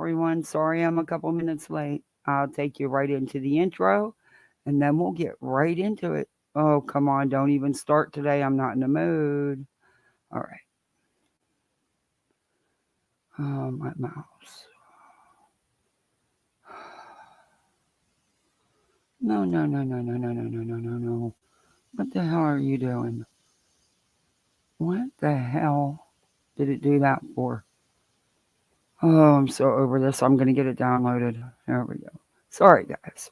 everyone. Sorry I'm a couple minutes late. I'll take you right into the intro and then we'll get right into it. Oh, come on. Don't even start today. I'm not in the mood. All right. Oh, my mouse. No, no, no, no, no, no, no, no, no, no, no. What the hell are you doing? What the hell did it do that for? Oh, I'm so over this. I'm going to get it downloaded. There we go. Sorry, guys.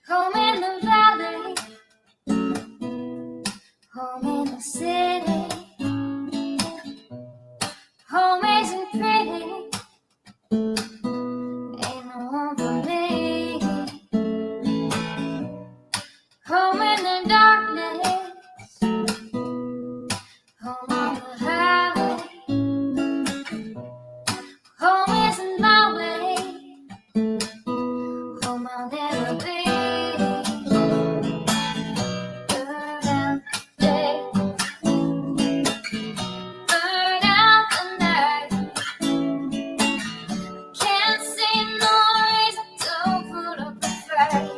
Home in the valley, home in the city, home isn't pretty, ain't no home for me. Home in the darkness, home on the highway, home isn't my way, home I'll never be. Burn out the day, burn out the night. Can't see no reason to put up a fight.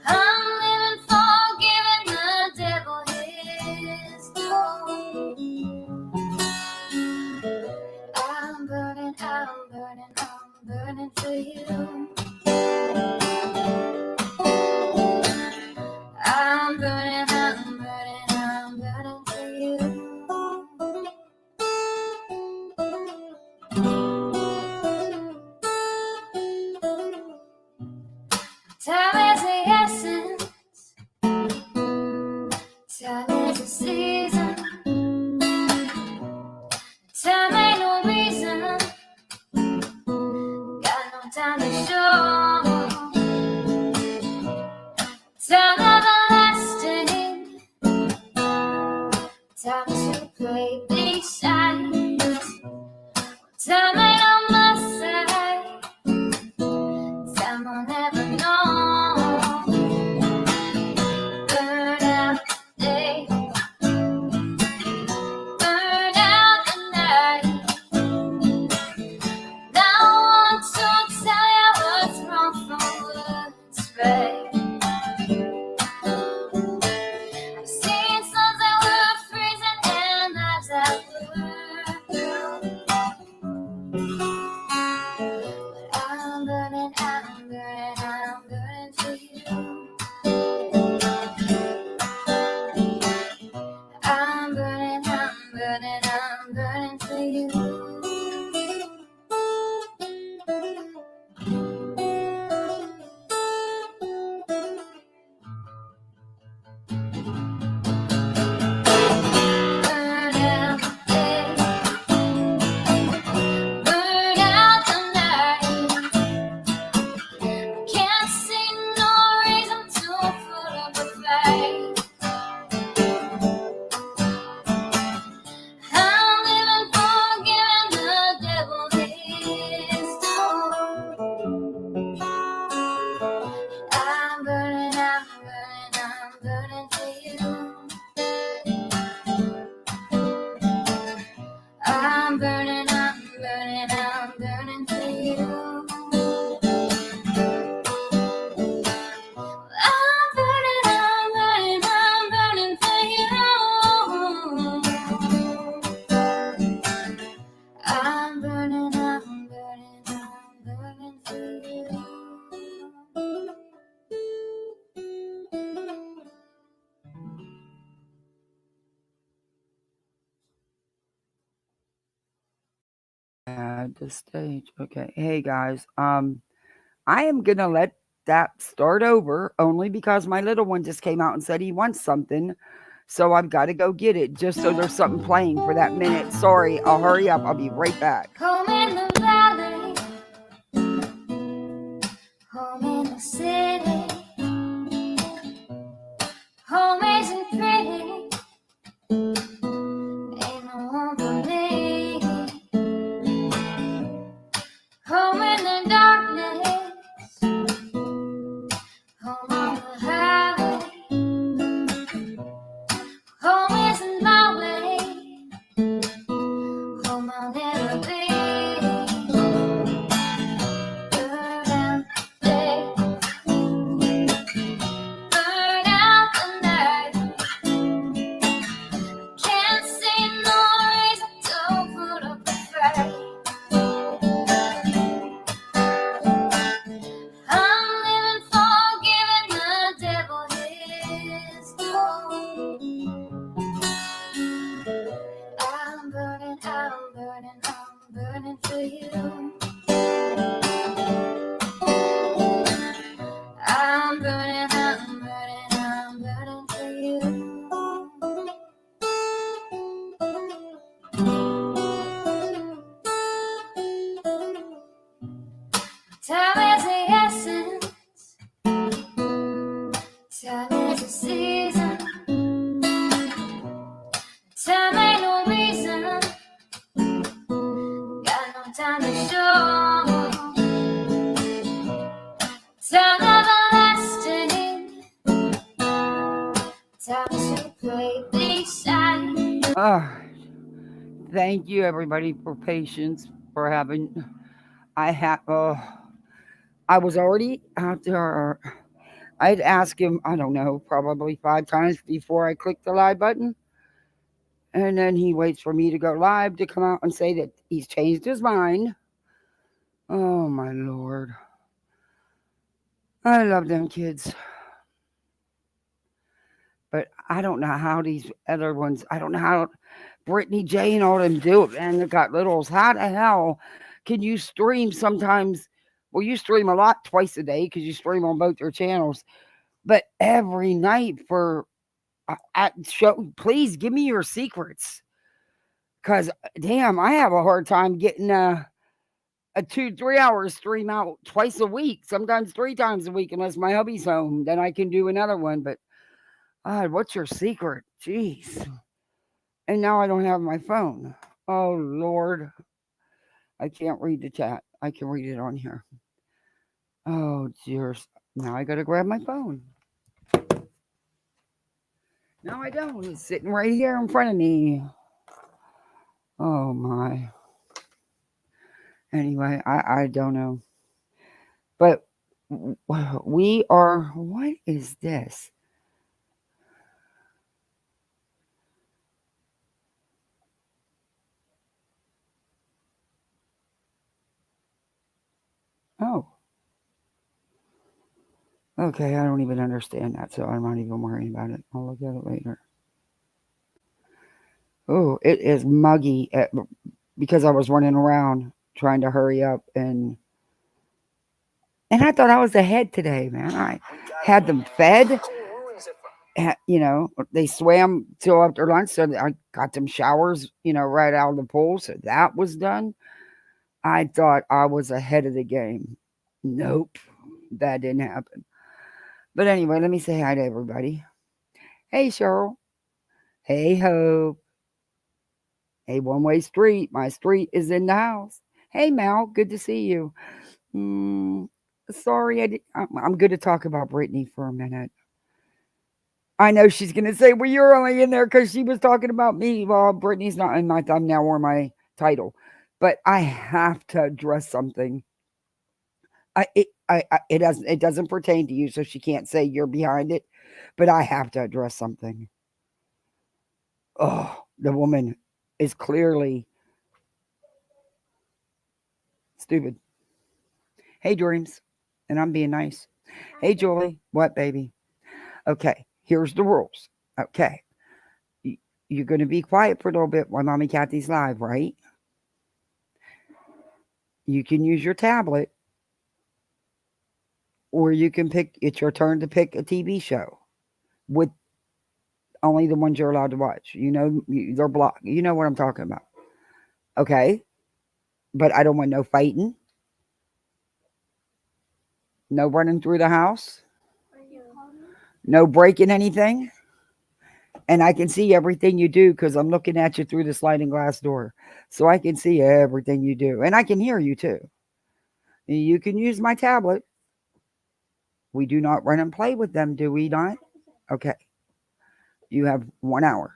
I'm living for giving the devil his due. I'm burning, I'm burning, I'm burning for you. I'm burning, I'm burning, I'm burning for you. Time is the essence, time is the season. Time ain't no reason, got no time to show. Time everlasting, time to play these sides. Time ain't on my side, time I'll never know. Burn out the day, burn out the night. Now I want to tell you what's wrong from what's right. I've seen suns that were freezing and lives that were blue. But I'm burning, I'm burning, I'm burning for you. I'm burning, I'm burning, I'm burning for you. Burn out the day, burn out the night. Can't see no reason to put up a fight. I'm living for giving the devil his due. I'm burning, I'm burning, I'm burning for you. I'm burning, I'm burning, I'm burning for you. I'm burning, I'm burning, I'm burning for you. I'm burning, I'm burning, I'm burning for you. Add the stage. Okay. Hey guys. I am gonna let that start over only because my little one just came out and said he wants something. So I've got to go get it just so there's something playing for that minute. Sorry, I'll hurry up. I'll be right back. Home in the valley, home in the city, home isn't pretty, ain't no home for me. Home in the darkness, home on the highway, for you. I'm burning, I'm burning, I'm burning for you. Time is the essence, time is the season, time ain't no reason, got no time to show. Time everlasting, time to play beside. Oh, thank you everybody for patience for having. I have. I was already out there. I'd ask him. I don't know, probably 5 times before I clicked the live button, and then he waits for me to go live to come out and say that he's changed his mind. Oh my lord. I love them kids. But I don't know how these other ones, I don't know how Brittany J and all them do it, man. They've got littles. How the hell can you stream sometimes? Well, you stream a lot twice a day because you stream on both your channels. But every night for at show, please give me your secrets. Cause damn, I have a hard time getting a 2 3 hour stream out twice a week, sometimes 3 times a week, unless my hubby's home. Then I can do another one. But God, what's your secret? Jeez. And now I don't have my phone. Oh Lord. I can't read the chat. I can read it on here. Oh dear. Now I gotta grab my phone. No, I don't. It's sitting right here in front of me. Oh my. Anyway, I don't know. But we are. What is this? Oh. Okay, I don't even understand that, so I'm not even worrying about it. I'll look at it later. Oh, it is muggy because I was running around trying to hurry up and I thought I was ahead today, man. I had them fed. They swam till after lunch, so I got them showers, right out of the pool, so that was done. I thought I was ahead of the game. Nope, that didn't happen. But anyway, let me say hi to everybody. Hey, Cheryl. Hey, Hope. Hey, One Way Street. My street is in the house. Hey, Mal. Good to see you. Mm, sorry, I'm good to talk about Brittany for a minute. I know she's gonna say, "Well, you're only in there because she was talking about me." Well, Brittany's not in my thumbnail or my title, but I have to address something. It doesn't pertain to you, so she can't say you're behind it. But I have to address something. Oh, the woman is clearly stupid. Hey, Dreams, and I'm being nice. Hey, Julie, what, baby? Okay, here's the rules. Okay, you're going to be quiet for a little bit while Mommy Kathy's live, right? You can use your tablet, or you can pick. It's your turn to pick a TV show with only the ones you're allowed to watch. They're blocked. You know what I'm talking about. Okay, but I don't want no fighting, no running through the house, no breaking anything. And I can see everything you do because I'm looking at you through the sliding glass door. So I can see everything you do. And I can hear you too. You can use my tablet. We do not run and play with them, do we not? Okay. You have 1 hour.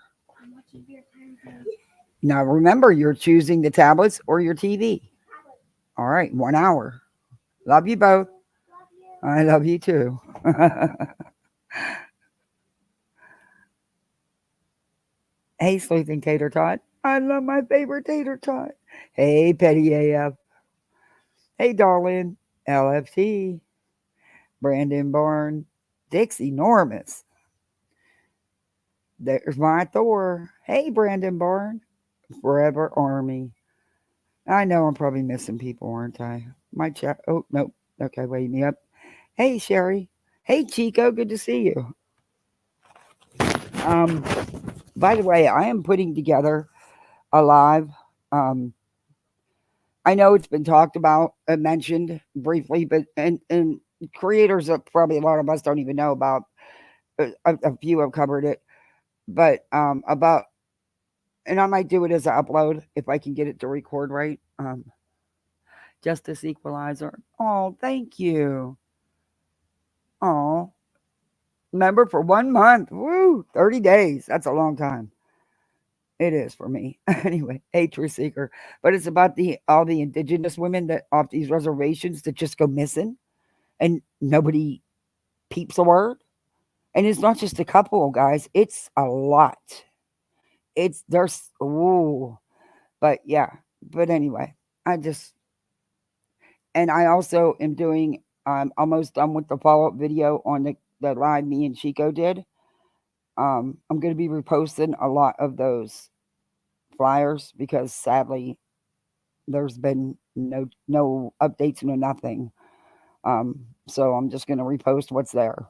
Now remember, you're choosing the tablets or your TV. All right, 1 hour. Love you both. I love you too. Hey, Sleuthing Tater Tot. I love my favorite tater tot. Hey, Petty AF. Hey, darling. LFT. Brandon Barn. Dixie Enormous. There's my Thor. Hey, Brandon Barn. Forever Army. I know I'm probably missing people, aren't I? My chat. Oh, nope. Okay, wait me up. Hey, Sherry. Hey, Chico. Good to see you. Um, by the way, I am putting together a live. Um, I know it's been talked about, mentioned briefly, but and creators that probably a lot of us don't even know about. A few have covered it, but about, and I might do it as an upload if I can get it to record right. Justice Equalizer. Oh, thank you. Oh, member for 1 month. Woo, 30 days. That's a long time. It is for me. Anyway, hey, Truth Seeker. But it's about the all the indigenous women that off these reservations that just go missing and nobody peeps a word. And it's not just a couple, guys. It's a lot. It's there's ooh. But yeah. But anyway, I just and I also am doing almost done with the follow up video on the live me and Chico did. I'm gonna be reposting a lot of those flyers because sadly there's been no updates, no nothing. So I'm just gonna repost what's there.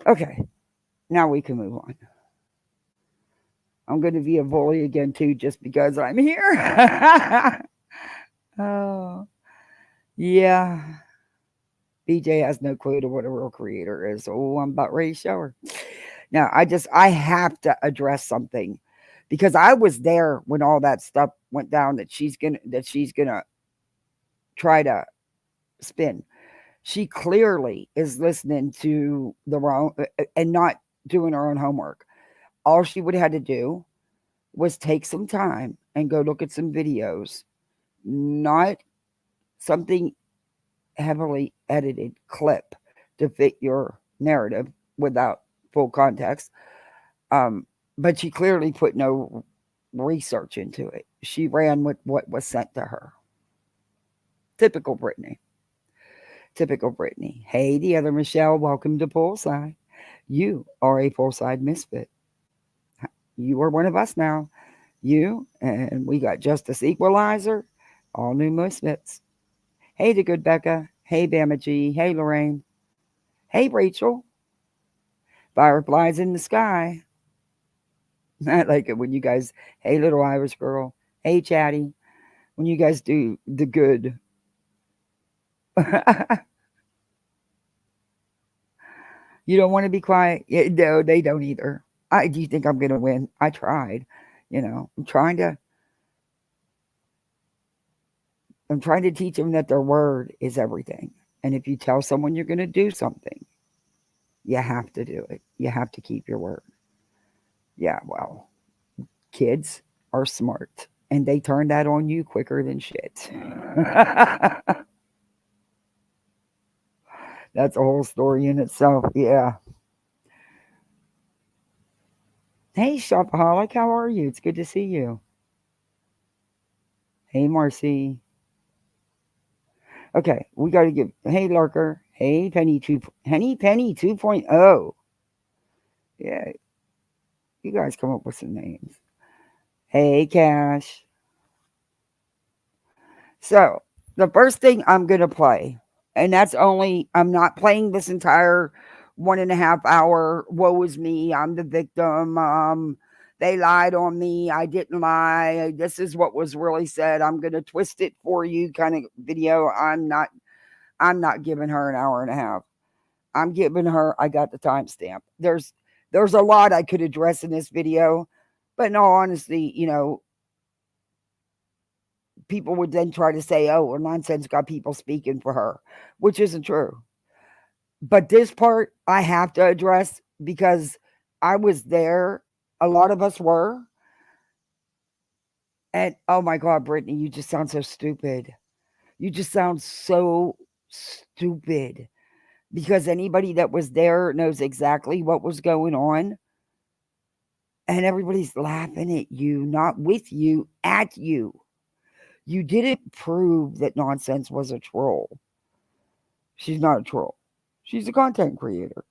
Okay, now we can move on. I'm gonna be a bully again too, just because I'm here. Oh yeah, BJ has no clue to what a real creator is. Oh, I'm about ready to show her. Now I have to address something because I was there when all that stuff went down that she's gonna try to spin. She clearly is listening to the wrong and not doing her own homework. All she would have had to do was take some time and go look at some videos, not something heavily edited clip to fit your narrative without full context. Um, but she clearly put no research into it. She ran with what was sent to her. Typical Brittany. Typical Brittany. Hey, the other Michelle, welcome to Poolside. You are a Poolside misfit. You are one of us now. You and we got Justice Equalizer, all new misfits. Hey, the good Becca. Hey, Bama G. Hey, Lorraine. Hey, Rachel. Fireflies in the sky. I like it when you guys, hey, little Irish girl. Hey, Chatty. When you guys do the good. You don't want to be quiet? Yeah, no, they don't either. Do you think I'm going to win? I tried. I'm trying to. I'm trying to teach them that their word is everything. And if you tell someone you're going to do something, you have to do it. You have to keep your word. Yeah, well, kids are smart and they turn that on you quicker than shit. That's a whole story in itself. Yeah. Hey, Shopaholic, how are you? It's good to see you. Hey, Marcy. Okay, we got to give. Hey, Lurker. Hey, Penny 2.0. Yeah, you guys come up with some names. Hey, Cash. So, the first thing I'm going to play, and that's only, I'm not playing this entire 1.5 hour, woe is me, I'm the victim, they lied on me, I didn't lie, this is what was really said, I'm going to twist it for you kind of video. I'm not giving her an hour and a half. I'm giving her, I got the timestamp. There's a lot I could address in this video, but in all honesty, people would then try to say, oh, well, nonsense got people speaking for her, which isn't true. But this part I have to address because I was there. A lot of us were. And oh my God, Brittany, you just sound so stupid. You just sound so stupid because anybody that was there knows exactly what was going on. And everybody's laughing at you, not with you, at you. You didn't prove that nonsense was a troll. She's not a troll. She's a content creator.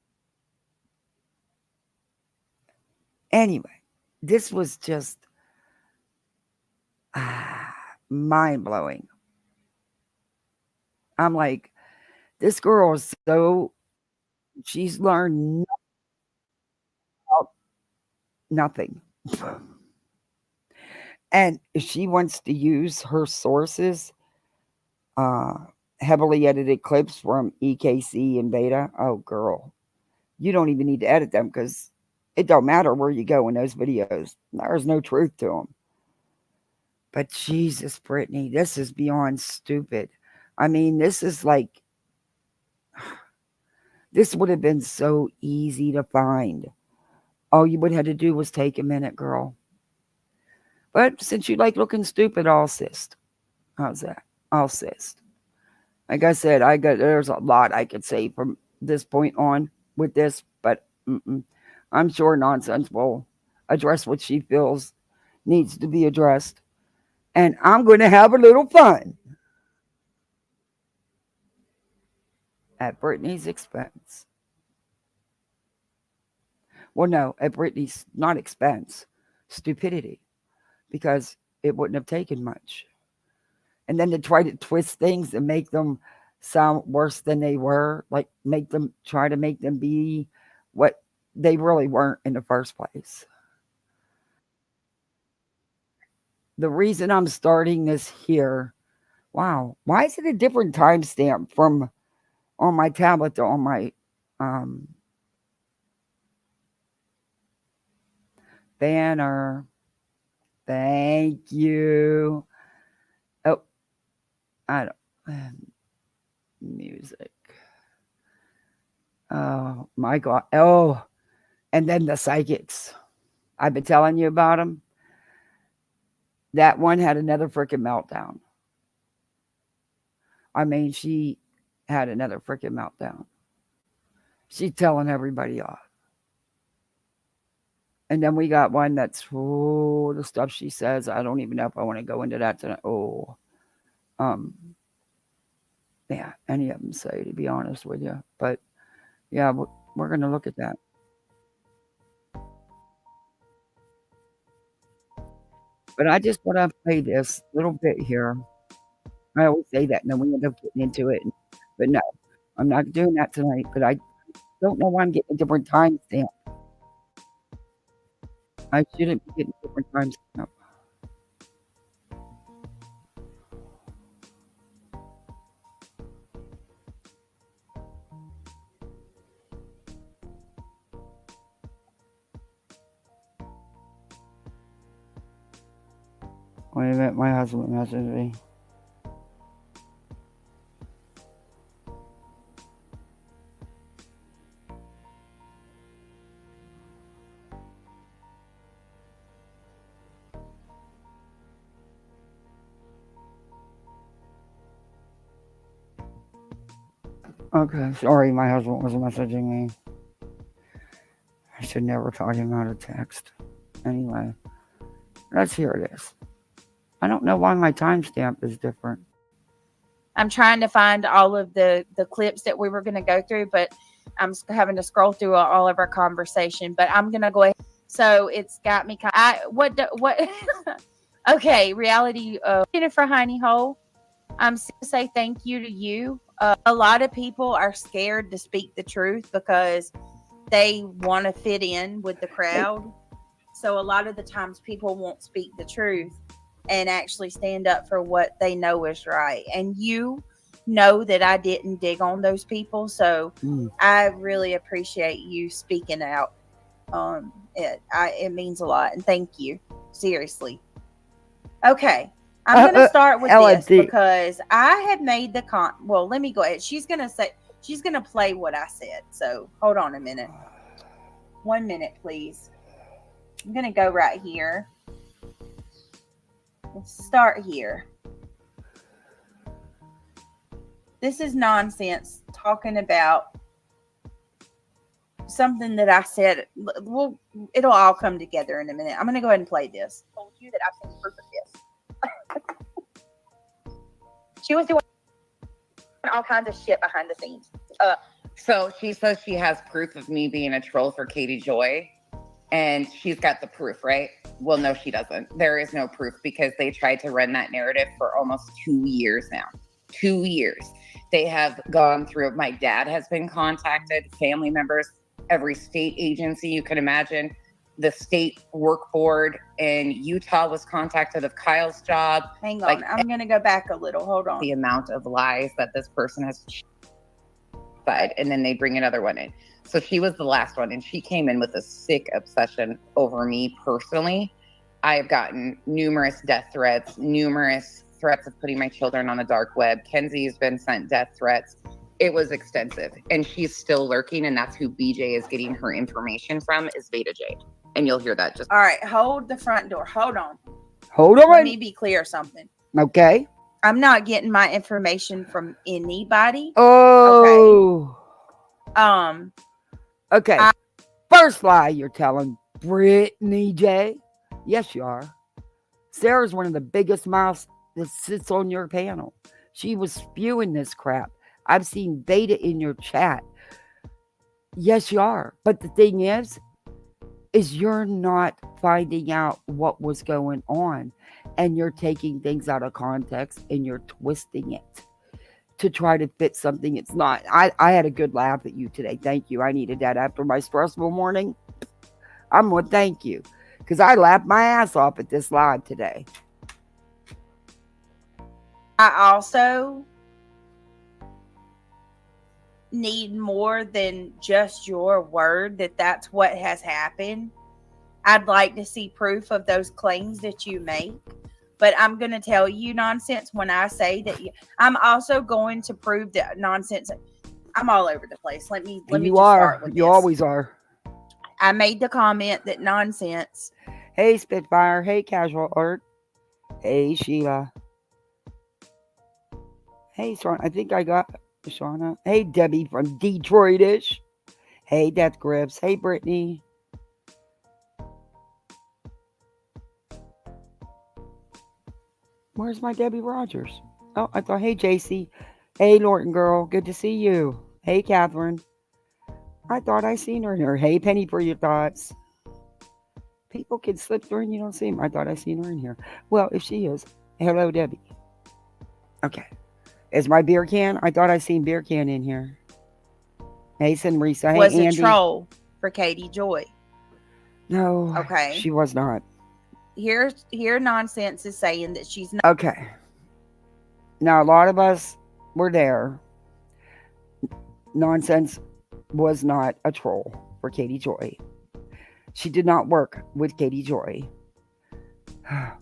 Anyway, this was just mind blowing. I'm like, this girl is so, she's learned nothing. And if she wants to use her sources, uh, heavily edited clips from EKC and Beta, oh girl, you don't even need to edit them because it don't matter where you go in those videos. There's no truth to them. But Jesus, Brittany, this is beyond stupid. I mean, this is like, this would have been so easy to find. All you would have to do was take a minute, girl. But since you like looking stupid, I'll assist. How's that? I'll assist. Like I said, there's a lot I could say from this point on with this, but I'm sure nonsense will address what she feels needs to be addressed, and I'm going to have a little fun at Brittany's expense. Well, no, at Brittany's not expense, stupidity, because it wouldn't have taken much. And then to try to twist things and make them sound worse than they were, like try to make them be what they really weren't in the first place. The reason I'm starting this here, wow, why is it a different timestamp from on my tablet to on my um, banner? Thank you. Oh, I don't. Music. Oh my God. Oh, and then the psychics. I've been telling you about them. That one had another freaking meltdown. I mean, she had another freaking meltdown. She's telling everybody off. And then we got one that's, oh, the stuff she says. I don't even know if I want to go into that tonight. Oh, um, yeah, any of them say, to be honest with you. But yeah, we're going to look at that. But I just want to play this little bit here. I always say that, and then we end up getting into it. But no, I'm not doing that tonight. But I don't know why I'm getting a different timestamp. I shouldn't be getting a different timestamp. Wait a minute, my husband messaged me. Okay, sorry, my husband was messaging me. I should never taught him how to text. Anyway, let's hear this. I don't know why my timestamp is different. I'm trying to find all of the clips that we were going to go through, but I'm having to scroll through all of our conversation. But I'm going to go ahead. So it's got me. What? Okay, reality. Jennifer Hiney Hole. I'm to say thank you to you. A lot of people are scared to speak the truth because they want to fit in with the crowd. So a lot of the times people won't speak the truth and actually stand up for what they know is right. And you know that I didn't dig on those people. So I really appreciate you speaking out. It means a lot. And thank you. Seriously. Okay. I'm going to start with this because I have made the well, let me go ahead. She's going to play what I said. So hold on a minute. 1 minute, please. I'm going to go right here. Let's start here. This is nonsense talking about something that I said. Well, it'll all come together in a minute. I'm going to go ahead and play this. I told you that I've seen proof of this. She was doing all kinds of shit behind the scenes. So she says she has proof of me being a troll for Katie Joy. And she's got the proof, right? Well, no, she doesn't. There is no proof because they tried to run that narrative for almost 2 years now. 2 years. They have gone through, my dad has been contacted, family members, every state agency you can imagine. The state work board in Utah was contacted of Kyle's job. Hang on. I'm going to go back a little. Hold on. The amount of lies that this person has said, and then they bring another one in. So she was the last one, and she came in with a sick obsession over me personally. I have gotten numerous death threats, numerous threats of putting my children on the dark web. Kenzie's been sent death threats. It was extensive, and she's still lurking, and that's who BJ is getting her information from, is Veda Jade. And you'll hear that just... All right, hold the front door. Hold on. Hold on. Let me be clear something. Okay. I'm not getting my information from anybody. Oh. Okay. Okay. First lie you're telling, Brittany J. Yes, you are. Sarah's one of the biggest mouths that sits on your panel. She was spewing this crap. I've seen Veda in your chat. Yes, you are. But the thing is you're not finding out what was going on, and you're taking things out of context and you're twisting it to try to fit something it's not. I had a good laugh at you today. Thank you. I needed that after my stressful morning. I'm going to thank you because I laughed my ass off at this live today. I also need more than just your word that that's what has happened. I'd like to see proof of those claims that you make. But I'm going to tell you nonsense when I say that I'm also going to prove that nonsense. I'm all over the place. Let me just start with this. You always are. I made the comment that nonsense. Hey, Spitfire. Hey, Casual Art. Hey, Sheila. Hey, Shauna. I think I got Shauna. Hey, Debbie from Detroit-ish. Hey, Death Grips. Hey, Brittany. Where's my Debbie Rogers? Oh, I thought, hey, JC. Hey, Norton girl. Good to see you. Hey, Catherine. I thought I seen her in here. Hey, Penny, for your thoughts. People can slip through and you don't see them. I thought I seen her in here. Well, if she is, hello, Debbie. Okay. Is my beer can? I thought I seen beer can in here. Hey, Risa. Hey, was Andy. A troll for Katie Joy. No. Okay. She was not. Here nonsense is saying that she's not. Okay. Now, a lot of us were there. Nonsense was not a troll for Katie Joy. She did not work with Katie Joy.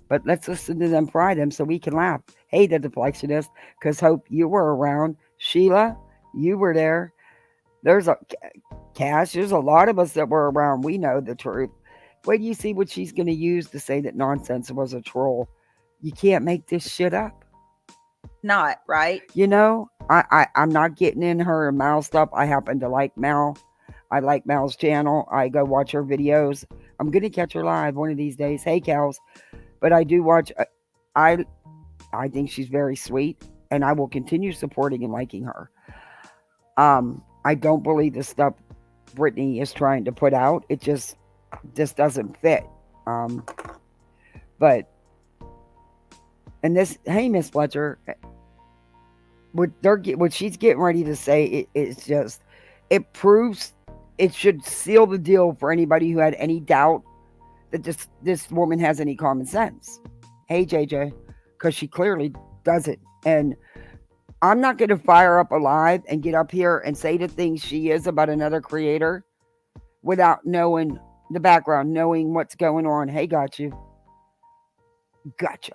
But let's listen to them fry them so we can laugh. Hey, the deflectionist, because Hope, you were around. Sheila, you were there. There's a Cash. There's a lot of us that were around. We know the truth. Wait do you see what she's going to use to say that nonsense was a troll? You can't make this shit up. Not, right? You know, I'm not getting in her Mal stuff. I happen to like Mal. I like Mal's channel. I go watch her videos. I'm going to catch her live one of these days. Hey, Cows. But I do watch. I think she's very sweet. And I will continue supporting and liking her. I don't believe the stuff Brittany is trying to put out. It just doesn't fit. But and this, hey, Miss Fletcher, what she's getting ready to say, it's just, it proves, it should seal the deal for anybody who had any doubt that this woman has any common sense. Hey, JJ, because she clearly doesn't. And I'm not going to fire up a live and get up here and say the things she is about another creator without knowing the background, knowing what's going on. Hey, got you. Gotcha.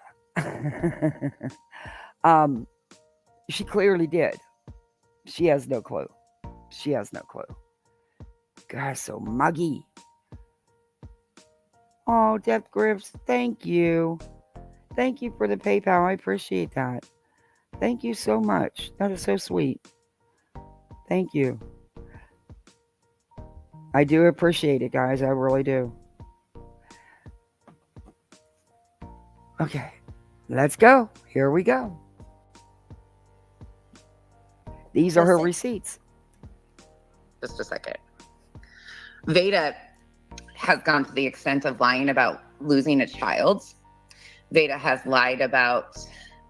She clearly did. She has no clue. She has no clue. God, so muggy. Oh, Death Grips, thank you. Thank you for the PayPal. I appreciate that. Thank you so much. That is so sweet. Thank you. I do appreciate it, guys. I really do. Okay, let's go. Here we go. These are her receipts. Just a second. Veda has gone to the extent of lying about losing a child. Veda has lied about,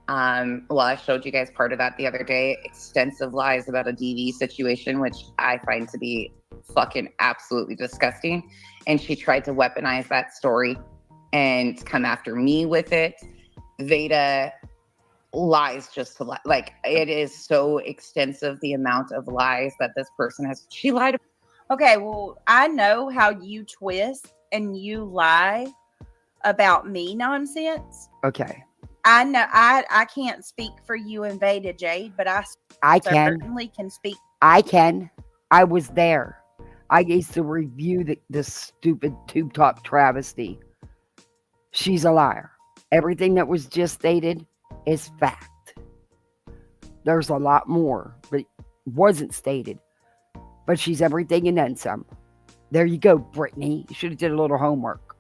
well, I showed you guys part of that the other day, extensive lies about a DV situation, which I find to be fucking absolutely disgusting. And she tried to weaponize that story and come after me with it. Veda lies just to lie. Like, it is so extensive, the amount of lies that this person has. She lied. Okay, well, I know how you twist and you lie about me nonsense. Okay. I know I can't speak for you and Veda Jade, but I can. certainly can speak. I can. I was there. I used to review the stupid tube top travesty. She's a liar. Everything that was just stated is fact. There's a lot more, but wasn't stated. But she's everything and then some. There you go, Brittany. You should have did a little homework.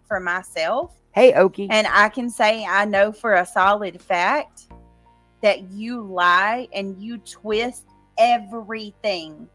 For myself. Hey, Okie. And I can say I know for a solid fact that you lie and you twist everything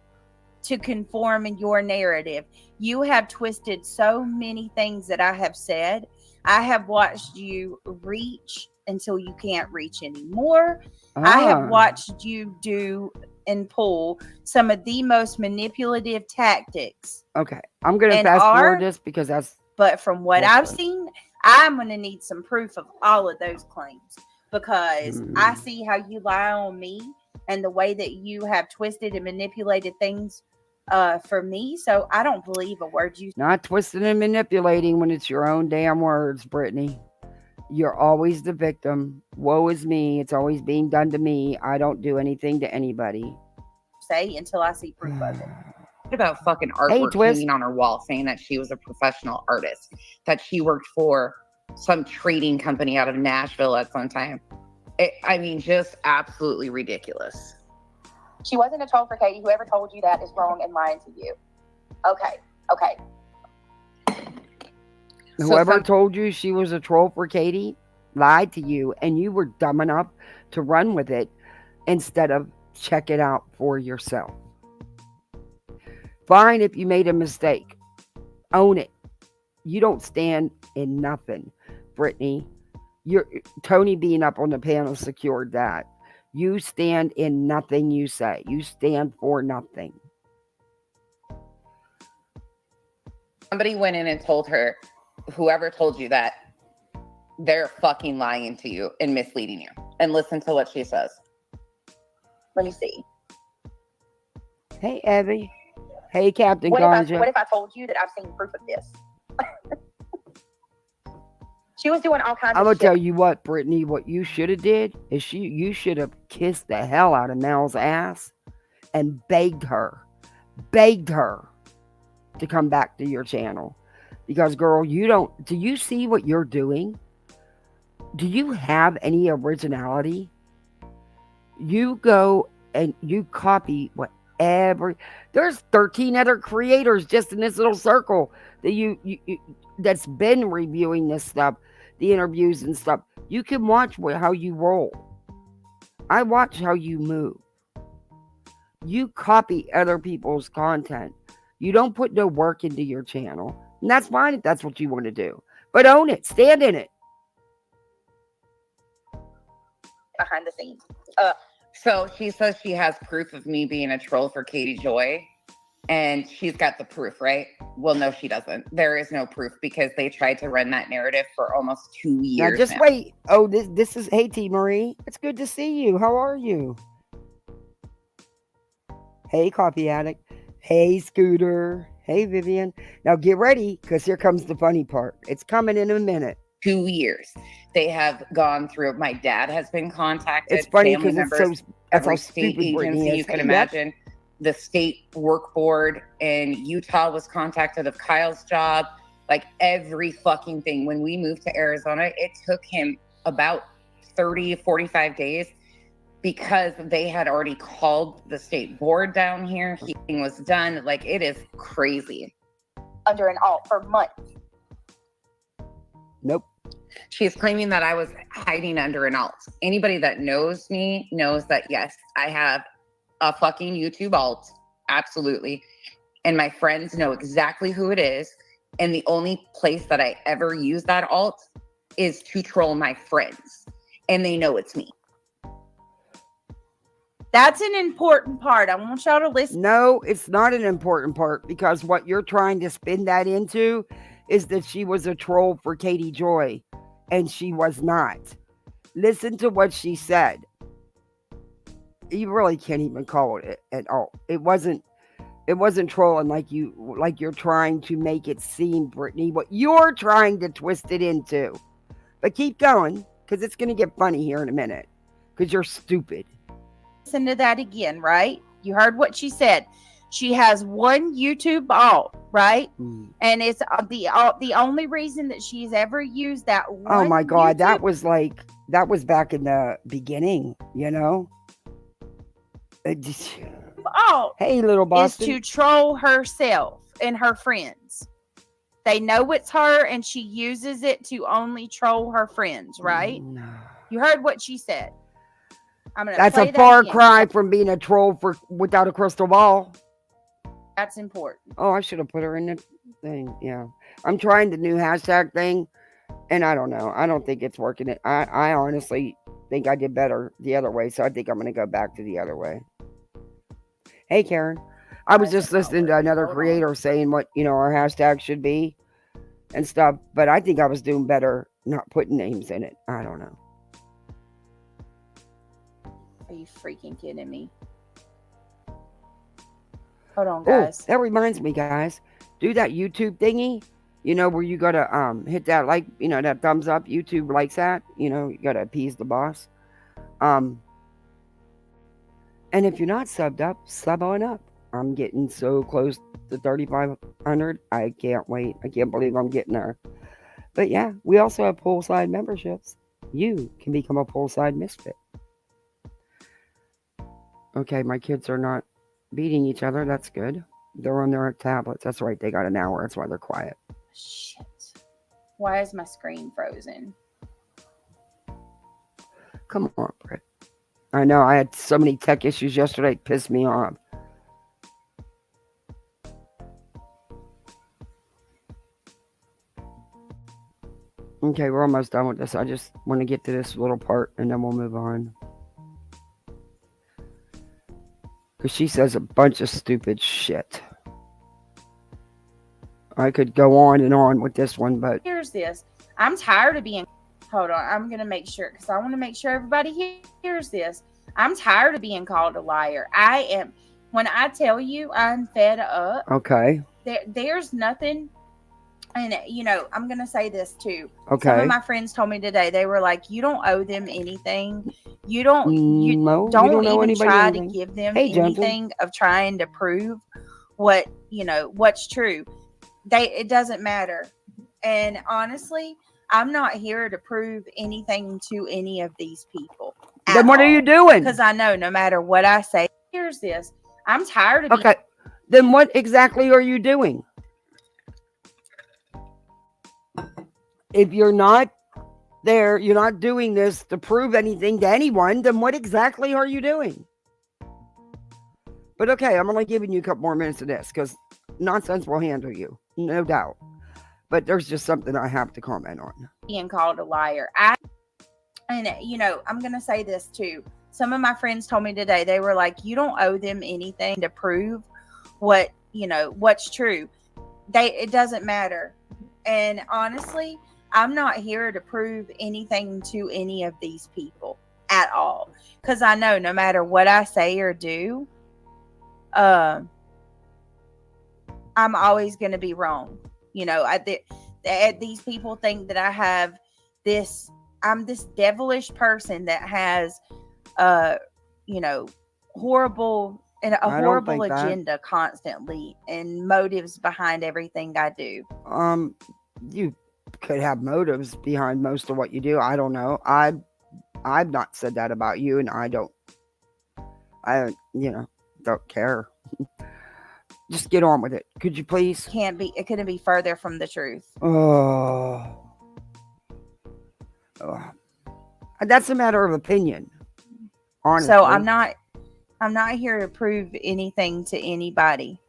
to conform in your narrative. You have twisted so many things that I have said. I have watched you reach until you can't reach anymore. I have watched you do and pull some of the most manipulative tactics. Okay. I'm going to fast forward this because that's... But from what I've seen, I'm going to need some proof of all of those claims because I see how you lie on me and the way that you have twisted and manipulated things for me. So I don't believe a word you... Not twisting and manipulating when it's your own damn words, Brittany. You're always the victim. Woe is me. It's always being done to me. I don't do anything to anybody. Say until I see proof of it. What about fucking artwork hanging on her wall saying that she was a professional artist, that she worked for some trading company out of Nashville at some time? I mean, just absolutely ridiculous. She wasn't a troll for Katie. Whoever told you that is wrong and lying to you. Okay. Whoever told you she was a troll for Katie lied to you, and you were dumb enough to run with it instead of check it out for yourself. Fine if you made a mistake. Own it. You don't stand in nothing, Brittany. Tony being up on the panel secured that. You stand in nothing you say. You stand for nothing. Somebody went in and told her, whoever told you that, they're fucking lying to you and misleading you. And listen to what she says. Let me see. Hey, Abby. Hey, Captain Ganja. What if I told you that I've seen proof of this? She was doing all kinds of shit. I'm going to tell you what, Brittany, what you should have did is you should have kissed the hell out of Mel's ass and begged her to come back to your channel. Because, girl, do you see what you're doing? Do you have any originality? You go and you copy there's 13 other creators just in this little circle that you that's been reviewing this stuff, the interviews and stuff. You can watch how you roll. I watch how you move. You copy other people's content. You don't put no work into your channel. And that's fine if that's what you want to do. But own it. Stand in it. Behind the scenes. So she says she has proof of me being a troll for Katie Joy. And she's got the proof, right? Well, no, she doesn't. There is no proof because they tried to run that narrative for almost 2 years. Now, just wait. Oh, this is... Hey, T. Marie. It's good to see you. How are you? Hey, Coffee Addict. Hey, Scooter. Hey, Vivian. Now get ready, because here comes the funny part. It's coming in a minute. 2 years. They have gone through. My dad has been contacted. It's funny because that's how state stupid agency you can imagine. The state work board in Utah was contacted of Kyle's job. Like every fucking thing. When we moved to Arizona, it took him about 30, 45 days because they had already called the state board down here. He was done. Like, it is crazy. Under an alt for months. Nope. She's claiming that I was hiding under an alt. Anybody that knows me knows that, yes, I have a fucking YouTube alt. Absolutely. and my friends know exactly who it is. And the only place that I ever use that alt is to troll my friends, and they know it's me. That's an important part. I want y'all to listen. No, it's not an important part, because what you're trying to spin that into is that she was a troll for Katie Joy, and she was not. Listen to what she said. You really can't even call it at all. It wasn't trolling like you're trying to make it seem, Brittany, what you're trying to twist it into. But keep going, because it's going to get funny here in a minute, because you're stupid. Listen to that again, right? You heard what she said. She has one YouTube alt, right? And it's the only reason that she's ever used that one. Oh my God, YouTube that was back in the beginning, you know? alt Hey, little Boston. is to troll herself and her friends. They know it's her, and she uses it to only troll her friends, right? No. You heard what she said. That's a far cry from being a troll without a crystal ball. That's important. Oh, I should have put her in the thing. Yeah. I'm trying the new hashtag thing, and I don't know. I don't think it's working. I honestly think I did better the other way, so I think I'm going to go back to the other way. Hey, Karen. I was just listening to another creator saying what, our hashtag should be and stuff, but I think I was doing better not putting names in it. I don't know. Are you freaking kidding me? Hold on, guys. Oh, that reminds me, guys. Do that YouTube thingy, where you gotta hit that that thumbs up. YouTube likes that. You gotta appease the boss. And if you're not subbed up, sub on up. I'm getting so close to 3,500. I can't wait. I can't believe I'm getting there. But yeah, we also have poolside memberships. You can become a poolside misfit. Okay, my kids are not beating each other. That's good. They're on their tablets. That's right. They got an hour. That's why they're quiet. Shit. Why is my screen frozen? Come on, Britt. I know. I had so many tech issues yesterday. It pissed me off. Okay, we're almost done with this. I just want to get to this little part, and then we'll move on. Because she says a bunch of stupid shit. I could go on and on with this one, but... Here's this. I'm tired of being... Hold on. I'm going to make sure, because I want to make sure everybody hears this. I'm tired of being called a liar. I am... When I tell you I'm fed up... Okay. There's nothing... And, I'm going to say this too. Okay. Some of my friends told me today, they were like, you don't owe them anything. You don't even try to give them anything of trying to prove what's true. It doesn't matter. And honestly, I'm not here to prove anything to any of these people. Then what are you doing? Because I know no matter what I say, here's this. I'm tired of Okay. Then what exactly are you doing? If you're not there, you're not doing this to prove anything to anyone, then what exactly are you doing? But okay, I'm only giving you a couple more minutes of this because nonsense will handle you, no doubt. But there's just something I have to comment on. Being called a liar. I'm going to say this too. Some of my friends told me today, they were like, you don't owe them anything to prove what's true. It doesn't matter. And honestly, I'm not here to prove anything to any of these people at all. Because I know no matter what I say or do, I'm always going to be wrong. These people think that I have I'm this devilish person that has, horrible agenda constantly and motives behind everything I do. You could have motives behind most of what you do. I don't know. I've not said that about you, and I don't care. Just get on with it. Could you please? It couldn't be further from the truth. Oh. That's a matter of opinion. Honestly. So I'm not here to prove anything to anybody.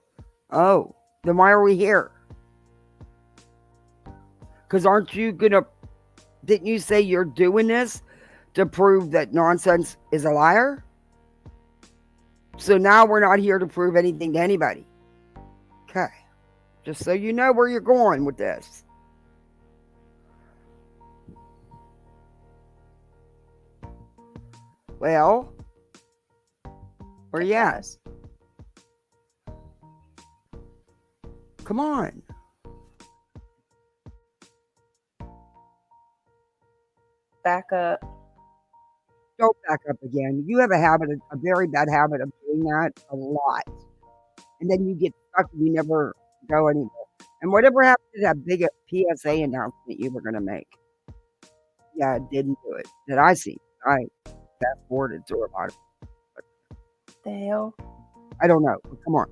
Oh, then why are we here? Because aren't you gonna, didn't you say you're doing this to prove that nonsense is a liar? So now we're not here to prove anything to anybody. Okay. Just so you know where you're going with this. Well, where you at? Guys. Come on. Back up. Don't back up again. You have a very bad habit of doing that a lot. And then you get stuck and you never go anywhere. And whatever happened to that big PSA announcement you were going to make? Yeah, it didn't do it. That I see. I fast forwarded through a lot of it. The hell? I don't know. Come on.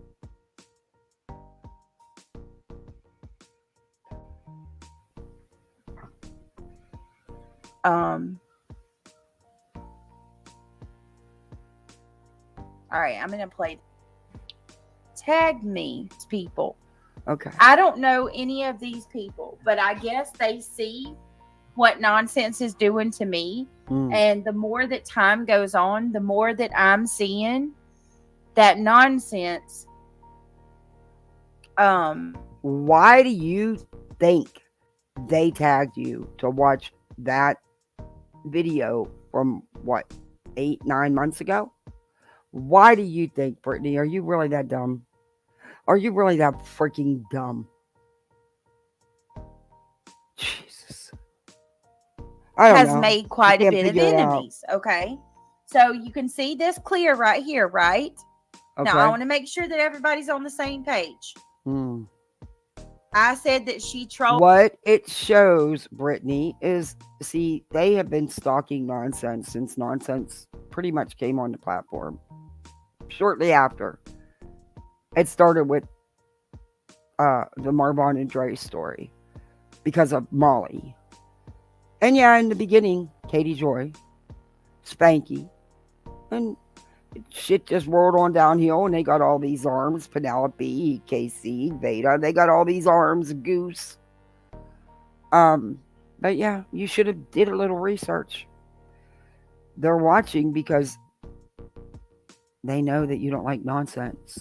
All right, I'm gonna play. Tag me, people. Okay. I don't know any of these people, but I guess they see what nonsense is doing to me. And the more that time goes on, the more that I'm seeing that nonsense. Why do you think they tagged you to watch that video from what, 8-9 months ago? Why do you think, Brittany? Are you really that dumb? Are you really that freaking dumb? Jesus. I don't has know. made quite a can't bit of figure it out. enemies. Okay. So you can see this clear right here, right? Okay. Now I want to make sure that everybody's on the same page. I said that she trolled. What it shows, Brittany, is, see, they have been stalking nonsense since nonsense pretty much came on the platform. Shortly after. It started with the Marvon and Dre story because of Molly. And yeah, in the beginning, Katie Joy, Spanky, and shit just rolled on downhill, and they got all these arms, Penelope, KC, Veda, they got all these arms, Goose. But yeah, you should have did a little research. They're watching because they know that you don't like nonsense,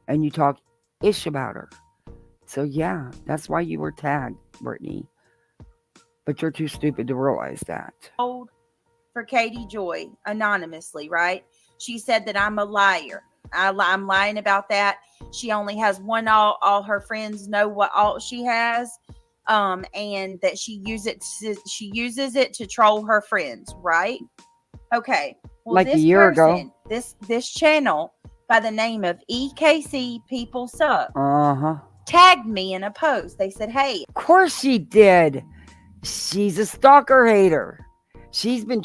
and you talk ish about her. So yeah, that's why you were tagged, Brittany. But you're too stupid to realize that. For Katie Joy anonymously, right? She said that I'm a liar. I'm lying about that. She only has one. All her friends know what alt she has, and that she uses it to troll her friends, right? Okay. Well, like this a year ago, this channel by the name of EKC People Suck tagged me in a post. They said, "Hey." Of course she did. She's a stalker hater. She's been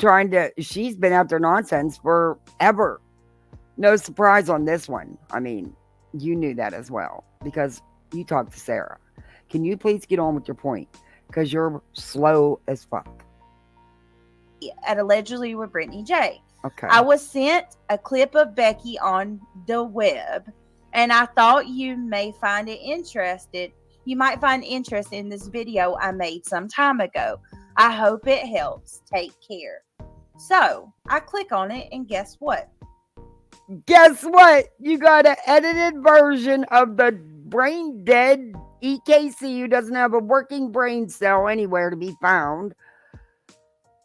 after nonsense forever. No surprise on this one. I mean, you knew that as well because you talked to Sarah. Can you please get on with your point? Because you're slow as fuck. At allegedly with Brittany J. Okay. I was sent a clip of Becky on the web, and I thought you might find interest in this video I made some time ago. I hope it helps. Take care. So I click on it, and guess what? Guess what? You got an edited version of the brain dead EKC who doesn't have a working brain cell anywhere to be found.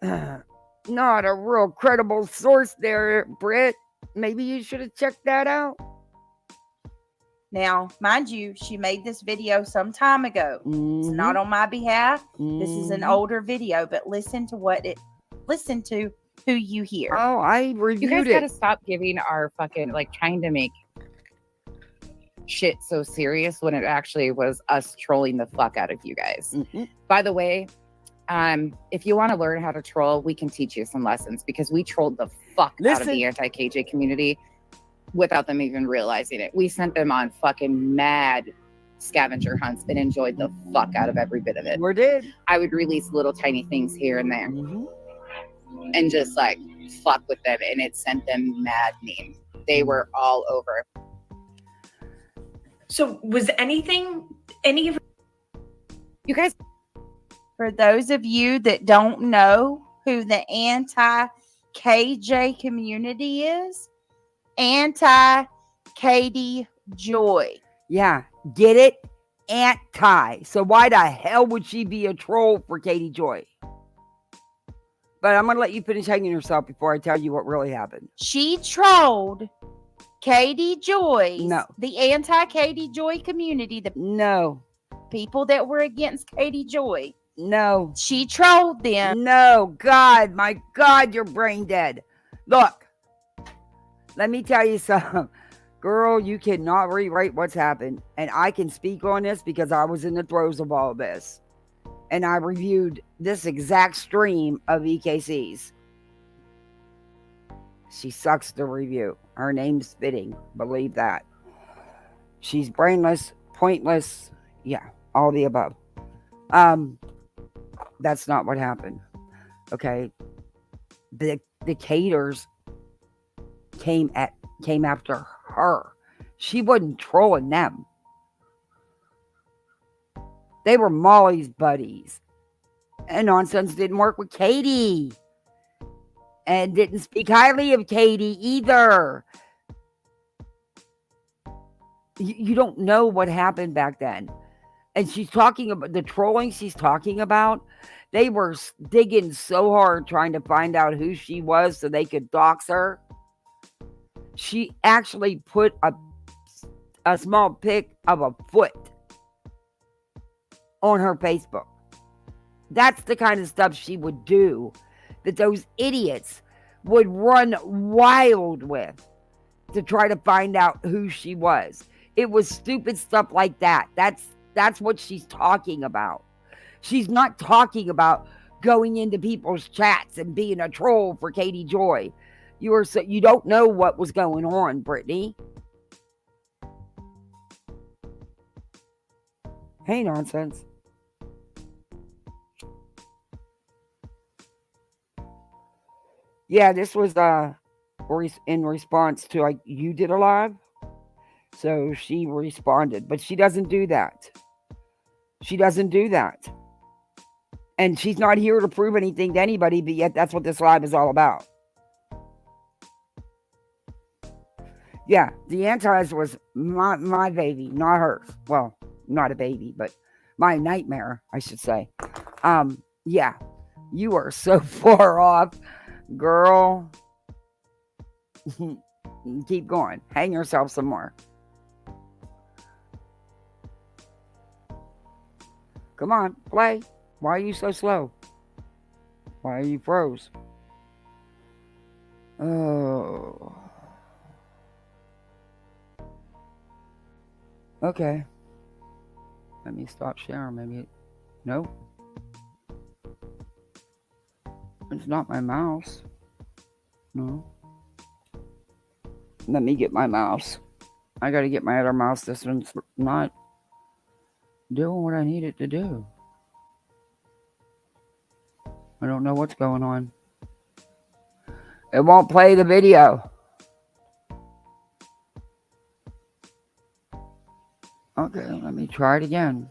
Not a real credible source there, Britt. Maybe you should have checked that out. Now, mind you, she made this video some time ago. It's not on my behalf. This is an older video, but listen to who you hear. Oh, I reviewed You guys it. gotta stop giving our fucking, like, trying to make shit so serious when it actually was us trolling the fuck out of you guys. By the way, if you want to learn how to troll, we can teach you some lessons because we trolled the fuck out of the anti-KJ community without them even realizing it. We sent them on fucking mad scavenger hunts and enjoyed the fuck out of every bit of it. We did. I would release little tiny things here and there and just like fuck with them, and it sent them maddening. They were all over. So was any of You guys, For those of you that don't know who the anti-KJ community is, anti-Katie Joy. Yeah, get it? Anti. So why the hell would she be a troll for Katie Joy? But I'm going to let you finish hanging yourself before I tell you what really happened. She trolled Katie Joy's, No. the anti-Katie Joy community, the No. people that were against Katie Joy. No. She trolled them. No. God, my God, you're brain dead. Look, let me tell you something. Girl, you cannot rewrite what's happened. And I can speak on this because I was in the throes of all this. And I reviewed this exact stream of EKC's. She sucks to review. Her name's fitting. Believe that. She's brainless, pointless. Yeah, all the above. That's not what happened. Okay. The caters came after her. She wasn't trolling them. They were Molly's buddies. And nonsense didn't work with Katie. And didn't speak highly of Katie either. You don't know what happened back then. And she's talking about the trolling she's talking about. They were digging so hard trying to find out who she was so they could dox her. She actually put a small pic of a foot on her Facebook. That's the kind of stuff she would do that those idiots would run wild with to try to find out who she was. It was stupid stuff like that. That's what she's talking about. She's not talking about going into people's chats and being a troll for Katie Joy. You don't know what was going on, Brittany. Hey, nonsense. Yeah, this was in response to you did a live. So she responded, but she doesn't do that. She doesn't do that. And she's not here to prove anything to anybody, but yet that's what this live is all about. Yeah, the antis was my baby, not hers. Well, not a baby, but my nightmare, I should say. Yeah, you are so far off, girl. Keep going. Hang yourself some more. Come on, play. Why are you so slow? Why are you froze? Oh. Okay. Let me stop sharing. Maybe no. It's not my mouse. No. Let me get my mouse. I gotta get my other mouse. This one's not doing what I need it to do. I don't know what's going on. It won't play the video. Okay, let me try it again.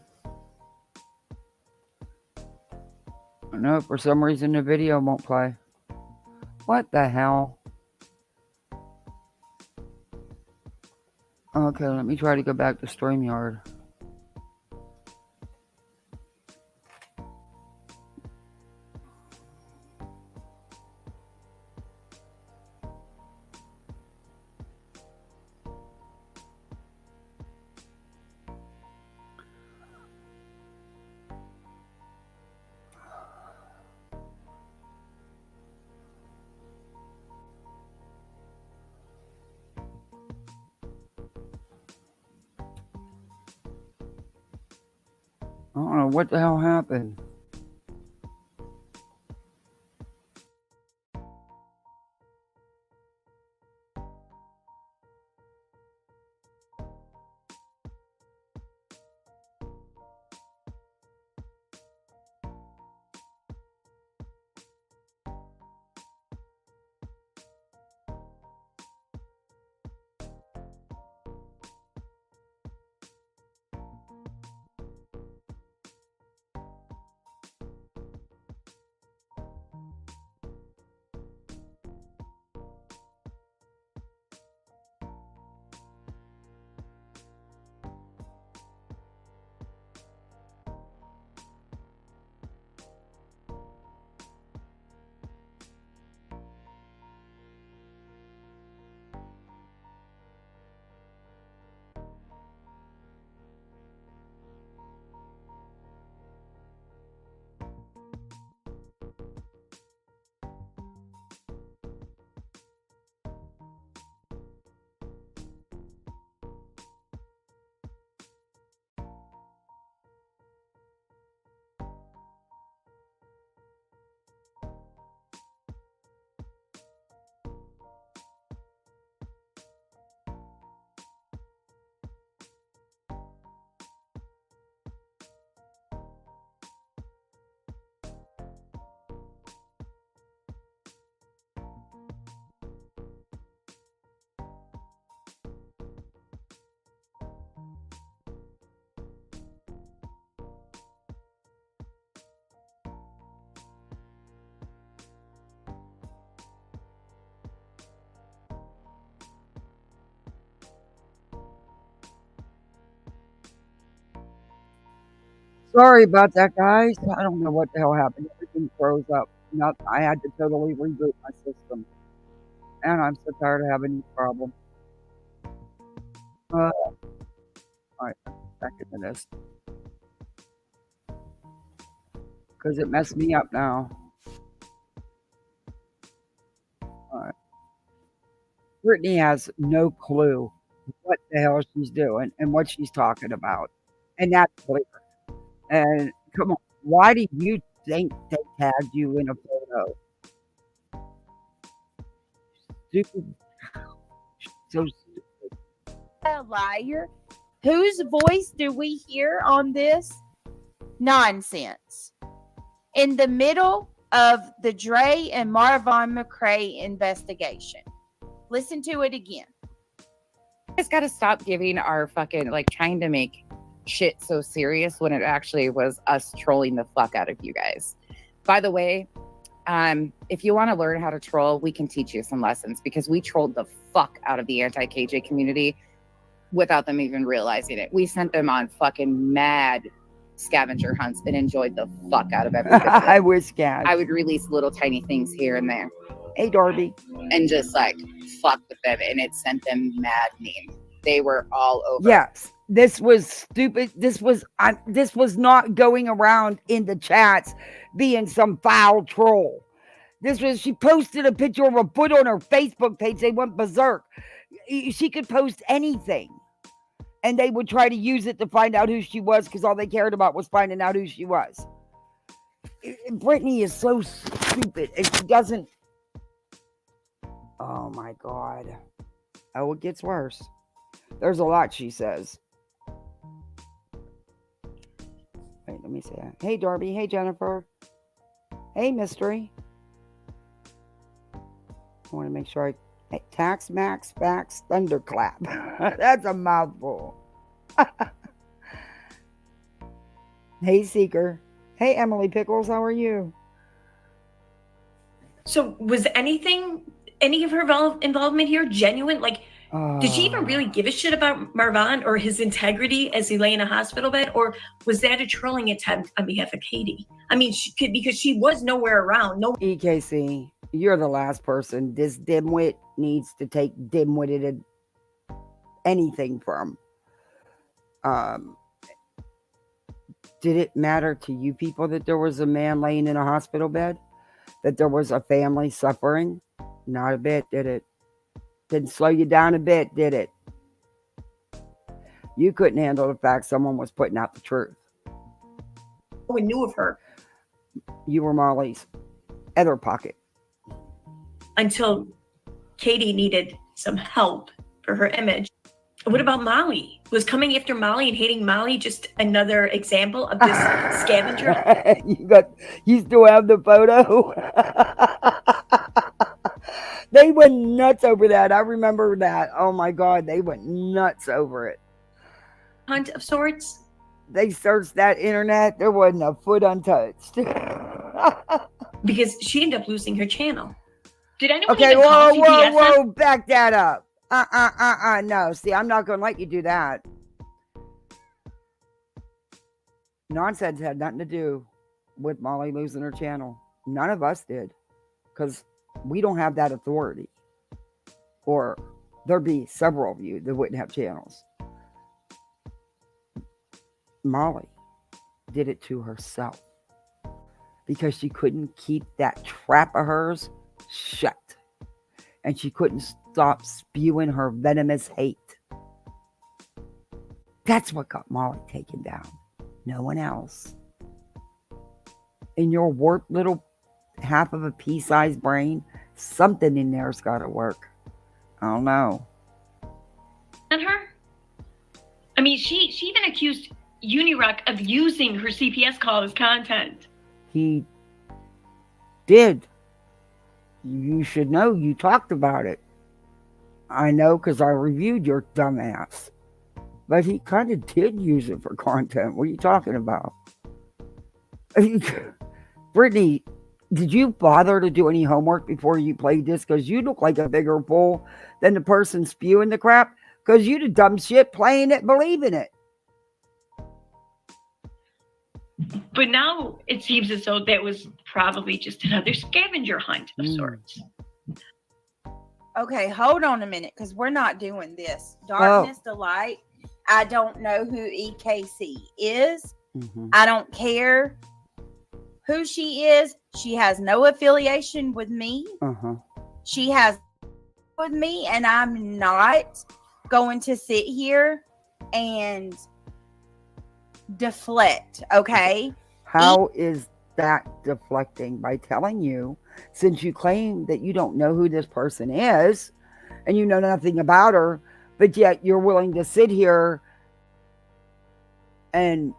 No, for some reason the video won't play. What the hell? Okay, let me try to go back to StreamYard. I don't know what the hell happened. Sorry about that, guys. I don't know what the hell happened. Everything froze up. Not, I had to totally reboot my system. And I'm so tired of having these problems. All right, back into this. Because it messed me up now. All right. Brittany has no clue what the hell she's doing and what she's talking about. And that's clear. And come on, why do you think they tagged you in a photo? Stupid. So stupid. A liar. Whose voice do we hear on this nonsense? In the middle of the Dre and Marvon McRae investigation. Listen to it again. You guys got to stop giving our fucking, like, trying to make shit so serious when it actually was us trolling the fuck out of you guys. By the way, if you want to learn how to troll, we can teach you some lessons, because we trolled the fuck out of the anti-KJ community without them even realizing it. We sent them on fucking mad scavenger hunts and enjoyed the fuck out of everything. I wish, Gaz. I would release little tiny things here and there. Hey, Darby. And just like fuck with them, and it sent them mad mean. They were all over. Yes, this was stupid. This was not going around in the chats being some foul troll. This was, she posted a picture of a foot on her Facebook page. They went berserk. She could post anything, and they would try to use it to find out who she was, because all they cared about was finding out who she was. Brittany is so stupid, and she doesn't. Oh my God. Oh, it gets worse. There's a lot she says. Wait, let me see that. Hey, Darby. Hey, Jennifer. Hey, Mystery. I want to make sure hey, Tax Max Fax Thunderclap. That's a mouthful. Hey, Seeker. Hey, Emily Pickles. How are you? So was any of her involvement here genuine? Like, did she even really give a shit about Marvon or his integrity as he lay in a hospital bed? Or was that a trolling attempt on behalf of Katie? I mean, she could, because she was nowhere around. No. EKC, you're the last person this dimwit needs to take dimwitted anything from. Did it matter to you people that there was a man laying in a hospital bed? That there was a family suffering? Not a bit, did it? Didn't slow you down a bit, did it? You couldn't handle the fact someone was putting out the truth. one knew of her You were Molly's other pocket. until Katie needed some help for her image. What about Molly? Was coming after Molly and hating Molly just another example of this scavenger? You still have the photo? They went nuts over that. I remember that. Oh my God, they went nuts over it. Hunt of sorts? They searched that internet. There wasn't a foot untouched. Because she ended up losing her channel. Did anyone Okay, even call CPS? whoa, back that up. No. See, I'm not going to let you do that. Nonsense had nothing to do with Molly losing her channel. None of us did, because we don't have that authority. Or there'd be several of you that wouldn't have channels. Molly did it to herself because she couldn't keep that trap of hers shut. And she couldn't stop spewing her venomous hate. That's what got Molly taken down. No one else. In your warped little half of a pea-sized brain, something in there's got to work. I don't know. On her? I mean, she even accused Unirock of using her CPS call as content. He did. You should know. You talked about it. I know because I reviewed your dumbass. But he kind of did use it for content. What are you talking about? Brittany, did you bother to do any homework before you played this? Because you look like a bigger fool than the person spewing the crap. Because you the dumb shit playing it, believing it. But now it seems as though that was probably just another scavenger hunt of sorts. Okay, hold on a minute, because we're not doing this. Darkness to light. I don't know who EKC is. I don't care who she is. She has no affiliation with me. She has with me, and I'm not going to sit here and deflect. Okay. How is that deflecting? By telling you, since you claim that you don't know who this person is and you know nothing about her, but yet you're willing to sit here and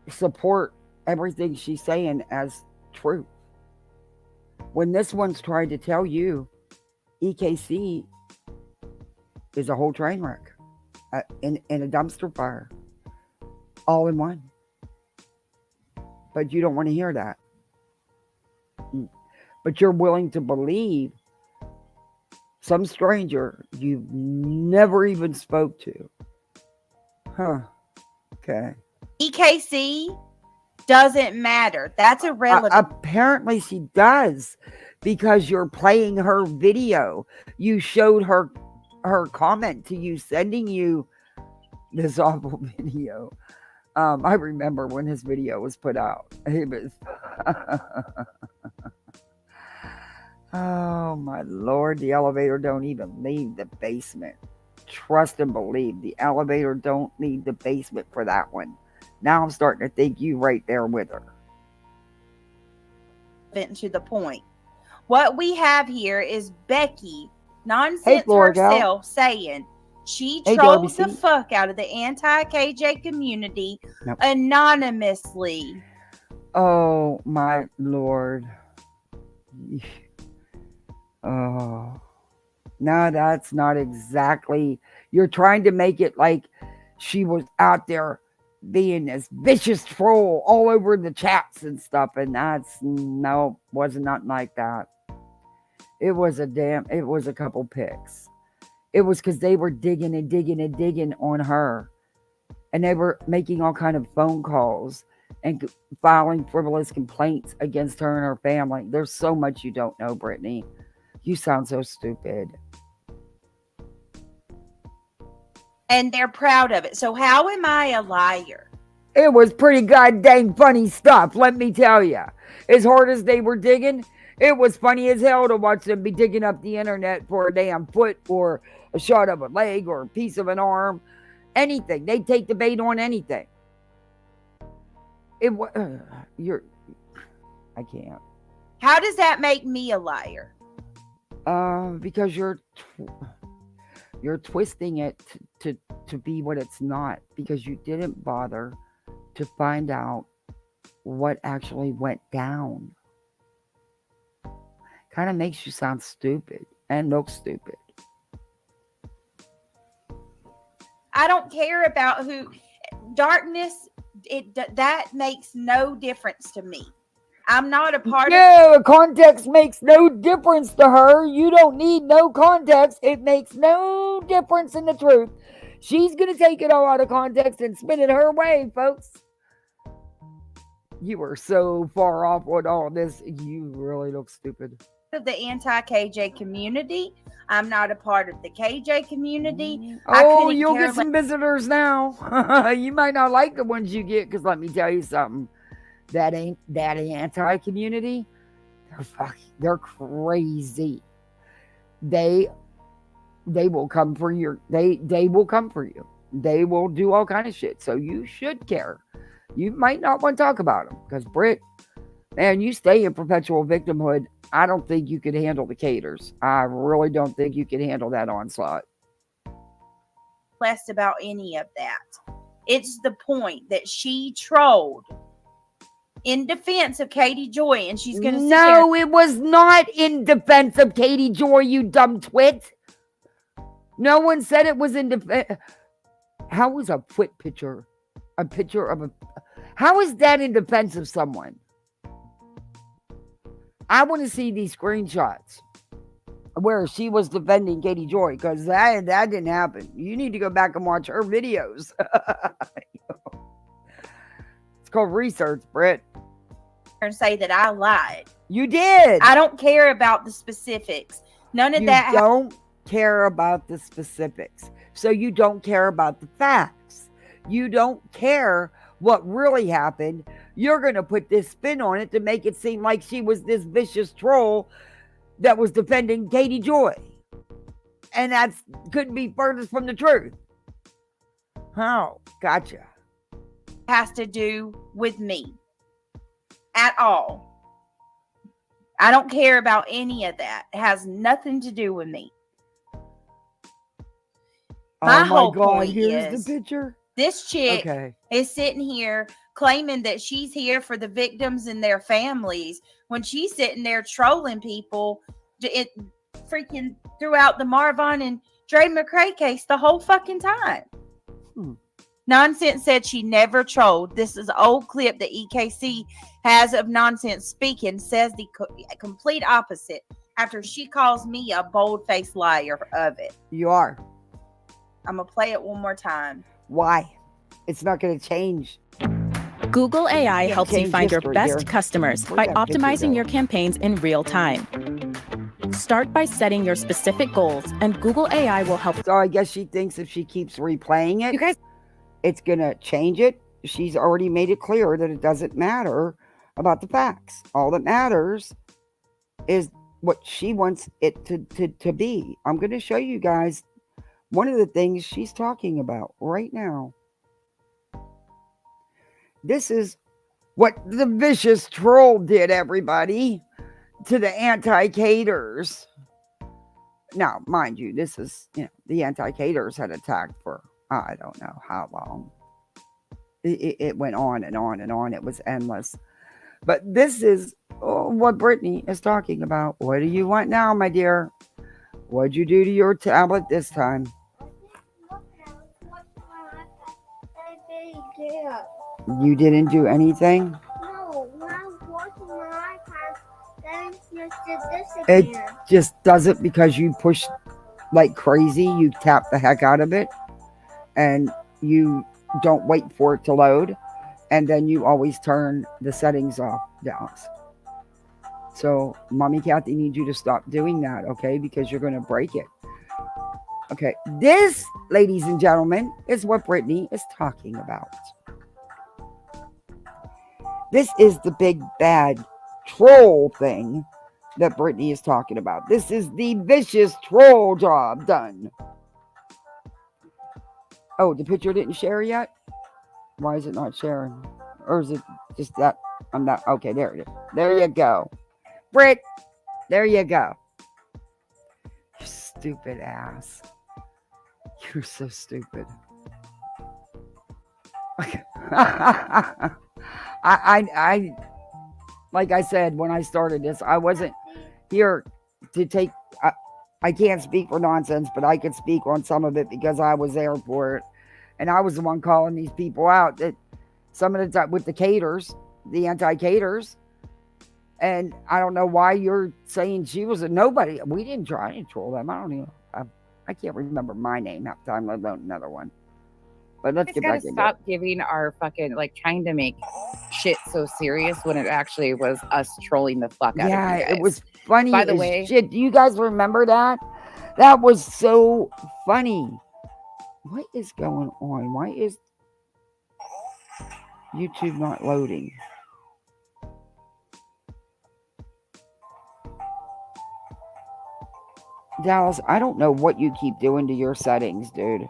support everything she's saying as truth. When this one's trying to tell you EKC is a whole train wreck in a dumpster fire, all in one. But you don't want to hear that. But you're willing to believe some stranger you've never even spoke to. Huh. Okay. EKC doesn't matter. That's irrelevant. Apparently she does, because you're playing her video. You showed her comment to you, sending you this awful video. I remember when his video was put out. It was oh my Lord, the elevator don't even leave the basement. Trust and believe, the elevator don't leave the basement for that one. Now I'm starting to think you right there with her. To the point. What we have here is Becky nonsense herself saying she trolled the fuck out of the anti-KJ community anonymously. Oh my Lord. Oh, no, that's not exactly. You're trying to make it like she was out there being this vicious troll all over the chats and stuff, and wasn't nothing like that. It was a couple pics. It was because they were digging and digging and digging on her, and they were making all kind of phone calls and filing frivolous complaints against her and her family. There's so much you don't know, Brittany. You sound so stupid. And they're proud of it. So how am I a liar? It was pretty goddamn funny stuff, let me tell you. As hard as they were digging, it was funny as hell to watch them be digging up the internet for a damn foot or a shot of a leg or a piece of an arm. Anything. They'd take the bait on anything. I can't. How does that make me a liar? Because you're twisting it to be what it's not, because you didn't bother to find out what actually went down. Kind of makes you sound stupid and look stupid. I don't care about who. Darkness, that makes no difference to me. I'm not a part of... context makes no difference to her. You don't need no context. It makes no difference in the truth. She's going to take it all out of context and spin it her way, folks. You are so far off with all this. You really look stupid. Of the anti-KJ community. I'm not a part of the KJ community. Oh, you'll get some visitors now. You might not like the ones you get, because let me tell you something. That anti-community, they're crazy. They will come for they will come for you. They will do all kind of shit. So you should care. You might not want to talk about them, because Britt, man, you stay in perpetual victimhood. I don't think you could handle the caters. I really don't think you could handle that onslaught. Less about any of that. It's the point that she trolled in defense of Katie Joy, and she's going to sit there. No, it was not in defense of Katie Joy, you dumb twit. No one said it was in defense. How was a foot picture a picture of a... How is that in defense of someone? I want to see these screenshots where she was defending Katie Joy, because that didn't happen. You need to go back and watch her videos. It's called research, Britt. and say that I lied. You did. I don't care about the specifics. None of that. You don't care about the specifics. So you don't care about the facts. You don't care what really happened. You're going to put this spin on it to make it seem like she was this vicious troll that was defending Katie Joy. And that couldn't be furthest from the truth. Oh, gotcha. Has to do with me at all. I don't care about any of that. It has nothing to do with me. My whole point here's is the picture. This chick is sitting here claiming that she's here for the victims and their families when she's sitting there trolling people freaking throughout the Marvin and Dre McCray case the whole fucking time. Nonsense said she never trolled. This is an old clip that EKC has of Nonsense speaking, says the complete opposite after she calls me a bold-faced liar of it. You are. I'm going to play it one more time. Why? It's not going to change. Google AI helps you find your best customers by optimizing your campaigns in real time. Start by setting your specific goals, and Google AI will help. So I guess she thinks if she keeps replaying it, You guys, it's going to change it. She's already made it clear that it doesn't matter about the facts. All that matters is what she wants it to be. I'm going to show you guys one of the things she's talking about right now. This is what the vicious troll did, everybody, to the anti-caters. Now, mind you, this is, the anti-caters had attacked for, I don't know how long. It went on and on and on. It was endless. But this is what Brittany is talking about. What do you want now, my dear? What'd you do to your tablet this time? You didn't do anything? No, when I was watching my iPad, then it just did this It again. just does it because you push like crazy. You tap the heck out of it. And you don't wait for it to load. And then you always turn the settings off, Dallas. So, Mommy Kathy needs you to stop doing that, okay? Because you're going to break it. Okay, this, ladies and gentlemen, is what Brittany is talking about. This is the big bad troll thing that Brittany is talking about. This is the vicious troll job done. Oh, the picture didn't share yet? Why is it not sharing? Or is it just that I'm not? Okay, there it is. There you go. Britt, there you go. You stupid ass. You're so stupid. I like I said when I started this, I wasn't here to take. I can't speak for Nonsense, but I could speak on some of it because I was there for it, and I was the one calling these people out. That some of the time with the caters, the anti-caters, and I don't know why you're saying she was a nobody. We didn't try to troll them. I don't even. I can't remember my name half the time, let alone another one. But let's get back into it. Stop giving our fucking trying to make shit so serious when it actually was us trolling the fuck out of you guys. Yeah, it was funny. By the way, shit. Do you guys remember that? That was so funny. What is going on? Why is YouTube not loading? Dallas, I don't know what you keep doing to your settings, dude.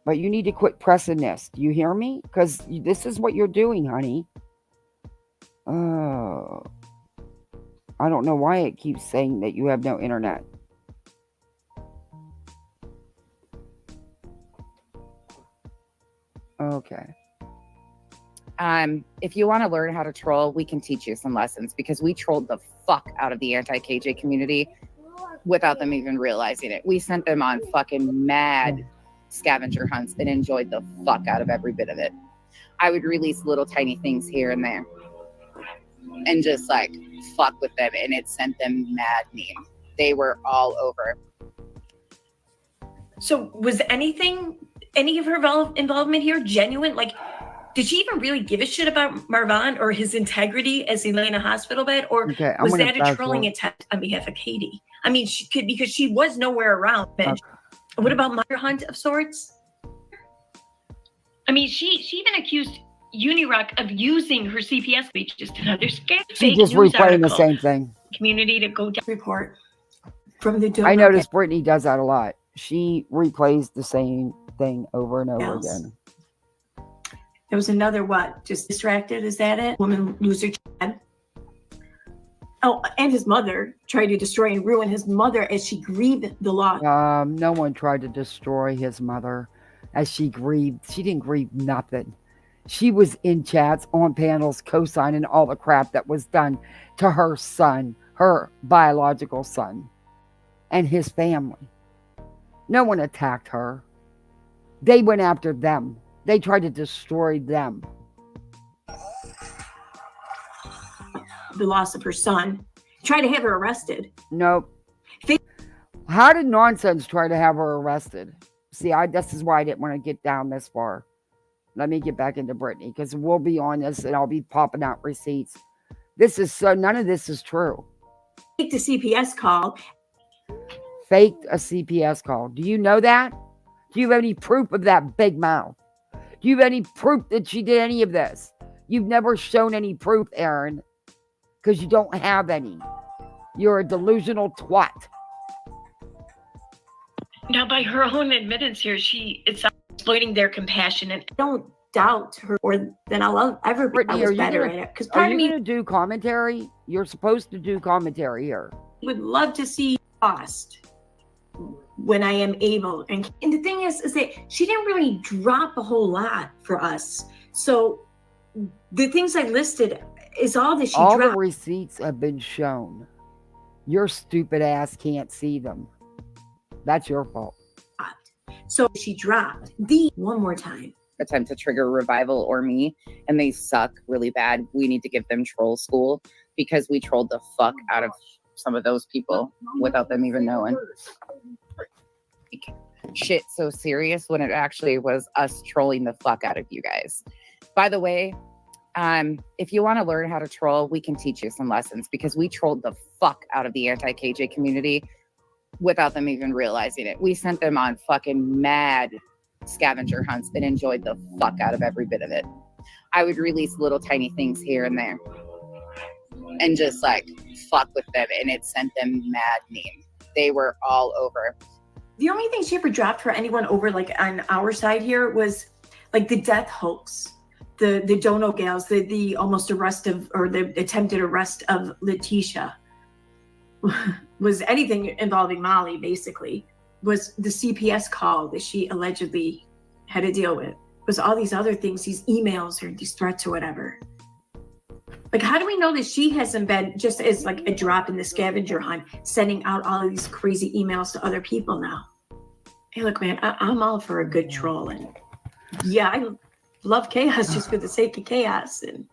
But you need to quit pressing this. Do you hear me? Because this is what you're doing, honey. I don't know why it keeps saying that you have no internet. Okay. If you want to learn how to troll, we can teach you some lessons because we trolled the fuck out of the anti-KJ community without them even realizing it. We sent them on fucking mad scavenger hunts and enjoyed the fuck out of every bit of it. I would release little tiny things here and there and just fuck with them, and it sent them maddening. They were all over. So was any of her involvement here genuine? did she even really give a shit about Marvin or his integrity as he lay in a hospital bed? Or was that a trolling attempt on behalf of Katie? I mean, she could, because she was nowhere around. Okay. What about Mother Hunt of sorts? I mean, she even accused Unirock of using her CPS speech just another scam. She just replaying the same thing. Community to go report from the I noticed Brittany does that a lot. She replays the same thing over and over again. There was another just distracted, is that it? Woman lose her child. Oh, and his mother tried to destroy and ruin his mother as she grieved the loss. No one tried to destroy his mother as she grieved. She didn't grieve nothing. She was in chats, on panels, co-signing all the crap that was done to her son, her biological son, and his family. No one attacked her. They went after them. They tried to destroy them. The loss of her son. Tried to have her arrested. Nope. How did Nonsense try to have her arrested? See, this is why I didn't want to get down this far. Let me get back into Brittany, because we'll be on this and I'll be popping out receipts. None of this is true. Faked a CPS call. Faked a CPS call. Do you know that? Do you have any proof of that big mouth? Do you have any proof that she did any of this? You've never shown any proof, Aaron, because you don't have any. You're a delusional twat. Now, by her own admittance here, it's exploiting their compassion, and I don't doubt her, or then I'll ever be better at it. Because part of me going to do commentary. You're supposed to do commentary here. Would love to see lost when I am able. And the thing is that she didn't really drop a whole lot for us. So the things I listed is all that she dropped. All the receipts have been shown. Your stupid ass can't see them. That's your fault. So she dropped one more time. Attempt to trigger Revival or me, and they suck really bad. We need to give them troll school, because we trolled the fuck out of some of those people without them even knowing. Shit so serious when it actually was us trolling the fuck out of you guys. By the way, if you want to learn how to troll, we can teach you some lessons, because we trolled the fuck out of the anti-KJ community without them even realizing it. We sent them on fucking mad scavenger hunts and enjoyed the fuck out of every bit of it. I would release little tiny things here and there and just like fuck with them, and it sent them mad mean. They were all over. The only thing she ever dropped for anyone over like on our side here was like the death hoax, the Dono gals, the almost arrest of, or the attempted arrest of Letitia. Was anything involving Molly, basically. Was the CPS call that she allegedly had to deal with. Was all these other things, these emails or these threats or whatever. Like, how do we know that she hasn't been just as like a drop in the scavenger hunt, sending out all of these crazy emails to other people now? Hey, look, man, I'm all for a good troll. And yeah, I love chaos just for the sake of chaos. And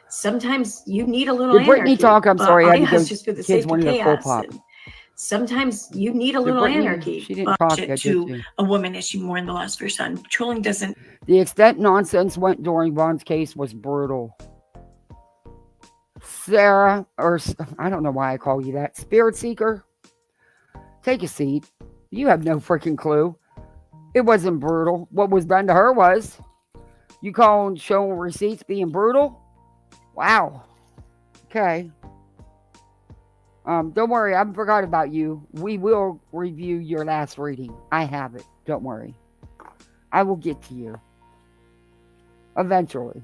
sometimes you need a little Brittany anarchy. talk, I'm sorry. I chaos just for the sake of chaos. Sometimes you need a little anarchy. She didn't talk yet, to a woman as she mourned the loss of her son. Trolling doesn't. The extent Nonsense went during Vaughn's case was brutal. Sarah, or I don't know why I call you that, Spirit Seeker, take a seat. You have no freaking clue. It wasn't brutal. What was done to her was. You calling showing receipts being brutal? Wow. Okay. Don't worry, I haven't forgot about you. We will review your last reading. I have it. Don't worry. I will get to you. Eventually.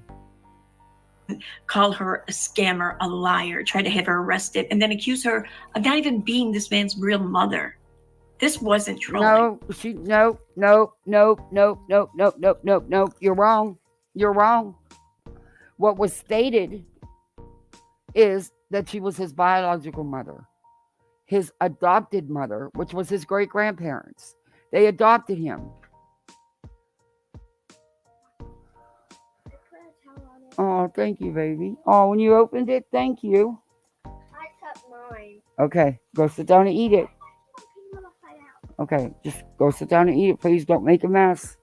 Call her a scammer, a liar, try to have her arrested, and then accuse her of not even being this man's real mother. This wasn't trolling. No. You're wrong. You're wrong. What was stated is that she was his biological mother, his adopted mother, which was his great-grandparents. They adopted him. Oh, thank you, baby. Oh, when you opened it, thank you. I cut mine. Okay, go sit down and eat it. Okay, just go sit down and eat it. Please don't make a mess.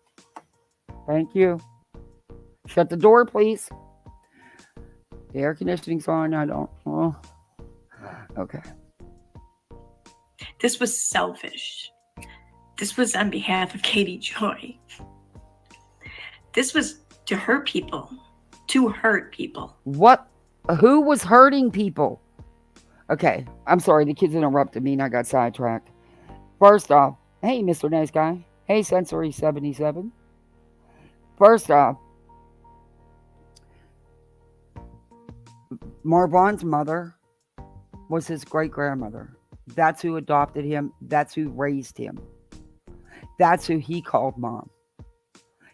Thank you. Shut the door, please. The air conditioning's on. I don't. Oh. Okay. This was selfish. This was on behalf of Katie Joy. This was to hurt people. To hurt people. What? Who was hurting people? Okay. I'm sorry. The kids interrupted me and I got sidetracked. First off, hey, Mr. Nice Guy. Hey, Sensory77. First off, Marvan's mother was his great-grandmother. That's who adopted him. That's who raised him. That's who he called mom.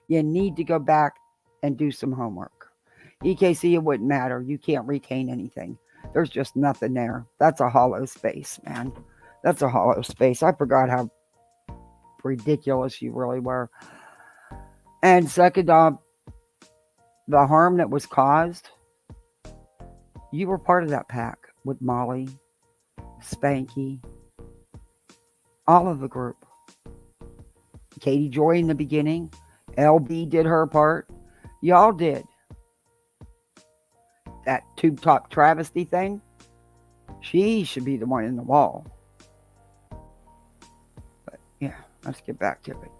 You need to go back and do some homework. EKC, it wouldn't matter. You can't retain anything. There's just nothing there. That's a hollow space, man. That's a hollow space. I forgot how ridiculous you really were. And second off, the harm that was caused, you were part of that pack with Molly, Spanky, all of the group. Katie Joy in the beginning. LB did her part. Y'all did. That tube top travesty thing, she should be the one in the wall. But yeah, let's get back to it.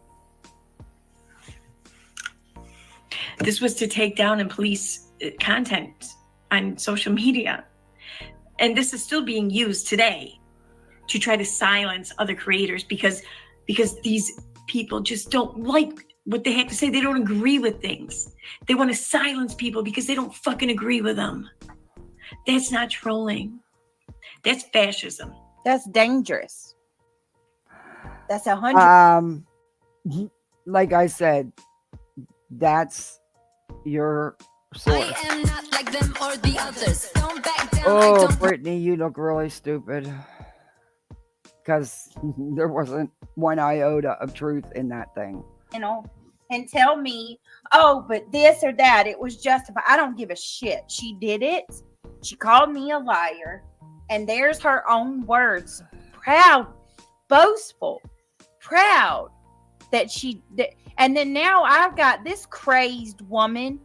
This was to take down and police content on social media. And this is still being used today to try to silence other creators because these people just don't like what they have to say. They don't agree with things. They want to silence people because they don't fucking agree with them. That's not trolling. That's fascism. That's dangerous. That's 100. Like I said, that's your source. I am not like them or the others. Don't back down. Oh, Brittany, you look really stupid. Because there wasn't one iota of truth in that thing. You know, and tell me, oh, but this or that, it was justified. I don't give a shit. She did it. She called me a liar. And there's her own words. Proud, boastful, proud that she did. And then now I've got this crazed woman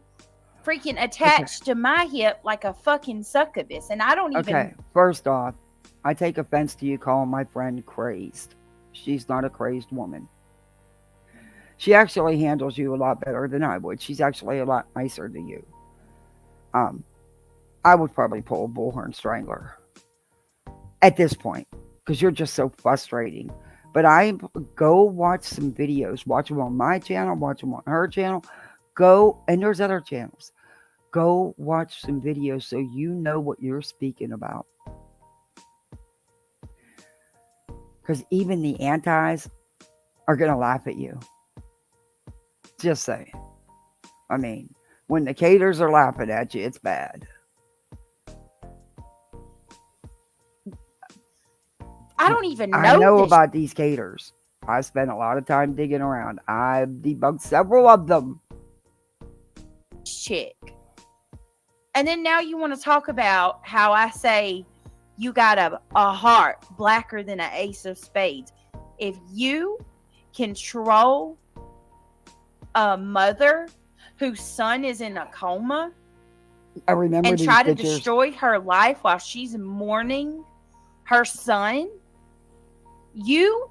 freaking attached to my hip like a fucking succubus. And I don't even. Okay, first off, I take offense to you calling my friend crazed. She's not a crazed woman. She actually handles you a lot better than I would. She's actually a lot nicer to you. I would probably pull a Bullhorn strangler at this point because you're just so frustrating. But I go watch some videos. Watch them on my channel. Watch them on her channel. Go, and there's other channels. Go watch some videos so you know what you're speaking about. Because even the antis are going to laugh at you. Just saying. I mean, when the caters are laughing at you, it's bad. I don't even know. I know about these caters. I spent a lot of time digging around. I've debunked several of them. Chick. And then now you want to talk about how I say you got a heart blacker than an ace of spades. If you control a mother whose son is in a coma, I remember and these try to pictures. destroy her life while she's mourning her son, you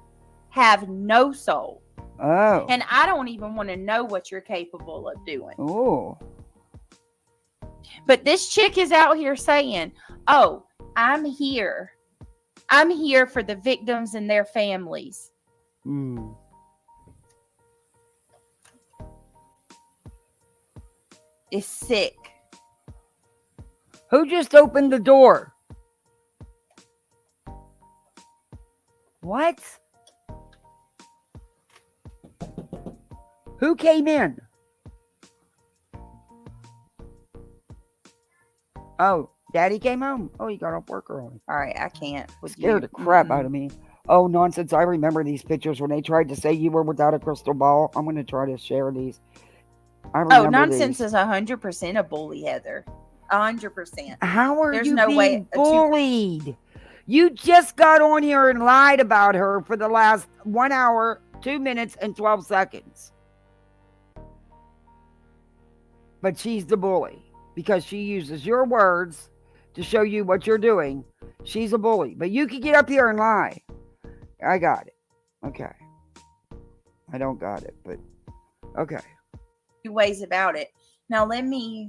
have no soul. Oh. And I don't even want to know what you're capable of doing. Oh. But this chick is out here saying, oh, I'm here. I'm here for the victims and their families. Hmm. It's sick. Who just opened the door? What? Who came in? Oh, Daddy came home. Oh, he got off work early. All right, I can't. Scared the crap out of me. Oh, nonsense. I remember these pictures when they tried to say you were without a crystal ball. I'm going to try to share these. I remember Oh, nonsense these. is 100% a bully, Heather. 100%. How are There's you no being way bullied? You just got on here and lied about her for the last 1 hour, 2 minutes, and 12 seconds. but she's the bully because she uses your words to show you what you're doing. She's a bully, but you can get up here and lie. I got it. Okay. I don't got it, but okay. Ways about it. Now let me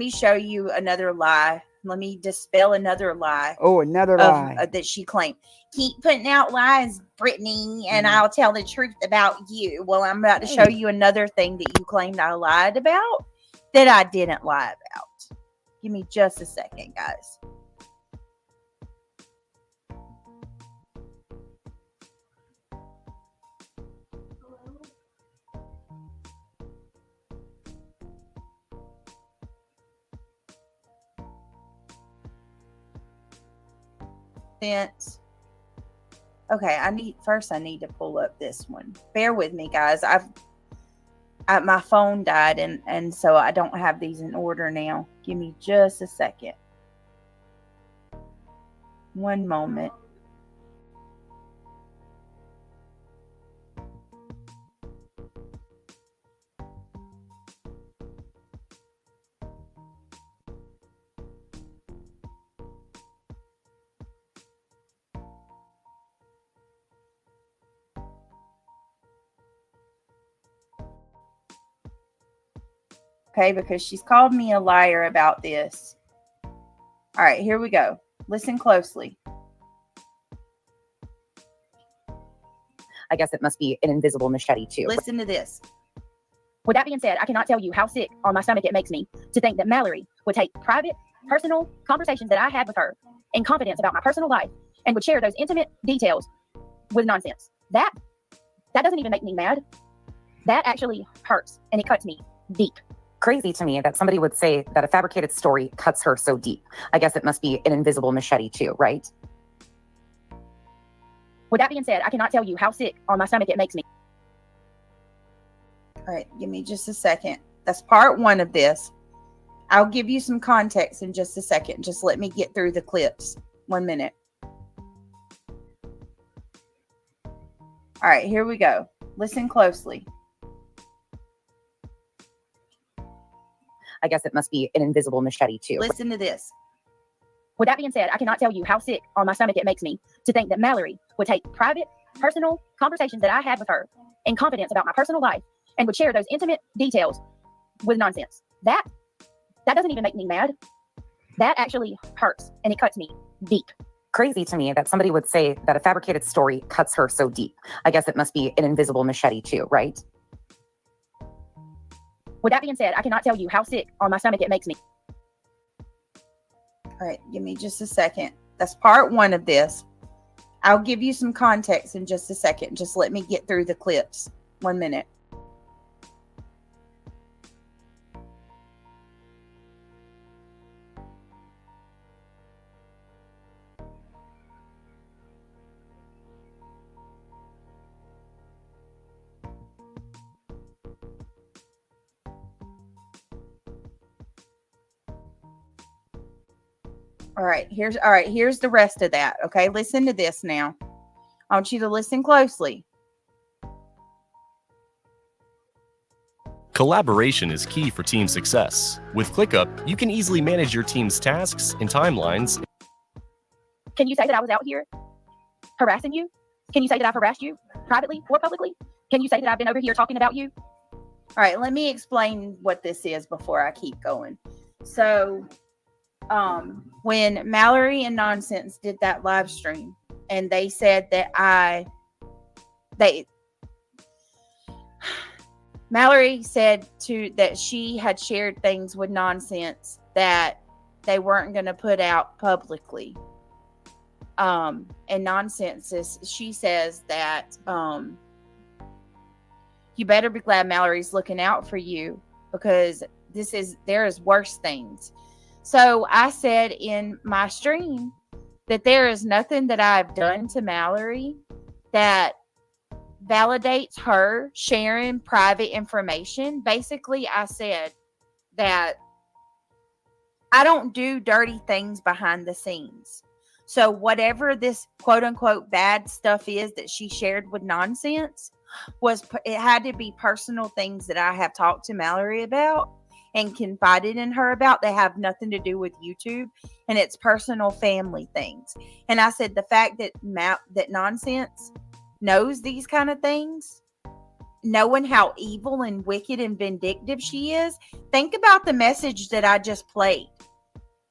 show you another lie. Let me dispel another lie. Oh, another lie that she claimed. Keep putting out lies, Brittany, and I'll tell the truth about you. Well, I'm about to show you another thing that you claimed I lied about that I didn't lie about. Give me just a second, guys. Okay, I need to pull up this one. Bear with me, guys. My phone died, and so I don't have these in order now. Give me just a second. One moment. Okay, because she's called me a liar about this. All right, here we go. Listen closely. I guess it must be an invisible machete too. Listen to this. With that being said, I cannot tell you how sick on my stomach it makes me to think that Mallory would take private, personal conversations that I had with her in confidence about my personal life and would share those intimate details with nonsense. That doesn't even make me mad. That actually hurts and it cuts me deep. Crazy to me that somebody would say that a fabricated story cuts her so deep. I guess it must be an invisible machete too, right? With that being said, I cannot tell you how sick on my stomach it makes me. All right, give me just a second. That's part one of this. I'll give you some context in just a second. Just let me get through the clips. 1 minute. All right, here we go. Listen closely. I guess it must be an invisible machete too. Listen to this. With that being said, I cannot tell you how sick on my stomach it makes me to think that Mallory would take private, personal conversations that I had with her in confidence about my personal life and would share those intimate details with nonsense. That doesn't even make me mad. That actually hurts and it cuts me deep. Crazy to me that somebody would say that a fabricated story cuts her so deep. I guess it must be an invisible machete too, right? With that being said, I cannot tell you how sick on my stomach it makes me. All right, give me just a second. That's part one of this. I'll give you some context in just a second. Just let me get through the clips. 1 minute. All right, here's the rest of that. Okay, listen to this now. I want you to listen closely. Collaboration is key for team success. With ClickUp, you can easily manage your team's tasks and timelines. Can you say that I was out here harassing you? Can you say that I've harassed you privately or publicly? Can you say that I've been over here talking about you? All right, let me explain what this is before I keep going. So, when Mallory and Nonsense did that live stream, and they said that Mallory said that she had shared things with Nonsense that they weren't going to put out publicly. And Nonsense she says that you better be glad Mallory's looking out for you because there is worse things. So I said in my stream that there is nothing that I've done to Mallory that validates her sharing private information. Basically, I said that I don't do dirty things behind the scenes. So whatever this quote unquote bad stuff is that she shared with Nonsense, it had to be personal things that I have talked to Mallory about and confided in her about that have nothing to do with YouTube, and it's personal family things. And I said the fact that that Nonsense knows these kind of things, knowing how evil and wicked and vindictive she is, think about the message that I just played.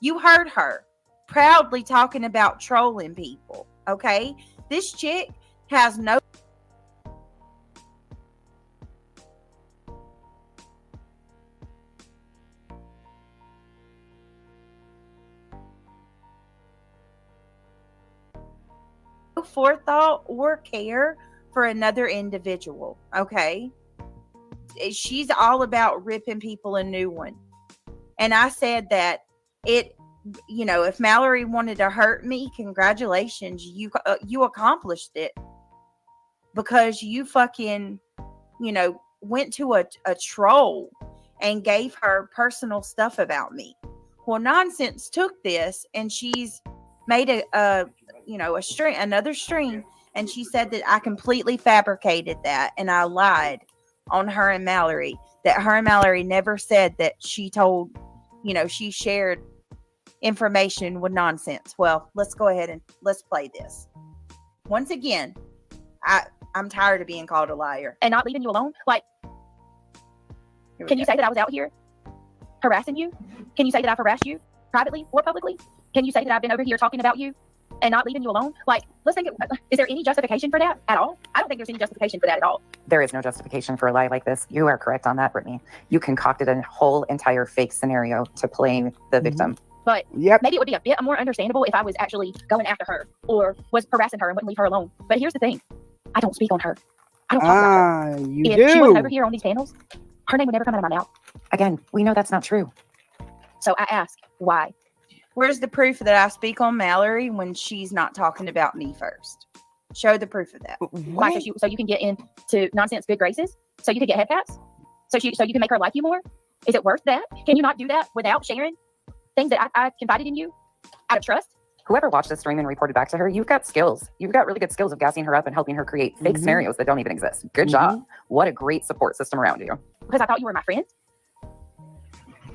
You heard her proudly talking about trolling people, okay? This chick has no forethought or care for another individual, okay? She's all about ripping people a new one. And I said that if Mallory wanted to hurt me, congratulations, you accomplished it, because you fucking, went to a troll and gave her personal stuff about me. Well, Nonsense took this and she's made another stream, and she said that I completely fabricated that and I lied on her and Mallory, that her and Mallory never said that she told, she shared information with Nonsense. Well, let's go ahead and let's play this. Once again, I'm tired of being called a liar. And not leaving you alone? Like, can you say that I was out here harassing you? Can you say that I've harassed you privately or publicly? Can you say that I've been over here talking about you and not leaving you alone? Like, let's think, is there any justification for that at all? I don't think there's any justification for that at all. There is no justification for a lie like this. You are correct on that, Brittany. You concocted a whole entire fake scenario to play the victim. But maybe it would be a bit more understandable if I was actually going after her or was harassing her and wouldn't leave her alone. But here's the thing. I don't speak on her. I don't talk about her. If she wasn't over here on these panels, her name would never come out of my mouth. Again, we know that's not true. So I ask, why? Where's the proof that I speak on Mallory when she's not talking about me first? Show the proof of that. Why? So you can get into Nonsense good graces? So you can get head pats? So you can make her like you more? Is it worth that? Can you not do that without sharing things that I confided in you out of trust? Whoever watched this stream and reported back to her, you've got skills. You've got really good skills of gassing her up and helping her create fake scenarios that don't even exist. Good job. What a great support system around you. Because I thought you were my friend.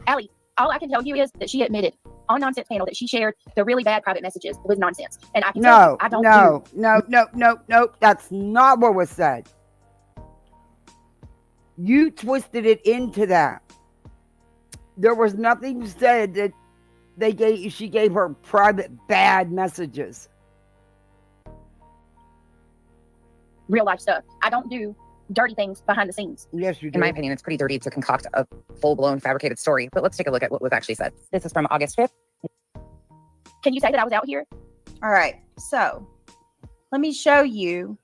Allie, all I can tell you is that she admitted on Nonsense panel that she shared the really bad private messages with Nonsense. And I can tell you, I don't No. That's not what was said. You twisted it into that. There was nothing said that she gave her private bad messages. Real life stuff. I don't do dirty things behind the scenes. Yes, you do. In my opinion, it's pretty dirty to concoct a full-blown fabricated story. But let's take a look at what was actually said. This is from August 5th. Can you say that I was out here? All right. So let me show you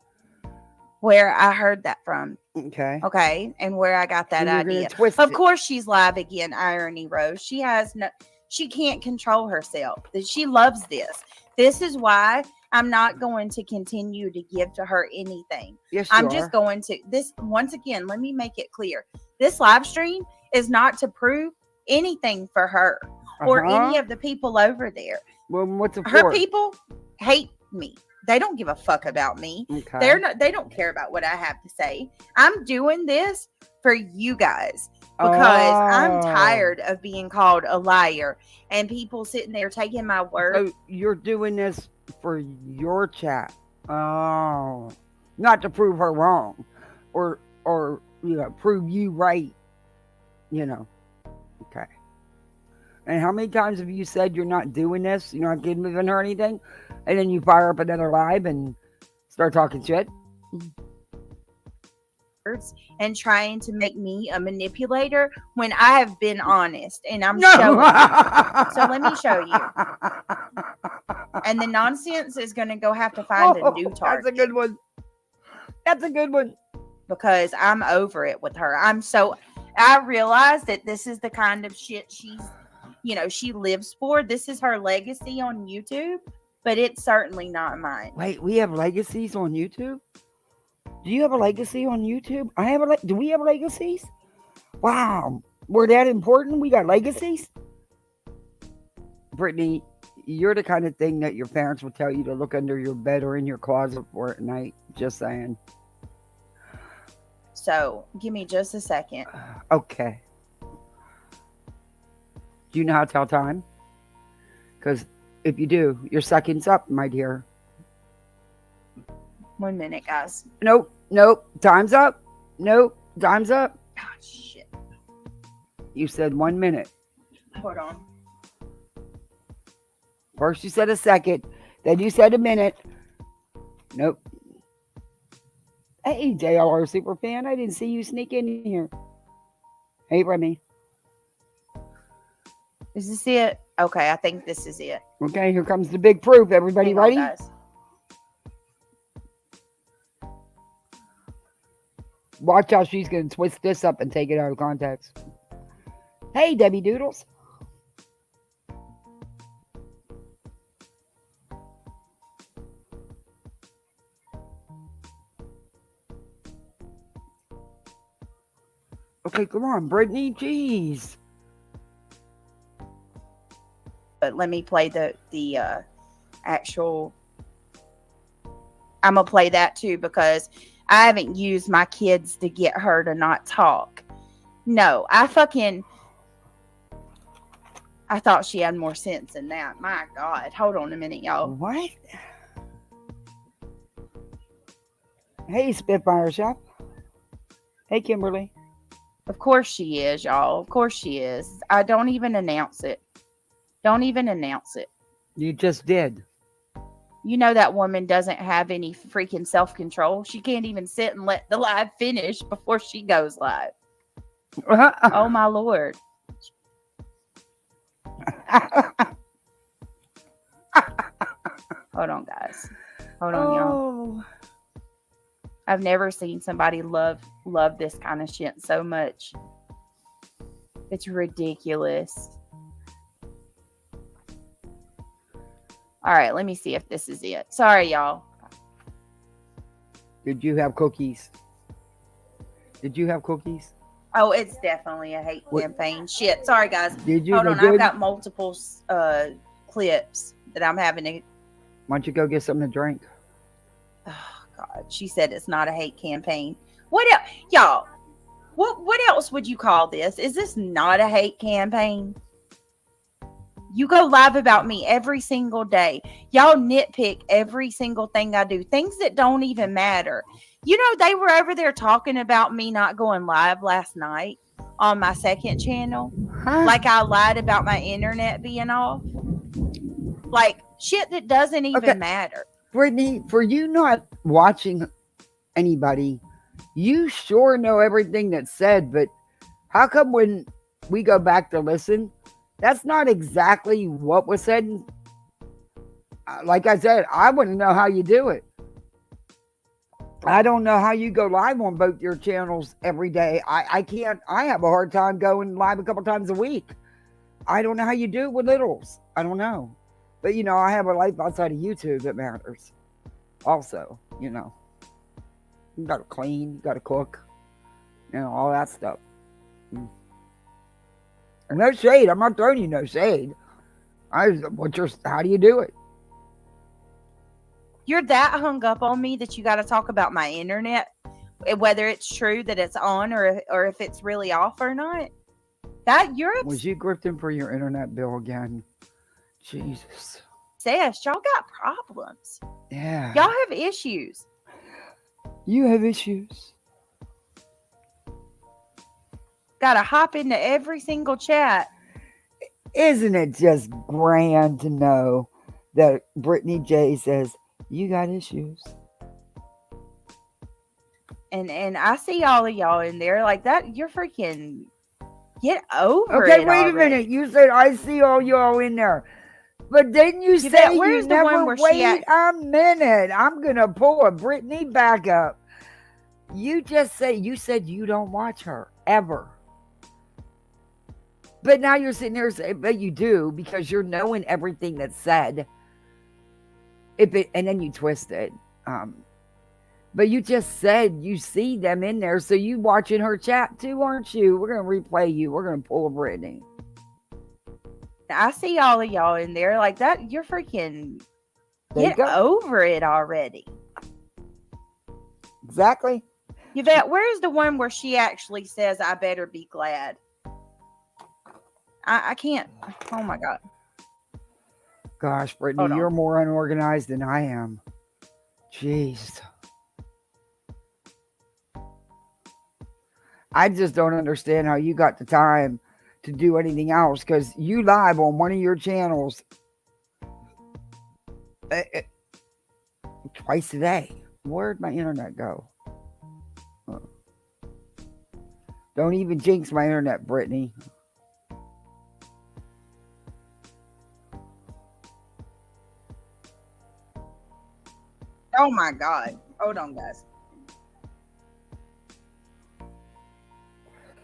where I heard that from. Okay. And where I got that idea. Of course, she's live again. Irony Rose. She can't control herself. She loves this. This is why I'm not going to continue to give to her anything. Yes, I'm just going to once again, let me make it clear. This live stream is not to prove anything for her or any of the people over there. Well, what's it for? Her people hate me. They don't give a fuck about me. Okay. They don't care about what I have to say. I'm doing this for you guys. Because I'm tired of being called a liar and people sitting there taking my word. So you're doing this for your chat. Oh, not to prove her wrong or prove you right. Okay. And how many times have you said you're not doing this? You're not giving her anything? And then you fire up another live and start talking shit? And trying to make me a manipulator when I have been honest and I'm showing you. So let me show you. And the Nonsense is going to go have to find a new target. That's a good one. That's a good one. Because I'm over it with her. I realize that this is the kind of shit she lives for. This is her legacy on YouTube, but it's certainly not mine. Wait, we have legacies on YouTube? Do you have a legacy on YouTube? Do we have legacies? Wow. We're that important? We got legacies? Brittany, you're the kind of thing that your parents will tell you to look under your bed or in your closet for at night. Just saying. So give me just a second. Okay. Do you know how to tell time? Because if you do, your second's up, my dear. 1 minute, guys. Nope. Time's up. Nope. Time's up. Oh, shit. You said 1 minute. Hold on. First you said a second. Then you said a minute. Nope. Hey, JLR Superfan. I didn't see you sneak in here. Hey, Remy. Is this it? Okay, I think this is it. Okay, here comes the big proof. Everybody Hang on, ready? guys. Watch how she's going to twist this up and take it out of context. Hey, Debbie Doodles. Okay, come on, Brittany. Jeez. But let me play the actual. I'm gonna play that too because I haven't used my kids to get her to not talk. No, I thought she had more sense than that. My God, hold on a minute, y'all. What? Hey, Spitfire Shop. Hey, Kimberly. Of course she is, y'all. Of course she is. I don't even announce it. Don't even announce it. You just did. You know that woman doesn't have any freaking self-control. She can't even sit and let the live finish before she goes live. Oh, my Lord. Hold on, guys. Hold on, y'all. I've never seen somebody love this kind of shit so much. It's ridiculous. All right, let me see if this is it. Sorry, y'all. Did you have cookies? Did you have cookies? Oh, it's definitely a hate campaign. Shit. Sorry, guys. Did you? Hold on. I've got multiple clips that I'm having to. Why don't you go get something to drink? Oh, God. She said it's not a hate campaign. What else? Y'all, what else would you call this? Is this not a hate campaign? You go live about me every single day. Y'all nitpick every single thing I do. Things that don't even matter. You know, they were over there talking about me not going live last night on my second channel. Huh? Like I lied about my internet being off. Like shit that doesn't even matter. Brittany, for you not watching anybody, you sure know everything that's said, but how come when we go back to listen, that's not exactly what was said? Like I said, I want to know how you do it. I don't know how you go live on both your channels every day. I can't. I have a hard time going live a couple times a week. I don't know how you do it with littles. I don't know. But, you know, I have a life outside of YouTube that matters. Also, you know. You got to clean. You got to cook. You know, all that stuff. No shade. I'm not throwing you no shade. How do you do it? You're that hung up on me that you got to talk about my internet, whether it's true that it's on or if it's really off or not. That you're Was you grifting for your internet bill again? Jesus. obsessed. Y'all got problems. Yeah. Y'all have issues. You have issues. Got to hop into every single chat. Isn't it just grand to know that Brittany J says, you got issues? And I see all of y'all in there like that. You're freaking get over okay, it. Wait a minute. You said I see all y'all in there. But didn't you say where's you the one never where wait a minute? I'm going to pull a Brittany back up. You said you don't watch her ever. But now you're sitting there saying, but you do because you're knowing everything that's said. And then you twist it. But you just said you see them in there. So you watching her chat too, aren't you? We're going to replay you. We're going to pull a Brittany. I see all of y'all in there like that. You're freaking get over it already. Exactly. Yvette, where's the one where she actually says, I better be glad? I can't. Oh my God. Gosh, Brittany, you're more unorganized than I am. Jeez. I just don't understand how you got the time to do anything else, because you live on one of your channels twice a day. Where'd my internet go? Don't even jinx my internet, Brittany. Oh my God. Hold on, guys.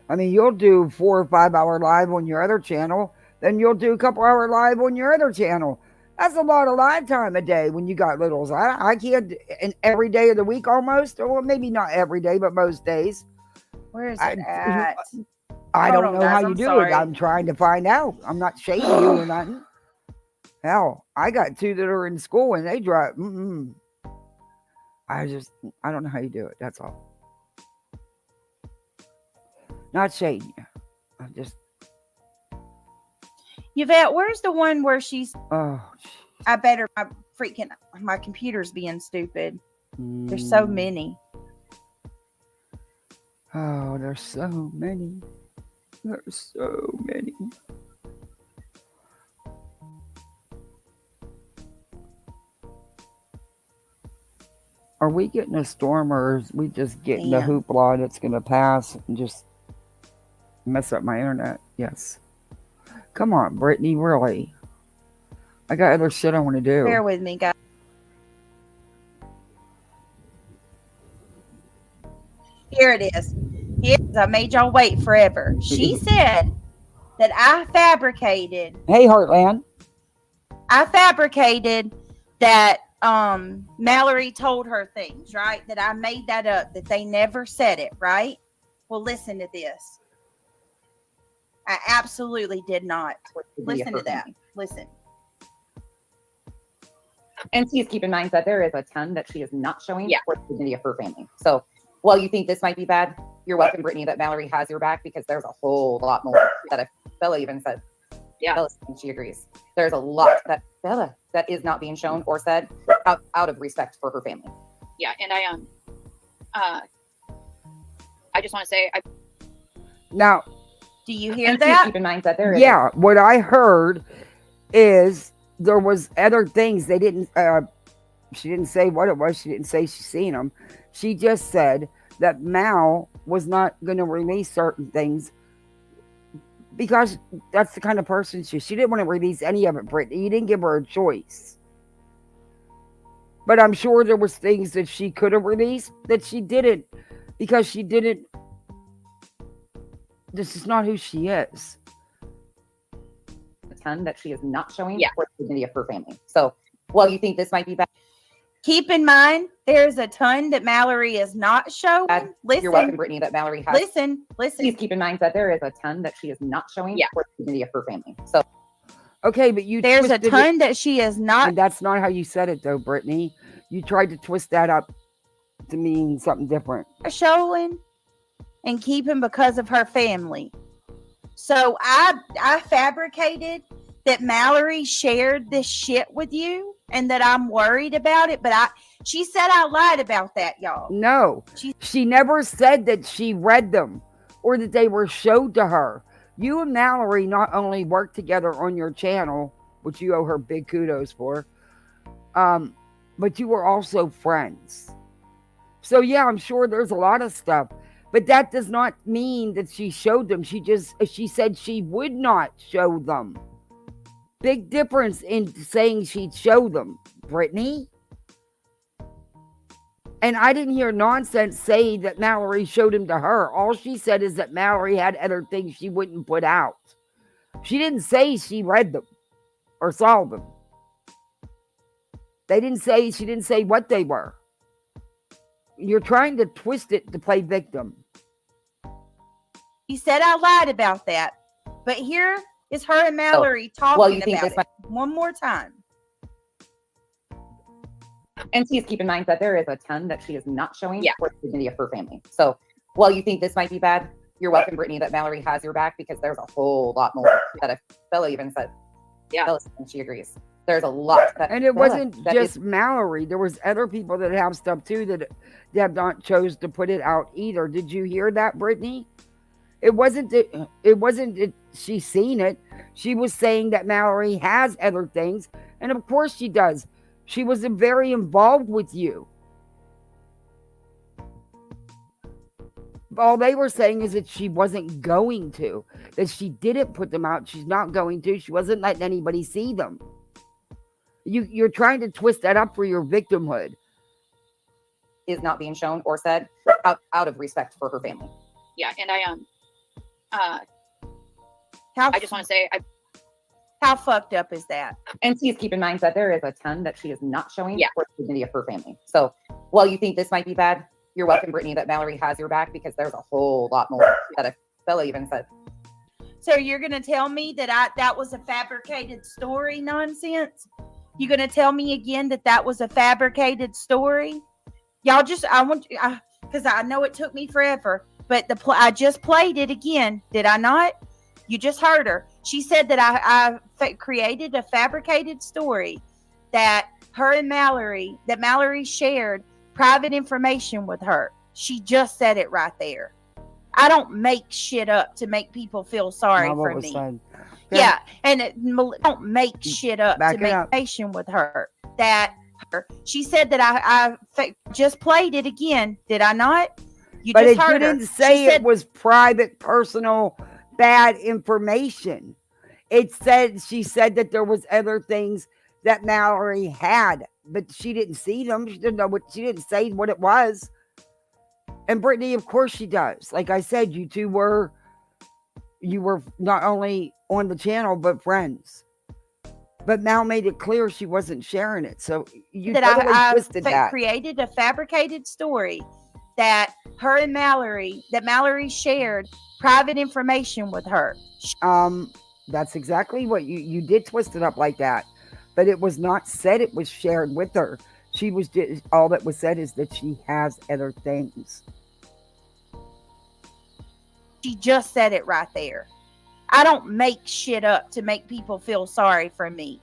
I mean, you'll do 4 or 5 hour live on your other channel, then you'll do a couple hour live on your other channel. That's a lot of live time a day when you got littles. I can't, and every day of the week almost, or maybe not every day, but most days. Where is it at? I don't know how you do it. I'm trying to find out. I'm not shading you or nothing. Hell, I got 2 that are in school and they drive. I don't know how you do it. That's all. Not shading you. I'm just. Yvette, where's the one where she's. Oh, I better. My computer's being stupid. There's so many. Oh, there's so many. There's so many. Are we getting a storm, or is we just getting the hoopla that's going to pass and just mess up my internet? Yes. Come on, Brittany, really. I got other shit I want to do. Bear with me, guys. Here it is. I made y'all wait forever. She said that I fabricated. Hey, Heartland. I fabricated that Mallory told her things, right? That I made that up, that they never said it, right? Well, listen to this. I absolutely did not. Listen to that. Listen. And please keep in mind that there is a ton that she is not showing for the dignity of her family. So while you think this might be bad, you're welcome, Brittany, that Mallory has your back, because there's a whole lot more that if Bella even said. Yeah, Bella, she agrees. There's a lot that Bella that is not being shown or said out of respect for her family. Yeah, and I just want to say, now, do you hear that? Keep in mind that there is. Yeah, what I heard is there was other things they didn't. She didn't say what it was. She didn't say she's seen them. She just said that Mal was not going to release certain things because that's the kind of person she didn't want to release any of it, Brittany. You didn't give her a choice. But I'm sure there was things that she could have released that she didn't, because she didn't. This is not who she is. A ton that she is not showing for the dignity of her family. So while you think this might be bad, keep in mind, there's a ton that Mallory is not showing. Listen. You're welcome, Brittany, that Mallory has. Listen. Please keep in mind that there is a ton that she is not showing for the dignity of her family. So. Okay, but there's a ton that she is not. And that's not how you said it, though, Brittany. You tried to twist that up to mean something different. Showing and keeping because of her family. So I fabricated that Mallory shared this shit with you and that I'm worried about it, but she said I lied about that, y'all. No, she never said that she read them or that they were showed to her. You and Mallory not only work together on your channel, which you owe her big kudos for, but you were also friends. So yeah, I'm sure there's a lot of stuff, but that does not mean that she showed them. She said she would not show them. Big difference in saying she'd show them, Brittany. And I didn't hear nonsense say that Mallory showed him to her. All she said is that Mallory had other things she wouldn't put out. She didn't say she read them or saw them. She didn't say what they were. You're trying to twist it to play victim. He said I lied about that. But here is her and Mallory talking about it one more time. And please keep in mind that there is a ton that she is not showing for the dignity of her family. So while you think this might be bad, you're welcome, Brittany, that Mallory has your back, because there's a whole lot more that if Bella even said, Bella, and she agrees. There's a lot that, and it Bella, wasn't that just is, Mallory. There was other people that have stuff too that have not chose to put it out either. Did you hear that, Brittany? It wasn't that she seen it. She was saying that Mallory has other things, and of course she does. She was very involved with you. All they were saying is that she wasn't going to, that she didn't put them out. She's not going to. She wasn't letting anybody see them. You're trying to twist that up for your victimhood. is not being shown or said out of respect for her family. Yeah, and I How I just want to say how fucked up is that? And please keep in mind that there is a ton that she is not showing Yeah. for the dignity of her family. So while you think this might be bad, you're welcome, Brittany, that Mallory has your back, because there's a whole lot more that if Bella even said. So you're gonna tell me that that was a fabricated story nonsense? You gonna tell me again that was a fabricated story? Y'all just, because I know it took me forever, but I just played it again. Did I not? You just heard her. She said that I created a fabricated story that Mallory shared private information with her. She just said it right there. I don't make shit up to make people feel sorry for me. Said. Yeah, and don't make shit up Back to make up. information with her. She said that I just played it again. Did I not? You But just it heard didn't her. say She said, it was private, personal, bad information. She said that there was other things that Mallory had, but she didn't see them. She didn't say what it was. And Brittany, of course she does. Like I said, you were not only on the channel, but friends. But Mal made it clear she wasn't sharing it. So you totally twisted that. Created a fabricated story that Mallory shared private information with her. That's exactly what you did twist it up like that. But it was not said it was shared with her. She was just, all that was said is that she has other things. She just said it right there. I don't make shit up to make people feel sorry for me.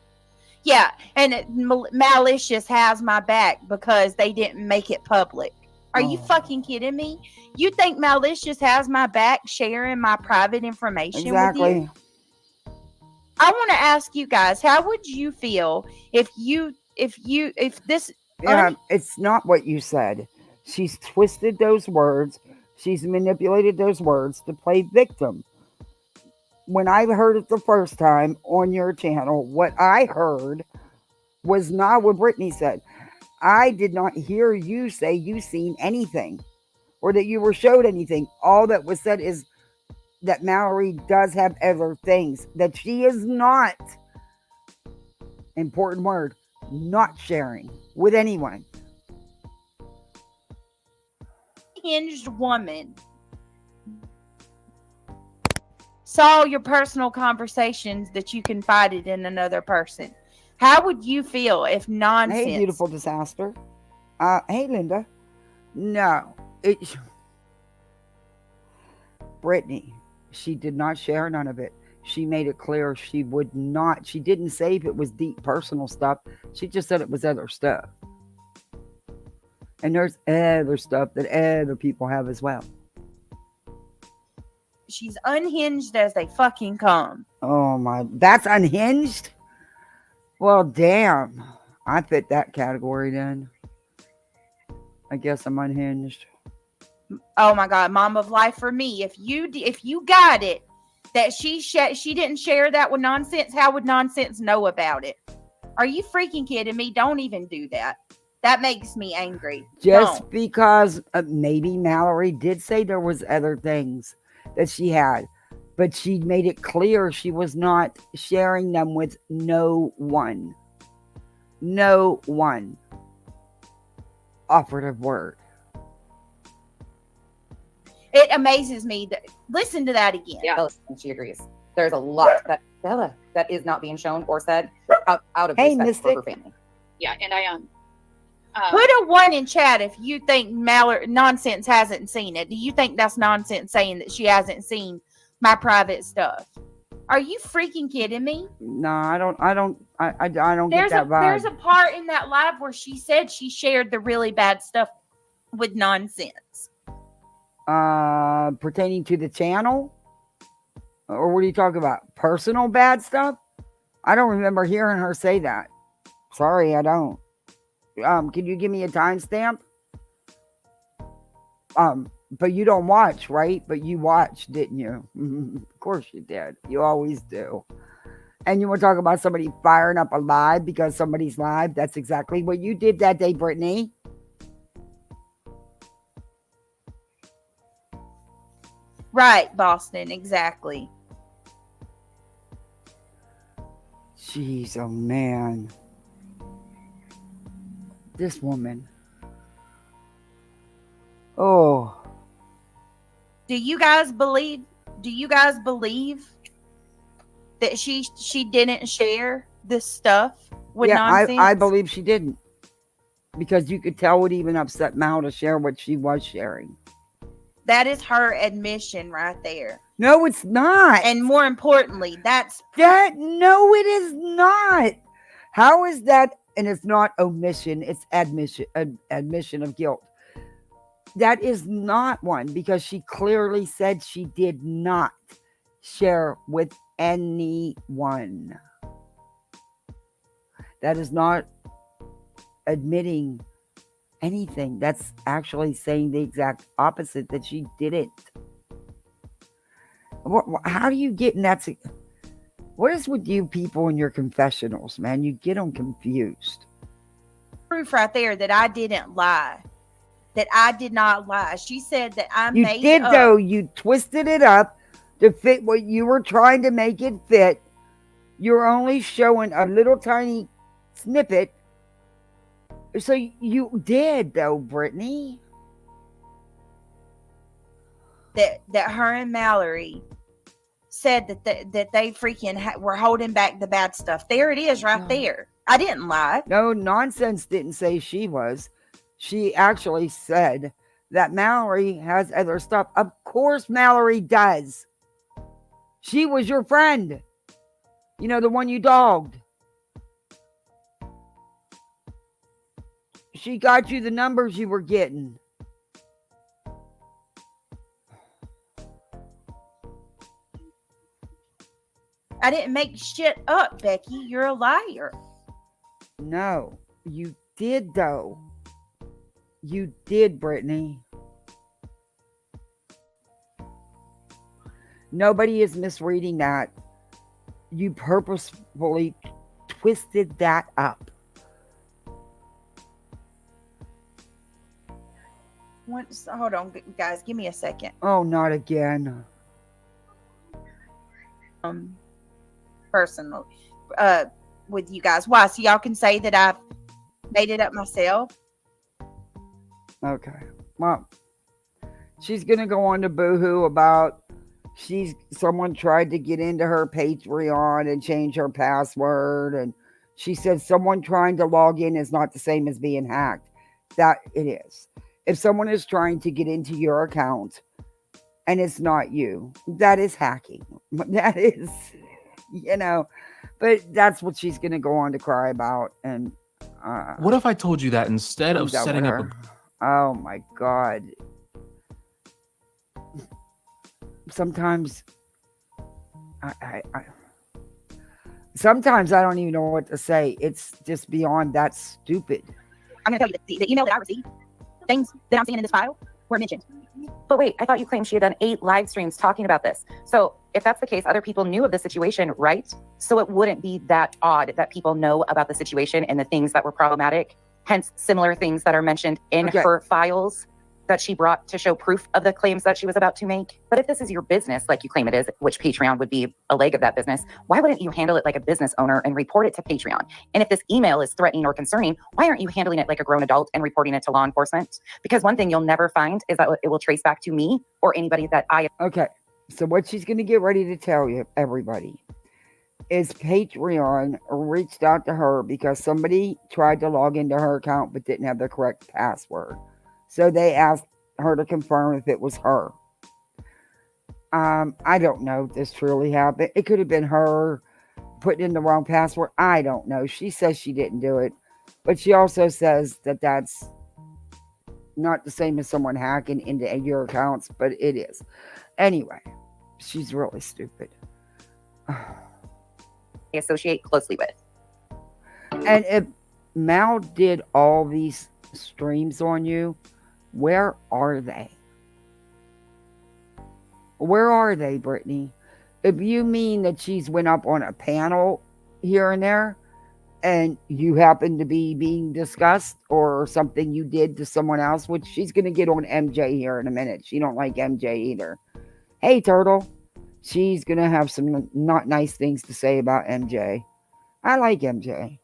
Yeah, and Malicious has my back because they didn't make it public. Are you fucking kidding me? You think Malicious has my back sharing my private information with you? I want to ask you guys, how would you feel if this? Yeah, it's not what you said. She's twisted those words. She's manipulated those words to play victim. When I heard it the first time on your channel, what I heard was not what Brittany said. I did not hear you say you seen anything or that you were showed anything. All that was said is that Mallory does have other things that she is not, important word, not sharing with anyone. Hinged woman saw your personal conversations that you confided in another person. How would you feel if nonsense? Hey, beautiful disaster. Hey, Linda. No, Brittany, she did not share none of it. She made it clear she would not. She didn't say if it was deep personal stuff. She just said it was other stuff. And there's other stuff that other people have as well. She's unhinged as they fucking come. Oh my, that's unhinged? Well, damn. I fit that category then. I guess I'm unhinged. Oh my God, mom of life for me. If you got it that she didn't share that with nonsense, how would nonsense know about it? Are you freaking kidding me? Don't even do that. That makes me angry. Just because maybe Mallory did say there was other things that she had, but she made it clear she was not sharing them with no one. No one. Operative word. It amazes me that, listen to that again. Yeah, she agrees. There's a lot that Bella that is not being shown or said out of respect for her family. Yeah, and Put a 1 in chat if you think Mallory Nonsense hasn't seen it. Do you think that's nonsense saying that she hasn't seen my private stuff? Are you freaking kidding me? No, I don't get that vibe. There's a part in that live where she said she shared the really bad stuff with Nonsense. Pertaining to the channel? Or what are you talking about? Personal bad stuff? I don't remember hearing her say that. Sorry, I don't. Can you give me a timestamp? But you don't watch, right? But you watched, didn't you? Of course you did. You always do. And you want to talk about somebody firing up a live because somebody's live? That's exactly what you did that day, Brittany. Right, Boston, exactly. Jeez, oh man. This woman. Oh. Do you guys believe that she didn't share this stuff with Nonsense? I believe she didn't. Because you could tell it even upset Mal to share what she was sharing. That is her admission right there. No, it's not. And more importantly, no, it is not. How is that? And it's not omission, it's admission of guilt. That is not one, because she clearly said she did not share with anyone. That is not admitting anything. That's actually saying the exact opposite, that she didn't. How do you get in that? What is with you people in your confessionals, man? You get them confused. Proof right there that I didn't lie. That I did not lie. She said that I made You did, though. You twisted it up to fit what you were trying to make it fit. You're only showing a little tiny snippet. So you did, though, Brittany. That her and Mallory said that they freaking were holding back the bad stuff. There it is right there. I didn't lie. No, Nonsense didn't say she was. She actually said that Mallory has other stuff. Of course Mallory does. She was your friend. You know, the one you dogged. She got you the numbers you were getting. I didn't make shit up, Becky. You're a liar. No, you did, though. You did, Brittany. Nobody is misreading that. You purposefully twisted that up. Hold on, guys. Give me a second. Oh, not again. Personally, with you guys. Why? So y'all can say that I've made it up myself? Okay. Well, she's going to go on to boohoo about someone tried to get into her Patreon and change her password. And she said someone trying to log in is not the same as being hacked. That it is. If someone is trying to get into your account and it's not you, that is hacking. That is, but that's what she's going to go on to cry about. And what if I told you that instead of setting up Oh my God. Sometimes sometimes I don't even know what to say. It's just beyond that stupid. I'm going to tell you the email that I received, things that I'm seeing in this file were mentioned. But wait, I thought you claimed she had done 8 live streams talking about this. So if that's the case, other people knew of the situation, right? So it wouldn't be that odd that people know about the situation and the things that were problematic. Hence, similar things that are mentioned in her files that she brought to show proof of the claims that she was about to make. But if this is your business, like you claim it is, which Patreon would be a leg of that business, why wouldn't you handle it like a business owner and report it to Patreon? And if this email is threatening or concerning, why aren't you handling it like a grown adult and reporting it to law enforcement? Because one thing you'll never find is that it will trace back to me or anybody that I... Okay, so what she's going to get ready to tell you, everybody, is Patreon reached out to her because somebody tried to log into her account but didn't have the correct password. So they asked her to confirm if it was her. I don't know if this truly happened. It could have been her putting in the wrong password. I don't know. She says she didn't do it. But she also says that that's not the same as someone hacking into your accounts, but it is. Anyway, she's really stupid. Associate closely with. And if Mal did all these streams on you, where are they? Where are they, Brittany? If you mean that she's went up on a panel here and there, and you happen to be being discussed or something you did to someone else, which she's going to get on MJ here in a minute. She don't like MJ either. Hey, Turtle. She's going to have some not nice things to say about MJ. I like MJ.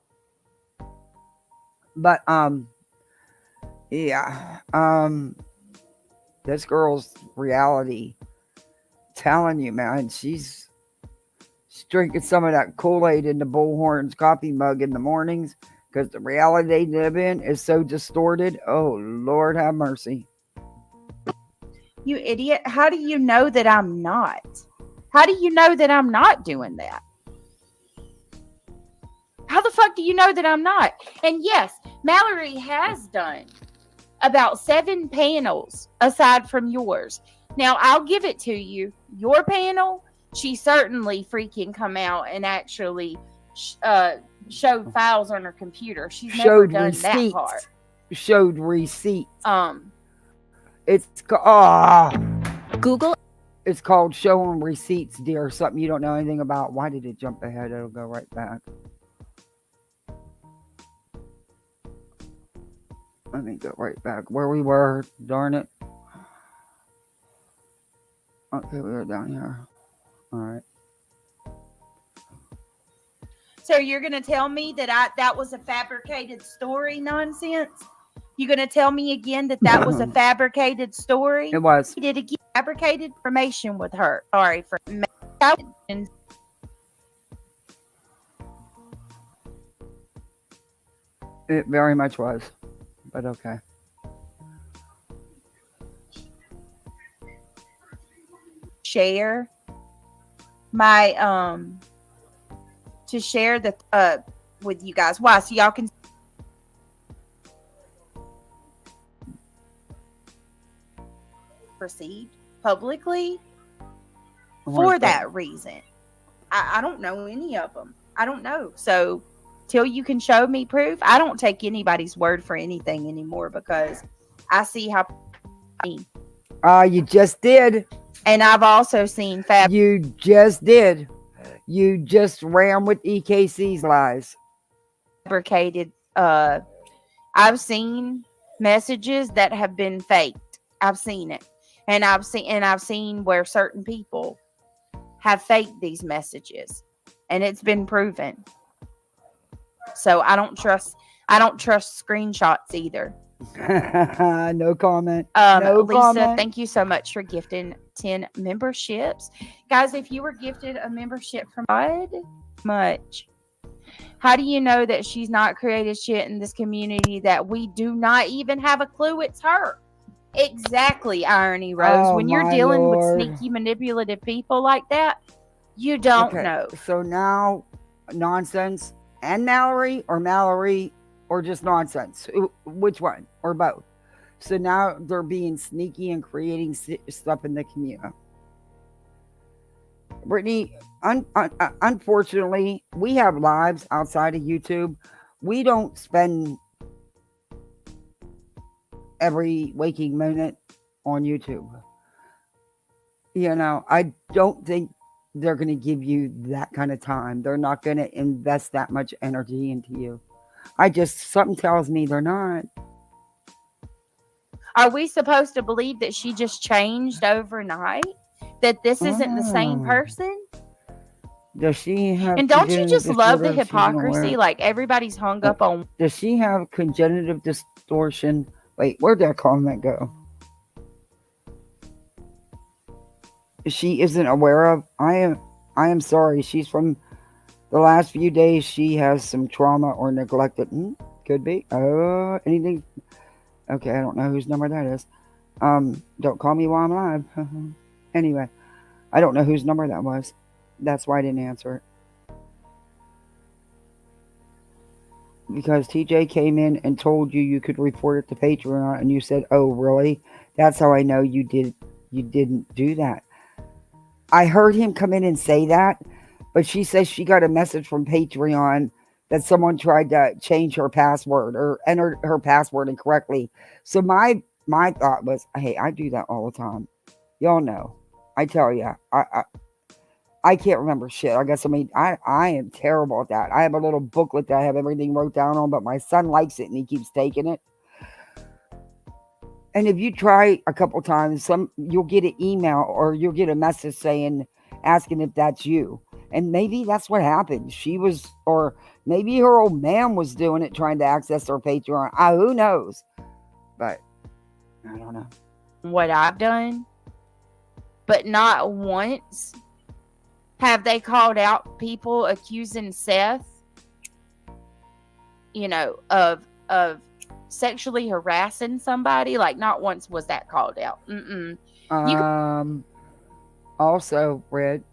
But, yeah. This girl's reality, telling you, man, she's drinking some of that Kool-Aid in the Bullhorn's coffee mug in the mornings because the reality they live in is so distorted. Oh, Lord have mercy. You idiot. How do you know that I'm not? How do you know that I'm not doing that? How the fuck do you know that I'm not? And yes, Mallory has done about 7 panels aside from yours. Now, I'll give it to you. Your panel, she certainly freaking come out and actually showed files on her computer. She's never done receipts. That part. Showed receipts. It's Google. It's called showing receipts, dear. Something you don't know anything about. Why did it jump ahead? It'll go right back. Let me go right back where we were. Darn it. Okay, we were down here. All right. So you're going to tell me that that was a fabricated story nonsense? You're going to tell me again that was a fabricated story? It was. He did again fabricated information with her. Sorry for It very much was. But okay. Share my to share the with you guys. Why? So y'all can proceed publicly for that reason. I don't know any of them. I don't know. So till you can show me proof, I don't take anybody's word for anything anymore because I see how. You just did. And I've also seen You just did. You just ran with EKC's lies. Fabricated. I've seen messages that have been faked. I've seen it, and I've seen where certain people have faked these messages, and it's been proven. So I don't trust screenshots either. No comment. No Lisa, comment. Thank you so much for gifting 10 memberships. Guys, if you were gifted a membership from God, much. How do you know that she's not created shit in this community that we do not even have a clue it's her? Exactly, Irony Rose. Oh, when you're dealing with sneaky, manipulative people like that, you don't know. So now, nonsense and Mallory or just nonsense? Which one? Or both? So now they're being sneaky and creating stuff in the community. Brittany, unfortunately, we have lives outside of YouTube. We don't spend every waking minute on YouTube. You know, I don't think they're going to give you that kind of time. They're not going to invest that much energy into you. Something tells me they're not. Are we supposed to believe that she just changed overnight? That this isn't the same person? Does she have? And don't you just love the hypocrisy? Like everybody's hung up on. Does she have congenital distortion? Wait, where'd that comment go? She isn't aware of. I am sorry. She's from The last few days, she has some trauma or neglected. Could be. Anything. Okay, I don't know whose number that is. Don't call me while I'm live. Anyway, I don't know whose number that was. That's why I didn't answer it. Because TJ came in and told you could report it to Patreon, and you said, "Oh, really? That's how I know you didn't do that." I heard him come in and say that, but she says she got a message from Patreon that someone tried to change her password or entered her password incorrectly. So my thought was, hey, I do that all the time. Y'all know. I tell you, I can't remember shit. I guess, I am terrible at that. I have a little booklet that I have everything wrote down on, but my son likes it and he keeps taking it. And if you try a couple times, you'll get an email or you'll get a message asking if that's you. And maybe that's what happened. Or maybe her old man was doing it, trying to access her Patreon. Who knows? But I don't know. What I've done, but not once have they called out people accusing Seth, of sexually harassing somebody. Like, not once was that called out. Also, Red,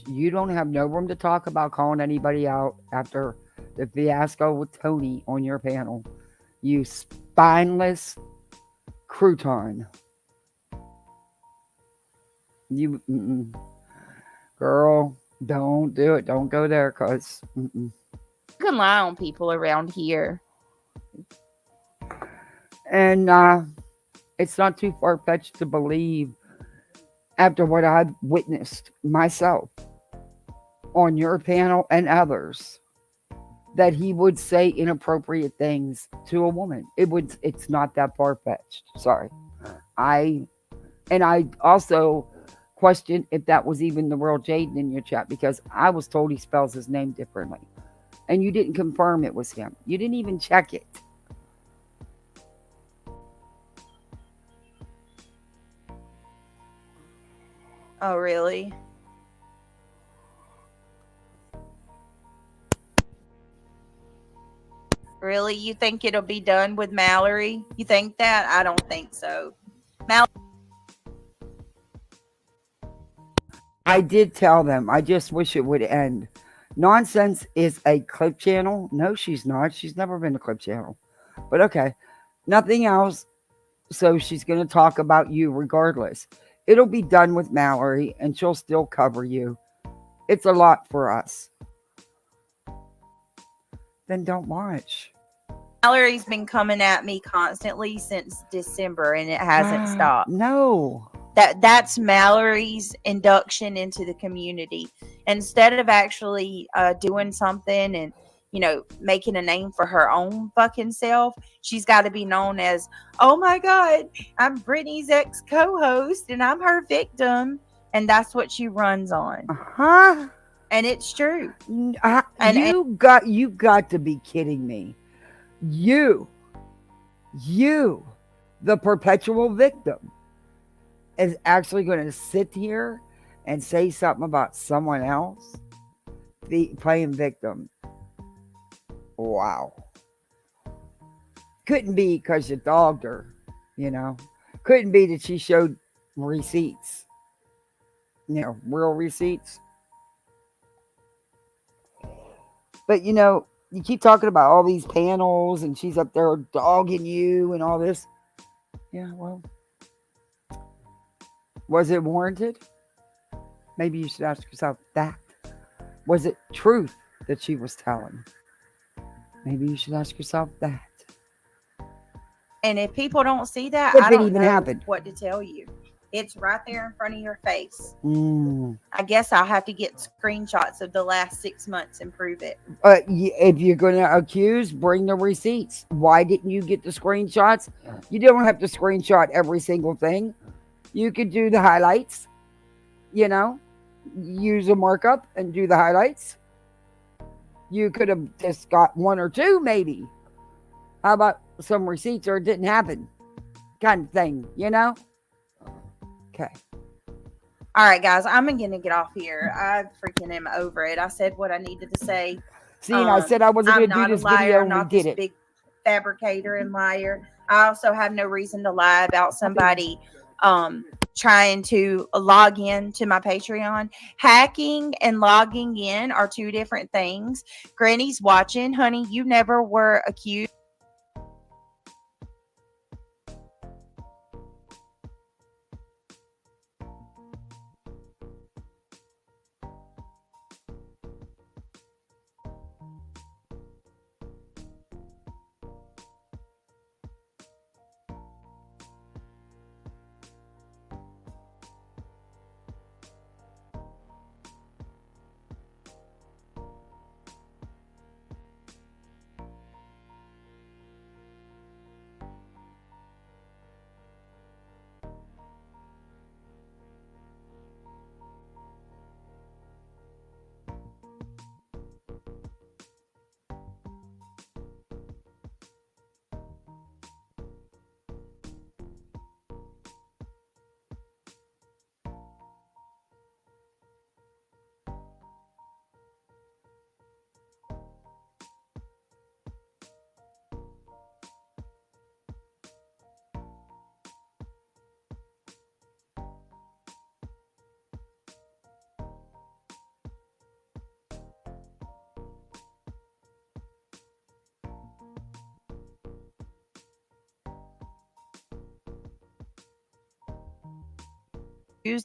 you don't have no room to talk about calling anybody out after the fiasco with Tony on your panel. You spineless crouton. Girl, don't do it. Don't go there, cause you can lie on people around here. And it's not too far-fetched to believe, after what I've witnessed myself on your panel and others, that he would say inappropriate things to a woman. It's not that far-fetched. Sorry. I also question if that was even the real Jaden in your chat, because I was told he spells his name differently. And you didn't confirm it was him. You didn't even check it. Oh, really? Really? You think it'll be done with Mallory? You think that? I don't think so. I did tell them. I just wish it would end. Nonsense is a clip channel. No, she's not. She's never been a clip channel. But okay. Nothing else. So she's going to talk about you regardless. It'll be done with Mallory and she'll still cover you. It's a lot for us. Then don't watch. Mallory's been coming at me constantly since December and it hasn't stopped. No. That's Mallory's induction into the community. Instead of actually doing something and, making a name for her own fucking self, she's got to be known as, oh my God, I'm Brittany's ex-co-host and I'm her victim. And that's what she runs on. And it's true. You got to be kidding me. You, the perpetual victim, is actually going to sit here and say something about someone else playing victim. Wow. Couldn't be because you dogged her, Couldn't be that she showed receipts. Real receipts. But, you keep talking about all these panels and she's up there dogging you and all this. Yeah, well, was it warranted? Maybe you should ask yourself that. Was it truth that she was telling? Maybe you should ask yourself that. And if people don't see that, if I it don't even know happened. what to tell you. It's right there in front of your face. I guess I'll have to get screenshots of the last 6 months and prove it. If you're going to accuse, bring the receipts. Why didn't you get the screenshots? You don't have to screenshot every single thing. You could do the highlights, use a markup and do the highlights. You could have just got one or two, maybe. How about some receipts or it didn't happen kind of thing, Okay. All right, guys, I'm going to get off here. I freaking am over it. I said what I needed to say. See, and I said I wasn't I'm going to do not a this liar. video, I'm and we not did this it. big fabricator and liar. I also have no reason to lie about somebody trying to log in to my Patreon. Hacking and logging in are two different things. Granny's watching, honey. You never were accused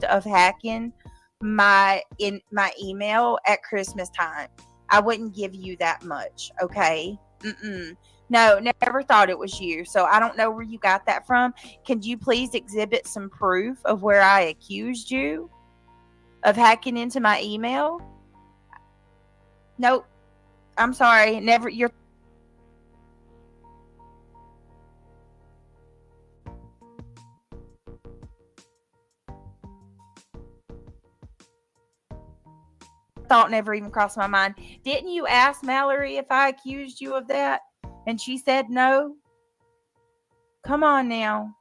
of hacking my email at Christmas time. I wouldn't give you that much, okay? No, never thought it was you. So I don't know where you got that from. Can you please exhibit some proof of where I accused you of hacking into my email? Nope. I'm sorry. Never. You're thought never even crossed my mind. Didn't you ask Mallory if I accused you of that? And she said no. Come on now.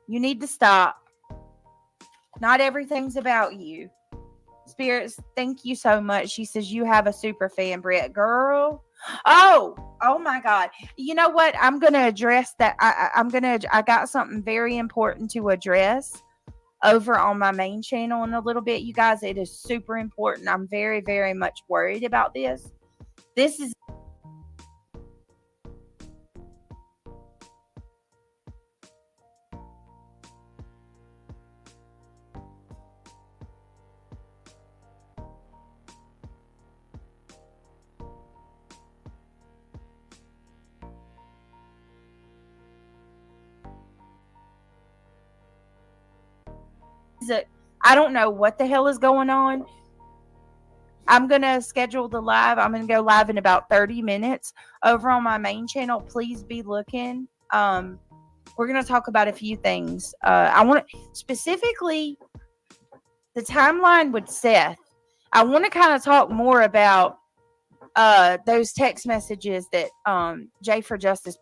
You need to stop. Not everything's about you. Spirits, thank you so much. She says you have a super fan, Brett. Girl. Oh my God. You know what? I'm going to address that. I got something very important to address over on my main channel in a little bit. You guys, it is super important. I'm very, very much worried about this. This is I don't know what the hell is going on. I'm going to schedule the live. I'm going to go live in about 30 minutes over on my main channel. Please be looking. We're going to talk about a few things. I want to specifically the timeline with Seth. I want to kind of talk more about those text messages that Jay for Justice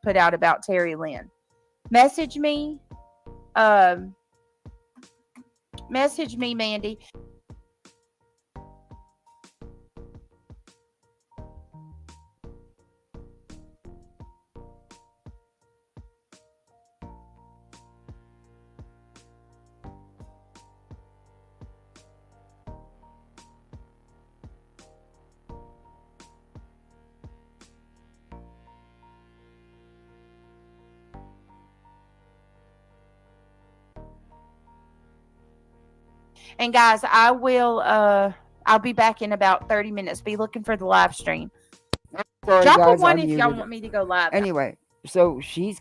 put out about Terry Lynn. Message me. Message me, Mandy. And guys, I'll be back in about 30 minutes. Be looking for the live stream. Sorry, Drop guys, a one I if y'all muted want me to go live. Anyway, so she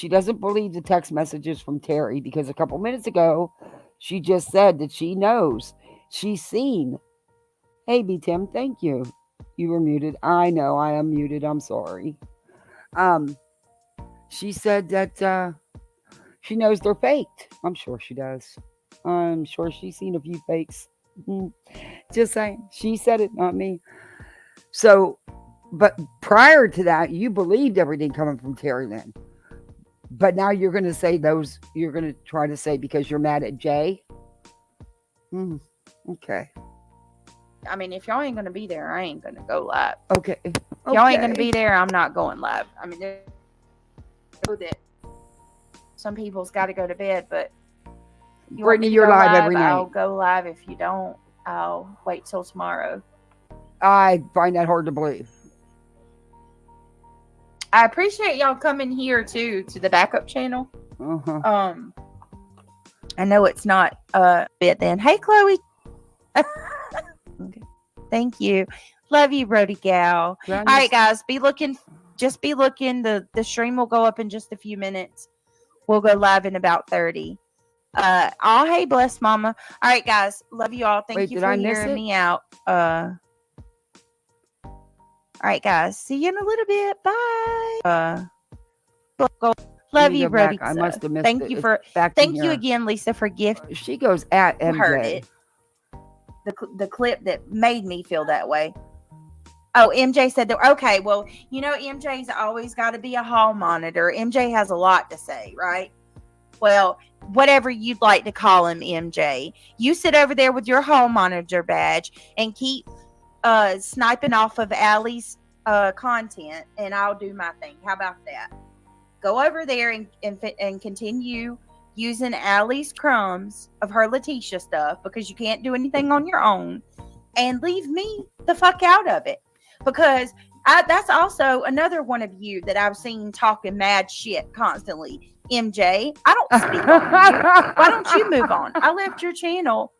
doesn't believe the text messages from Terry because a couple minutes ago she just said that she knows. She's seen. Hey, B Tim, thank you. You were muted. I know I am muted. I'm sorry. She said that she knows they're faked. I'm sure she does. I'm sure she's seen a few fakes. Just saying. She said it, not me. So, but prior to that, you believed everything coming from Terry Lynn. But now you're going to say those, you're going to try to say because you're mad at Jay? Okay. I mean, if y'all ain't going to be there, I ain't going to go live. Okay. If y'all ain't going to be there, I'm not going live. I mean, I know that some people's got to go to bed, but you Brittany, want me to you're go live every night. I'll go live. If you don't, I'll wait till tomorrow. I find that hard to believe. I appreciate y'all coming here too to the backup channel. Uh-huh. I know it's not bit then. Hey, Chloe. Okay. Thank you. Love you, Brody gal. All right, guys, be looking. Just be looking. The stream will go up in just a few minutes. We'll go live in about 30. Oh, hey, bless mama. All right, guys. Love you all. Thank you for hearing me out. All right, guys. See you in a little bit. Bye. Love you, Brody. I must have missed Thank it. you It's for. back Thank in you here. again, Lisa, for gift. She goes at MJ. Heard it. The clip that made me feel that way. Oh, MJ said that. Okay, well, you know, MJ's always got to be a hall monitor. MJ has a lot to say, right? Well, whatever you'd like to call him, MJ. You sit over there with your hall monitor badge and keep sniping off of Allie's content, and I'll do my thing. How about that? Go over there and continue using Allie's crumbs of her Letitia stuff because you can't do anything on your own, and leave me the fuck out of it. Because that's also another one of you that I've seen talking mad shit constantly. MJ, I don't speak on you. Why don't you move on? I left your channel,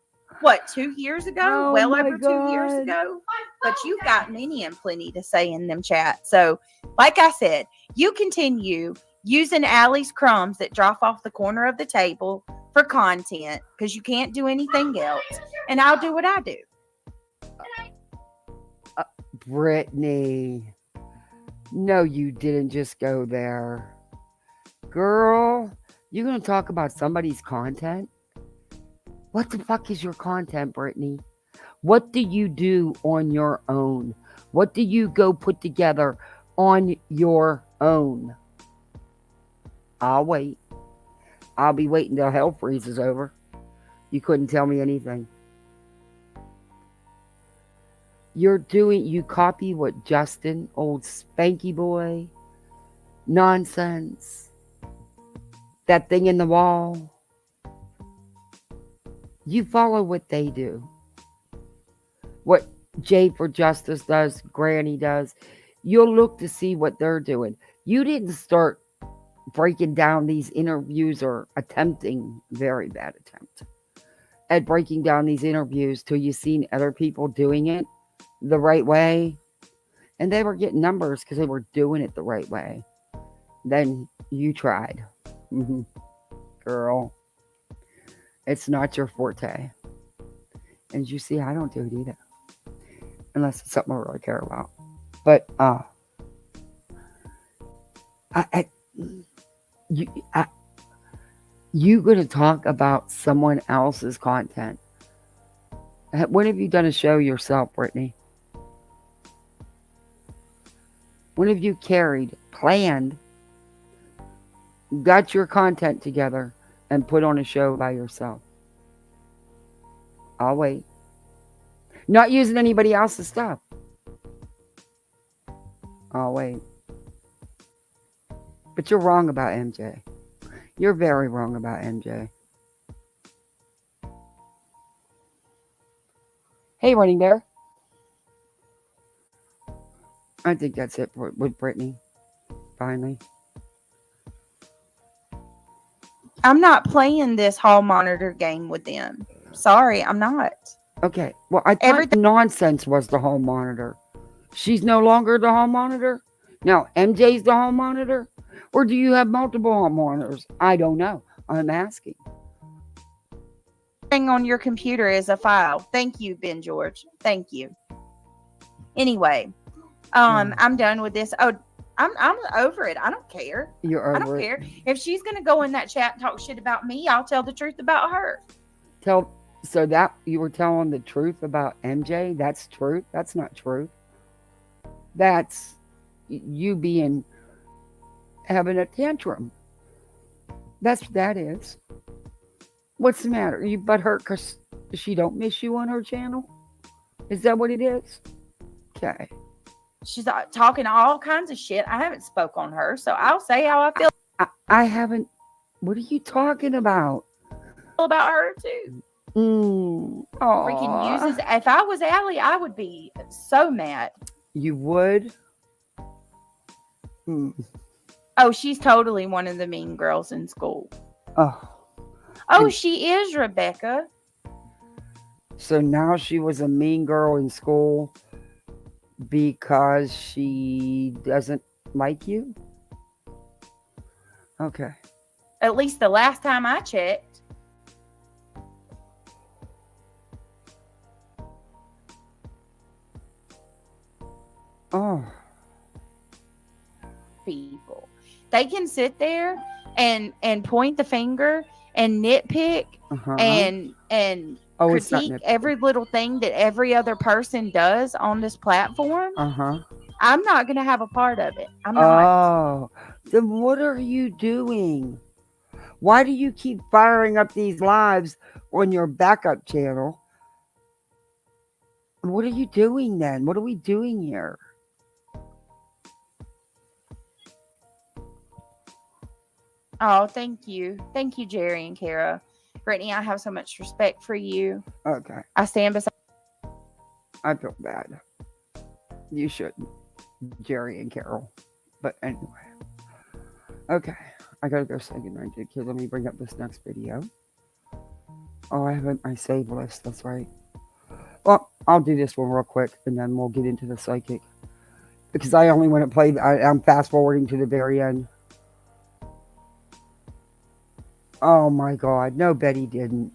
2 years ago? Oh Over 2 years ago. But you've got many and plenty to say in them chats. So, like I said, you continue using Allie's crumbs that drop off the corner of the table for content because you can't do anything else. And I'll do what I do. Brittany. No, you didn't just go there. Girl, you gonna talk about somebody's content? What the fuck is your content, Brittany? What do you do on your own? What do you go put together on your own? I'll wait. I'll be waiting till hell freezes over. You couldn't tell me anything. You copy what Justin, old spanky boy, nonsense, that thing in the wall. You follow what they do. What Jay for Justice does, Granny does. You'll look to see what they're doing. You didn't start breaking down these interviews or attempting, very bad attempt, at breaking down these interviews till you seen other people doing it the right way, and they were getting numbers because they were doing it the right way. Then you tried. Girl, it's not your forte. And you see, I don't do it either, unless it's something I really care about. But you gonna talk about someone else's content? When have you done a show yourself, Brittany? When have you carried, planned, got your content together and put on a show by yourself. I'll wait. Not using anybody else's stuff. I'll wait. But you're wrong about MJ. You're very wrong about MJ. Hey, Running Bear. I think that's it with Brittany. Finally. I'm not playing this hall monitor game with them. Sorry, I'm not. Okay. Well, I thought the nonsense was the hall monitor. She's no longer the hall monitor? Now, MJ's the hall monitor? Or do you have multiple hall monitors? I don't know. I'm asking. Thing on your computer is a file. Thank you, Ben George. Thank you. Anyway, I'm done with this. Oh, I'm over it. I don't care. You're over I don't care. If she's gonna go in that chat and talk shit about me, I'll tell the truth about her. So that you were telling the truth about MJ? That's truth? That's not truth. That's you having a tantrum. That's what that is. What's the matter? You butthurt because she don't miss you on her channel? Is that what it is? Okay. She's talking all kinds of shit. I haven't spoke on her, so I'll say how I feel. I haven't. What are you talking about? About her too. Freaking uses. If I was Allie, I would be so mad. You would? Oh, she's totally one of the mean girls in school. Oh, she is, Rebecca. So now she was a mean girl in school because she doesn't like you? Okay. At least the last time I checked. Oh. People. They can sit there and point the finger and nitpick and critique every little thing that every other person does on this platform. I'm not going to have a part of it. I'm not. Oh, then what are you doing? Why do you keep firing up these lives on your backup channel? What are you doing then? What are we doing here? Oh, thank you. Thank you, Jerry and Kara. Brittany, I have so much respect for you. Okay. I stand beside. I feel bad. You shouldn't, Jerry and Carol. But anyway. Okay. I gotta go say goodnight to the kids. Let me bring up this next video. Oh, I haven't my save list. That's right. Well, I'll do this one real quick and then we'll get into the psychic. Because I only want to play, I'm fast forwarding to the very end. Oh my God. No, Betty didn't.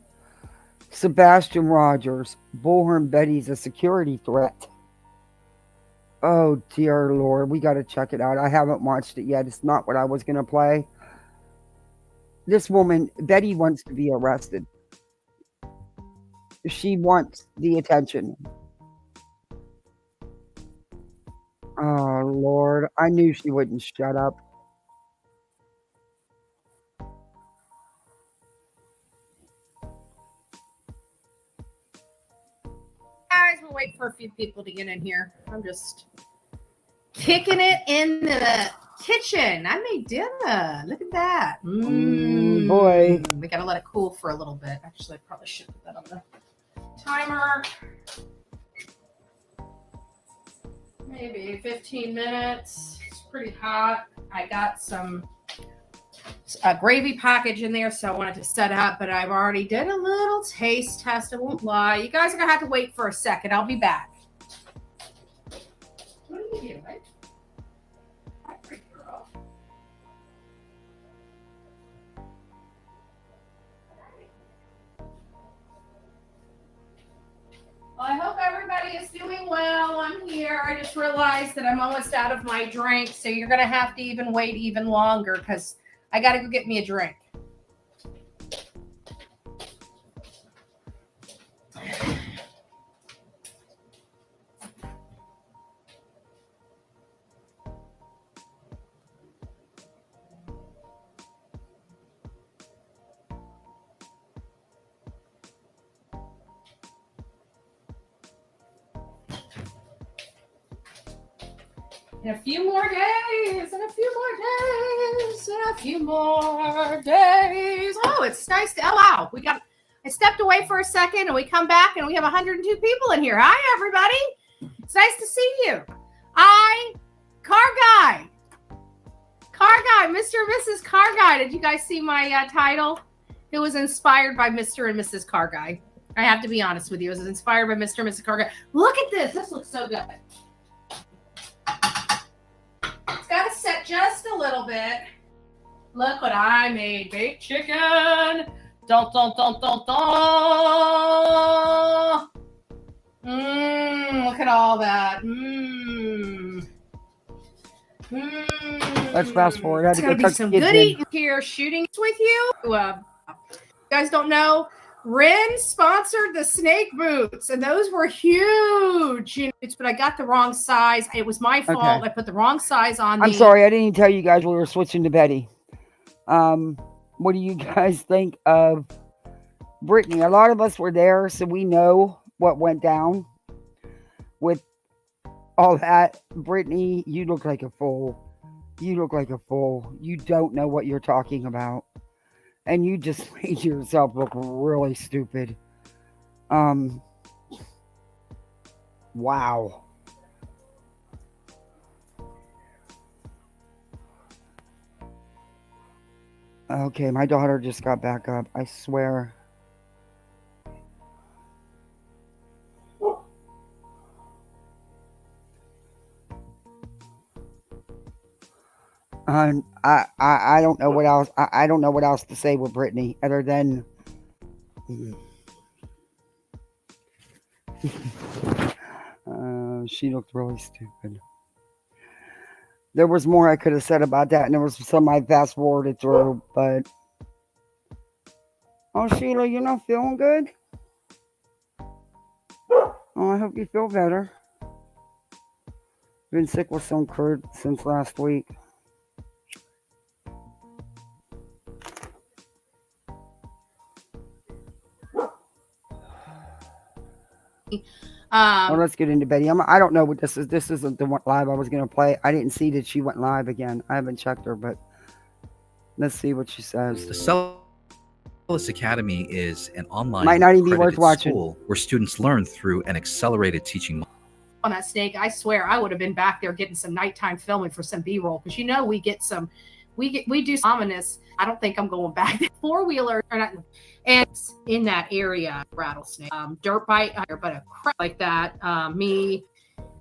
Sebastian Rogers. Bullhorn Betty's a security threat. Oh dear Lord. We got to check it out. I haven't watched it yet. It's not what I was going to play. This woman, Betty, wants to be arrested. She wants the attention. Oh Lord. I knew she wouldn't shut up. Guys, we'll wait for a few people to get in here. I'm just kicking it in the kitchen. I made dinner. Look at that. Boy. We gotta let it cool for a little bit. Actually, I probably should put that on the timer. Maybe 15 minutes. It's pretty hot. I got some gravy package in there, so I wanted to set up, but I've already did a little taste test. I won't lie. You guys are gonna have to wait for a second. I'll be back. What are you doing? Hi, pretty girl. Well, I hope everybody is doing well. I'm here. I just realized that I'm almost out of my drink, so you're gonna have to even wait even longer because I gotta go get me a drink. In a few more days, in a few more days, in a few more days. Oh, it's nice to, oh wow. I stepped away for a second and we come back and we have 102 people in here. Hi, everybody. It's nice to see you. Car Guy, Mr. and Mrs. Car Guy. Did you guys see my title? It was inspired by Mr. and Mrs. Car Guy. I have to be honest with you. It was inspired by Mr. and Mrs. Car Guy. Look at this. This looks so good. It's got to set just a little bit. Look what I made. Baked chicken. Dun, dun, dun, dun, dun. Look at all that. Let's fast forward. It's going to be some good eating here shooting with you. You guys don't know, Rin sponsored the snake boots, and those were huge. But I got the wrong size. It was my fault. Okay. I put the wrong size on. I'm sorry. I didn't even tell you guys we were switching to Betty. What do you guys think of Brittany? A lot of us were there, so we know what went down with all that. Brittany, you look like a fool. You look like a fool. You don't know what you're talking about. And you just made yourself look really stupid. Wow. Okay, my daughter just got back up. I swear. I don't know what else. I don't know what else to say with Brittany other than she looked really stupid. There was more I could have said about that, and there was some I fast forwarded through, but oh, Sheila, you're not feeling good? Oh, I hope you feel better. Been sick with some crud since last week. Well, let's get into Betty. I don't know what this is. This isn't the one live I was going to play. I didn't see that she went live again. I haven't checked her, but let's see what she says. The Celis Academy is an online might not even be worth watching school where students learn through an accelerated teaching model. On that snake, I swear I would have been back there getting some nighttime filming for some B-roll, because we get some, we do some ominous. I don't think I'm going back. Four-wheeler and in that area, rattlesnake, dirt bite, but a crap like that.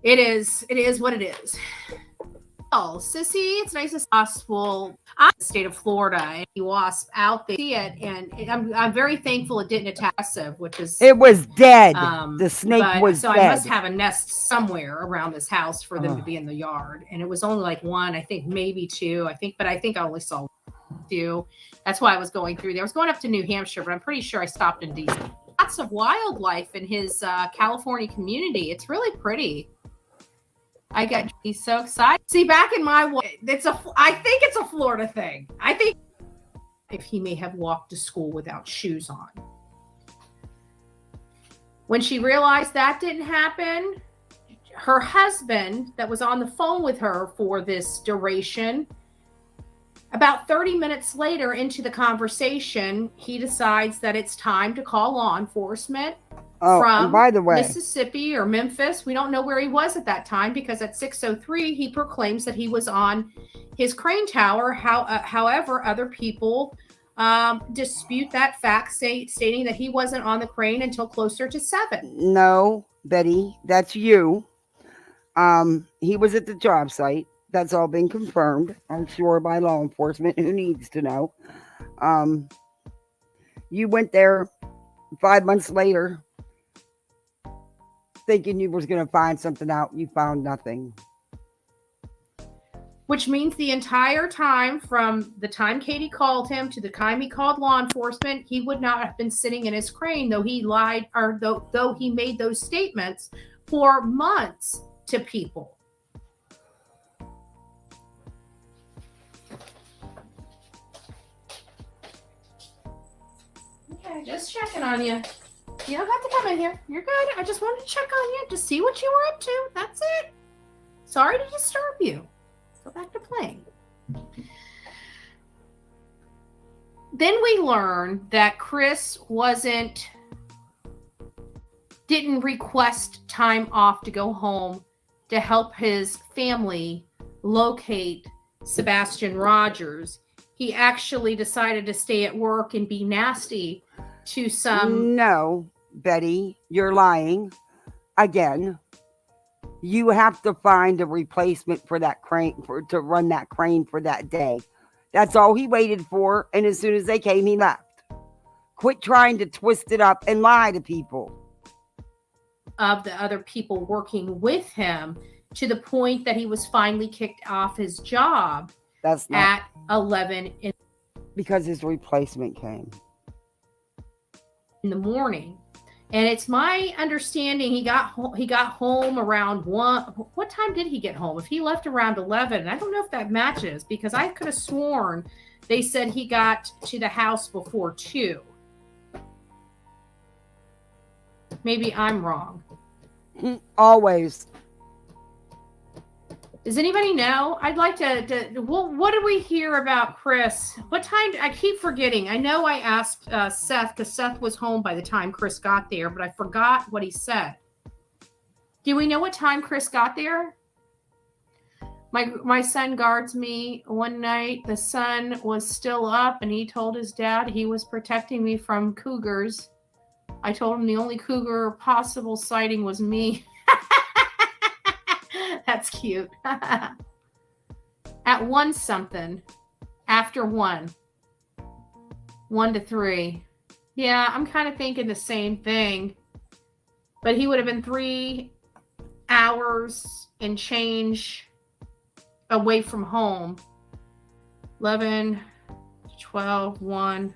It is what it is. Oh, sissy, it's nice to see possible. I'm in the state of Florida, and you wasp out there, see it, and I'm very thankful it didn't attack us, which is it was dead. The snake was so dead. I must have a nest somewhere around this house for them to be in the yard, and it was only like one, I think maybe two, but I think I only saw two. That's why I was going through there. I was going up to New Hampshire, but I'm pretty sure I stopped in DC. Lots of wildlife in his California community. It's really pretty. He's so excited. See, back in my I think it's a Florida thing. I think if he may have walked to school without shoes on. When she realized that didn't happen, her husband that was on the phone with her for this duration, about 30 minutes later into the conversation, he decides that it's time to call law enforcement from by the way, Mississippi or Memphis. We don't know where he was at that time, because at 6:03 he proclaims that he was on his crane tower. However, other people dispute that fact, stating that he wasn't on the crane until closer to 7. No, Betty, that's you. He was at the job site. That's all been confirmed, I'm sure, by law enforcement. Who needs to know? You went there 5 months later thinking you was going to find something out. You found nothing. Which means the entire time, from the time Katie called him to the time he called law enforcement, he would not have been sitting in his crane, though he lied, or though he made those statements for months to people. Okay, just checking on you. You don't have to come in here. You're good. I just wanted to check on you to see what you were up to. That's it. Sorry to disturb you. Go back to playing. Then we learn that Chris didn't request time off to go home to help his family locate Sebastian Rogers. He actually decided to stay at work and be nasty to some. No, Betty, you're lying. Again, you have to find a replacement for that crane to run that crane for that day. That's all he waited for, and as soon as they came, he left. Quit trying to twist it up and lie to people. Of the other people working with him, to the point that he was finally kicked off his job. That's not at 11 because his replacement came in the morning. And it's my understanding he got home around 1. What time did he get home? If he left around 11, I don't know if that matches, because I could have sworn they said he got to the house before 2. Maybe I'm wrong. Always. Does anybody know? I'd like to what did we hear about Chris? What time? I keep forgetting. I know I asked Seth, because Seth was home by the time Chris got there, but I forgot what he said. Do we know what time Chris got there? My son guards me one night. The sun was still up, and he told his dad he was protecting me from cougars. I told him the only cougar possible sighting was me. That's cute. At 1 something. After 1. 1 to 3. Yeah, I'm kind of thinking the same thing. But he would have been 3 hours and change away from home. 11, 12, 1,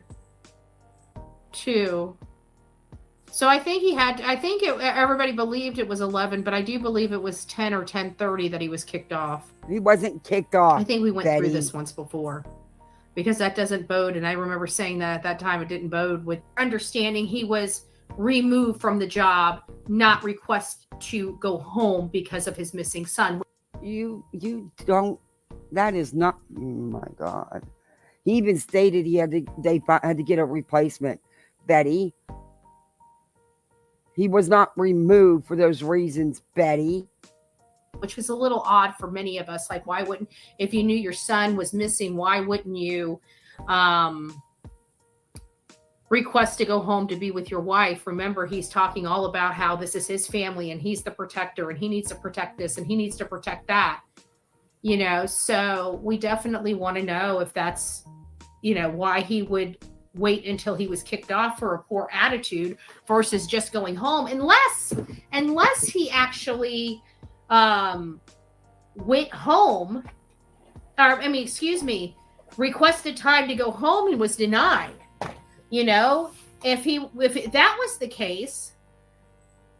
2. So I think everybody believed it was 11, but I do believe it was 10 or 10:30 that he was kicked off. He wasn't kicked off. I think we went Betty. through this once before, because that doesn't bode. And I remember saying that at that time, it didn't bode with understanding he was removed from the job, not request to go home because of his missing son. You don't, that is not, oh my God. He even stated they had to get a replacement, Betty. He was not removed for those reasons, Betty. Which was a little odd for many of us. Like, why wouldn't, if you knew your son was missing, why wouldn't you request to go home to be with your wife? Remember, he's talking all about how this is his family and he's the protector and he needs to protect this and he needs to protect that. So we definitely want to know if that's, why he would wait until he was kicked off for a poor attitude versus just going home, unless he actually went home, requested time to go home and was denied. If that was the case,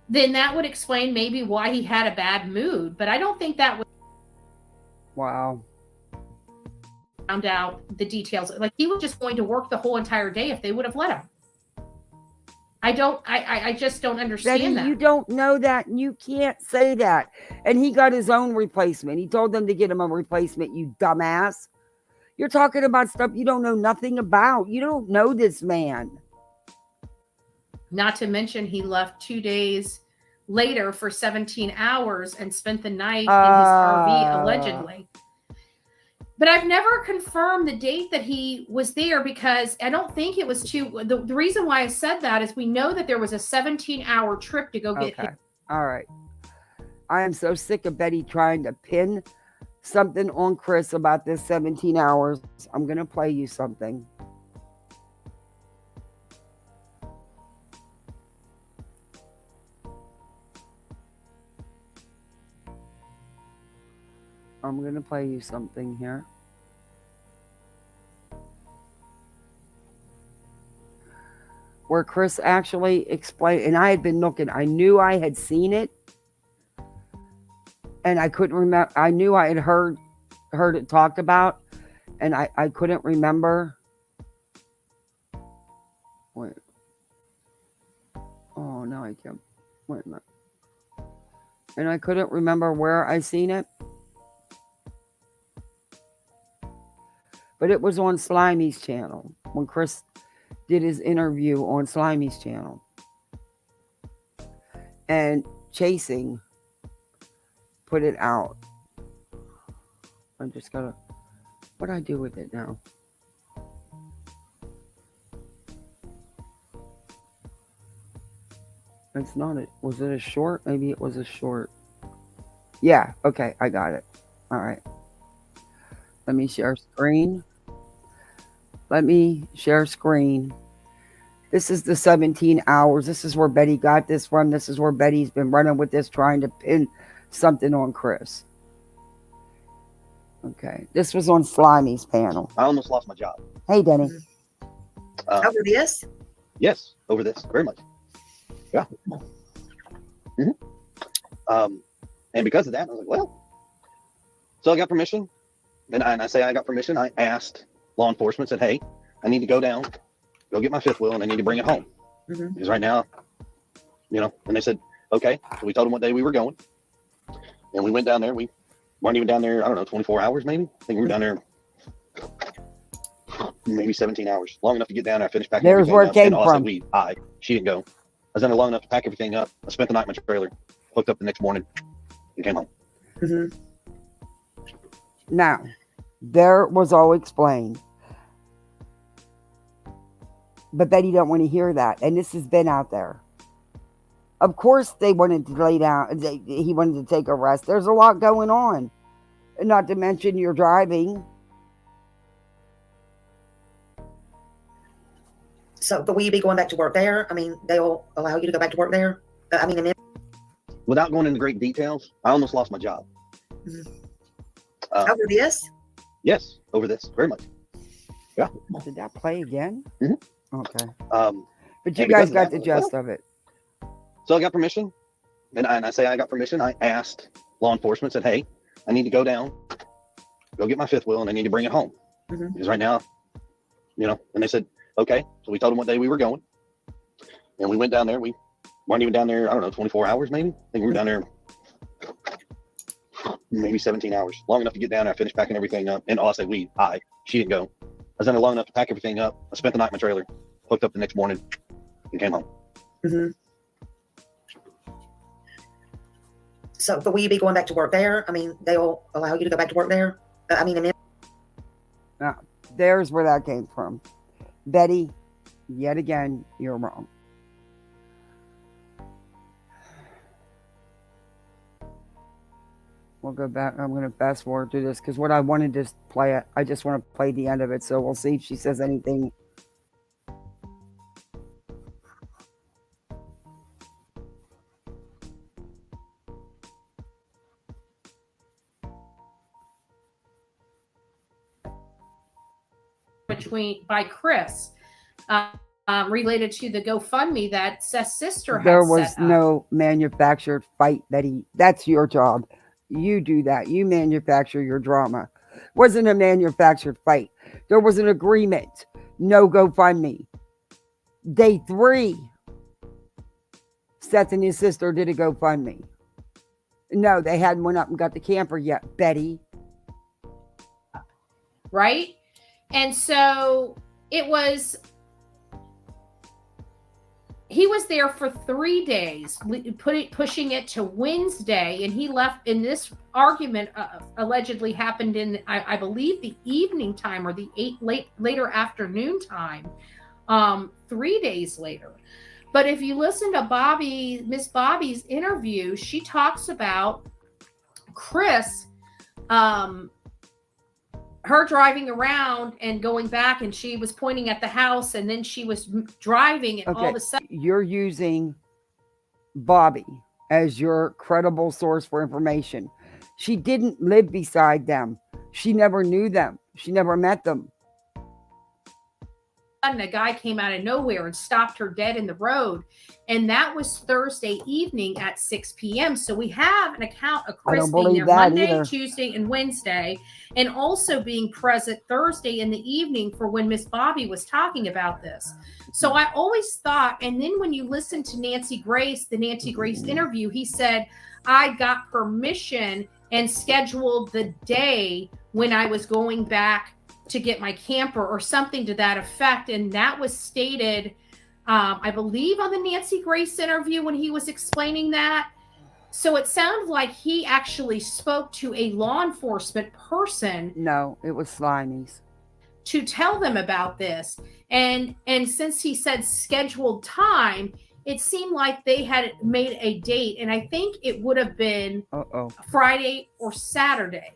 then that would explain maybe why he had a bad mood, but I don't think that was. Wow. Found out the details. Like, he was just going to work the whole entire day if they would have let him. I just don't understand Betty, that. you don't know that, and you can't say that. And he got his own replacement. He told them to get him a replacement, you dumbass. You're talking about stuff you don't know nothing about. You don't know this man. Not to mention, he left 2 days later for 17 hours and spent the night in his RV, allegedly. But I've never confirmed the date that he was there, because I don't think it was the reason why I said that is we know that there was a 17-hour trip to go get him. All right. I am so sick of Betty trying to pin something on Chris about this 17 hours. I'm going to play you something. I'm going to play you something here. Where Chris actually explained, and I had been looking, I knew I had seen it, and I couldn't remember. I knew I had heard it talked about, and I couldn't remember. Wait. Oh, no, I can't. Wait a minute. And I couldn't remember where I seen it. But it was on Slimy's channel when Chris did his interview on Slimy's channel. And Chasing put it out. I'm just gonna, what do I do with it now? It's not it. Was it a short? Maybe it was a short. Yeah, okay, I got it. All right. Let me share screen. Let me share screen. This is the 17 hours. This is where Betty got this from. This is where Betty's been running with this, trying to pin something on Chris. Okay. This was on Slimy's panel. I almost lost my job. Hey, Denny. Over this? Yes, over this, very much. Yeah. And because of that, I was like, well, so I got permission. And I say I got permission. I asked law enforcement, said, hey, I need to go down, go get my fifth wheel, and I need to bring it home. Because right now, and they said, okay. So we told them what day we were going. And we went down there. We weren't even down there, I don't know, 24 hours maybe. I think we were down there maybe 17 hours. Long enough to get down there. I finished packing There's where it came from. She didn't go. I was down there long enough to pack everything up. I spent the night in my trailer, hooked up the next morning, and came home. Now, there was all explained. But Betty don't want to hear that. And this has been out there. Of course they wanted to lay down. He wanted to take a rest. There's a lot going on. Not to mention you're driving. So, but will you be going back to work there? I mean, they'll allow you to go back to work there? Without going into great details, I almost lost my job. Over this? Yes, over this, very much. Yeah. Did that play again? Okay. But you and guys because of got that, the gist of it. So I got permission. And I say I got permission. I asked law enforcement, said, hey, I need to go down, go get my fifth wheel, and I need to bring it home. Because right now, and they said, okay. So we told them what day we were going. And we went down there. We weren't even down there, I don't know, 24 hours maybe. I think we were down there maybe 17 hours. Long enough to get down there. I finished packing everything up. And I say she didn't go. I was down there long enough to pack everything up. I spent the night in my trailer, hooked up the next morning, and came home. So, but will you be going back to work there? I mean, they'll allow you to go back to work there? Now, there's where that came from. Betty, yet again, you're wrong. We'll go back. I'm going to fast forward through this because what I wanted to play, I just want to play the end of it. So we'll see if she says anything. By Chris, related to the GoFundMe that Seth's sister had There was set up. no manufactured fight, Betty. That's your job. You do that. You manufacture your drama. Wasn't a manufactured fight. There was an agreement. No GoFundMe. Day 3, Seth and his sister did a GoFundMe. No, they hadn't went up and got the camper yet, Betty. Right? And so he was there for 3 days, pushing it to Wednesday, and he left. And this argument allegedly happened in, I believe, the evening time or the later afternoon time, 3 days later. But if you listen to Miss Bobby's interview, she talks about Chris, her driving around and going back, and she was pointing at the house, and then she was driving, and all of a sudden you're using Bobby as your credible source for information. She didn't live beside them. She never knew them. She never met them. a guy came out of nowhere and stopped her dead in the road. And that was Thursday evening at 6 p.m. So we have an account of Chris being there Monday, Tuesday, and Wednesday, and also being present Thursday in the evening for when Miss Bobby was talking about this. So I always thought, and then when you listen to Nancy Grace, the Nancy Grace interview, he said, I got permission and scheduled the day when I was going back to get my camper or something to that effect. And that was stated, I believe, on the Nancy Grace interview when he was explaining that. So it sounded like he actually spoke to a law enforcement person. No, it was Slimies. To tell them about this. And since he said scheduled time, it seemed like they had made a date. And I think it would have been Friday or Saturday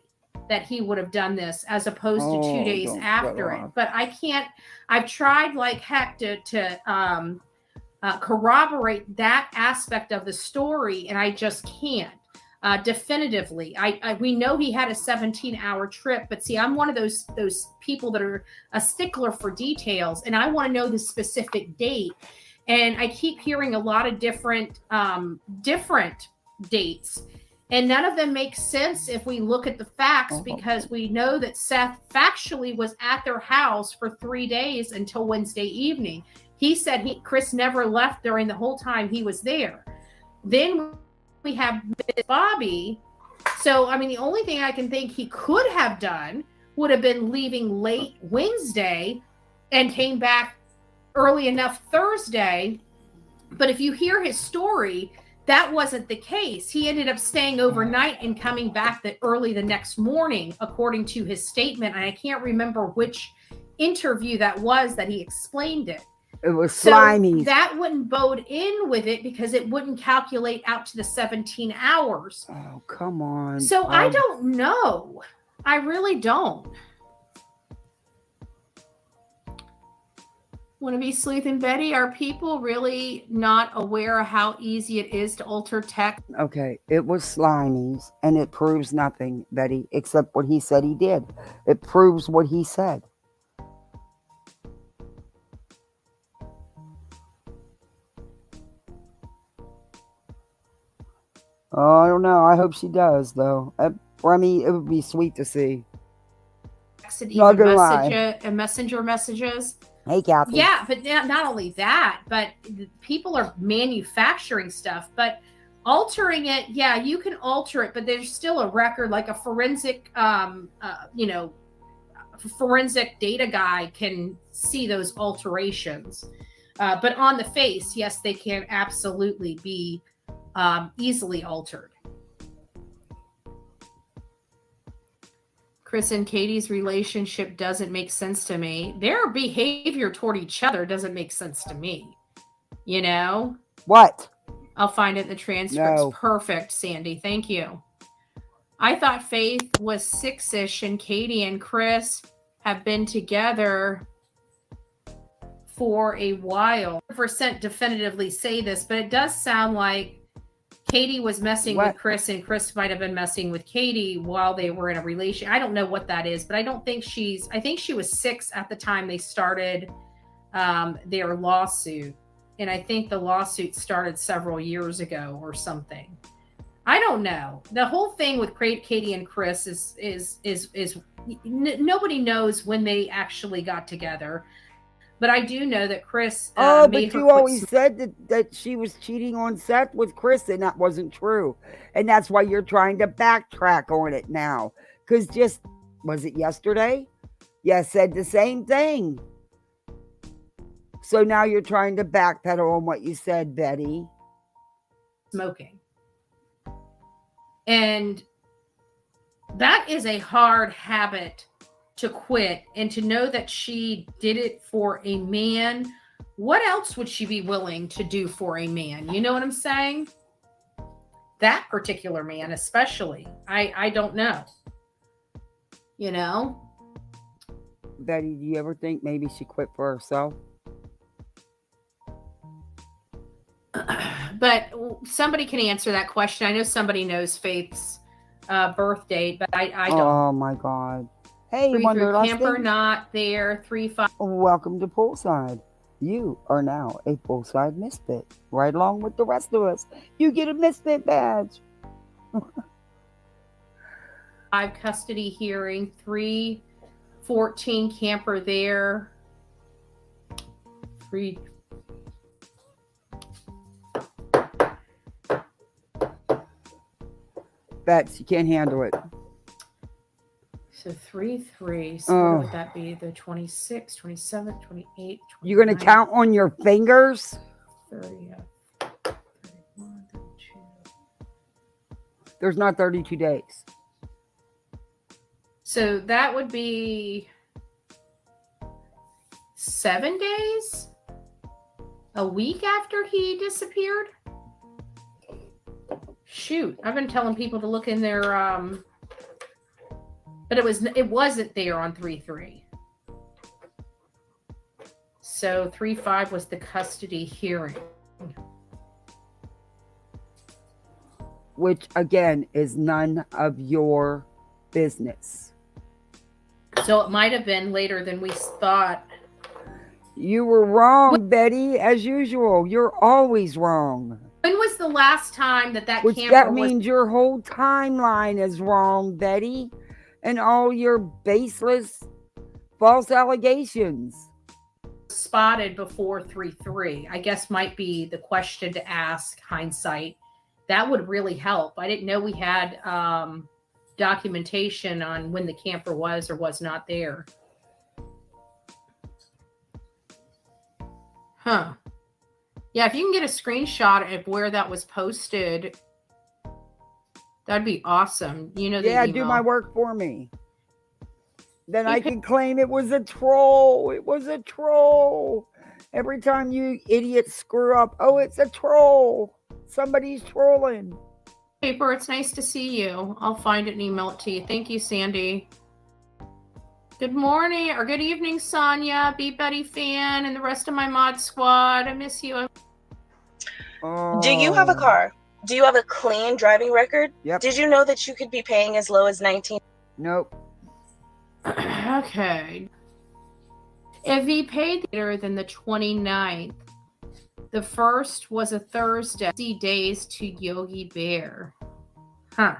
that he would have done this, as opposed to 2 days after it. But I've tried like heck to corroborate that aspect of the story, and I just can't definitively. We know he had a 17-hour trip, but see, I'm one of those people that are a stickler for details, and I want to know the specific date. And I keep hearing a lot of different dates, and none of them make sense if we look at the facts, because we know that Seth factually was at their house for 3 days until Wednesday evening. He said Chris never left during the whole time he was there. Then we have Miss Bobby. So, I mean, the only thing I can think he could have done would have been leaving late Wednesday and came back early enough Thursday. But if you hear his story, that wasn't the case. He ended up staying overnight and coming back early the next morning, according to his statement. And I can't remember which interview that was that he explained it. It was Slimy. So that wouldn't bode in with it, because it wouldn't calculate out to the 17 hours. Oh, come on. So I don't know. I really don't. Want to be Sleuth and Betty? Are people really not aware of how easy it is to alter text? Okay, it was Slimies, and it proves nothing, Betty, except what he said he did. It proves what he said. Oh, I don't know. I hope she does, though. I mean, it would be sweet to see. Not gonna lie. Messenger messages. Hey, Kathy. Yeah, but not only that, but people are manufacturing stuff, but altering it. Yeah, you can alter it, but there's still a record, like a forensic, forensic data guy can see those alterations. But on the face, yes, they can absolutely be easily altered. Chris and Katie's relationship doesn't make sense to me. Their behavior toward each other doesn't make sense to me. You know? What? I'll find it in the transcripts. No. Perfect, Sandy. Thank you. I thought Faith was 6-ish, and Katie and Chris have been together for a while. 100% definitively say this, but it does sound like Katie was messing with Chris, and Chris might have been messing with Katie while they were in a relation. I don't know what that is, but I don't think I think she was 6 at the time they started their lawsuit. And I think the lawsuit started several years ago or something. I don't know. The whole thing with Katie and Chris is nobody knows when they actually got together. But I do know that Chris. But you always said that she was cheating on Seth with Chris, and that wasn't true. And that's why you're trying to backtrack on it now. Because was it yesterday? You said the same thing. So now you're trying to backpedal on what you said, Betty. Smoking. And that is a hard habit to quit, and to know that she did it for a man. What else would she be willing to do for a man? You know what I'm saying? That particular man, especially. I don't know. You know? Betty, do you ever think maybe she quit for herself? But somebody can answer that question. I know somebody knows Faith's birth date, but I don't. Oh my God. Hey, Camper not there. 3-5. Welcome to Poolside. You are now a Poolside Misfit. Right along with the rest of us. You get a Misfit badge. 5 custody hearing. 314 camper there. 3. Bets, you can't handle it. So 3-3. So what would that be? The 26, 27, 28, 29. You're going to count on your fingers? 30, 31, 32. There's not 32 days. So that would be 7 days? A week after he disappeared? Shoot, I've been telling people to look in their but it wasn't there on 3-3. So 3-5 was the custody hearing. Which again is none of your business. So it might have been later than we thought. You were wrong, Betty, as usual. You're always wrong. When was the last time that Which camper that was means your whole timeline is wrong, Betty, and all your baseless false allegations. spotted before 3-3? I guess might be the question to ask, hindsight. That would really help. I didn't know we had documentation on when the camper was or was not there. Huh. Yeah, if you can get a screenshot of where that was posted, that'd be awesome. You know, Yeah, do my work for me. Then I can claim it was a troll. It was a troll. Every time you idiots screw up, oh, it's a troll. Somebody's trolling. Paper, it's nice to see you. I'll find it and email it to you. Thank you, Sandy. Good morning or good evening, Sonia, Be Betty fan, and the rest of my mod squad. I miss you. Do you have a car? Do you have a clean driving record? Yep. Did you know that you could be paying as low as 19? Nope. Okay. If he paid later than the 29th, the first was a Thursday. Days to Yogi Bear. Huh.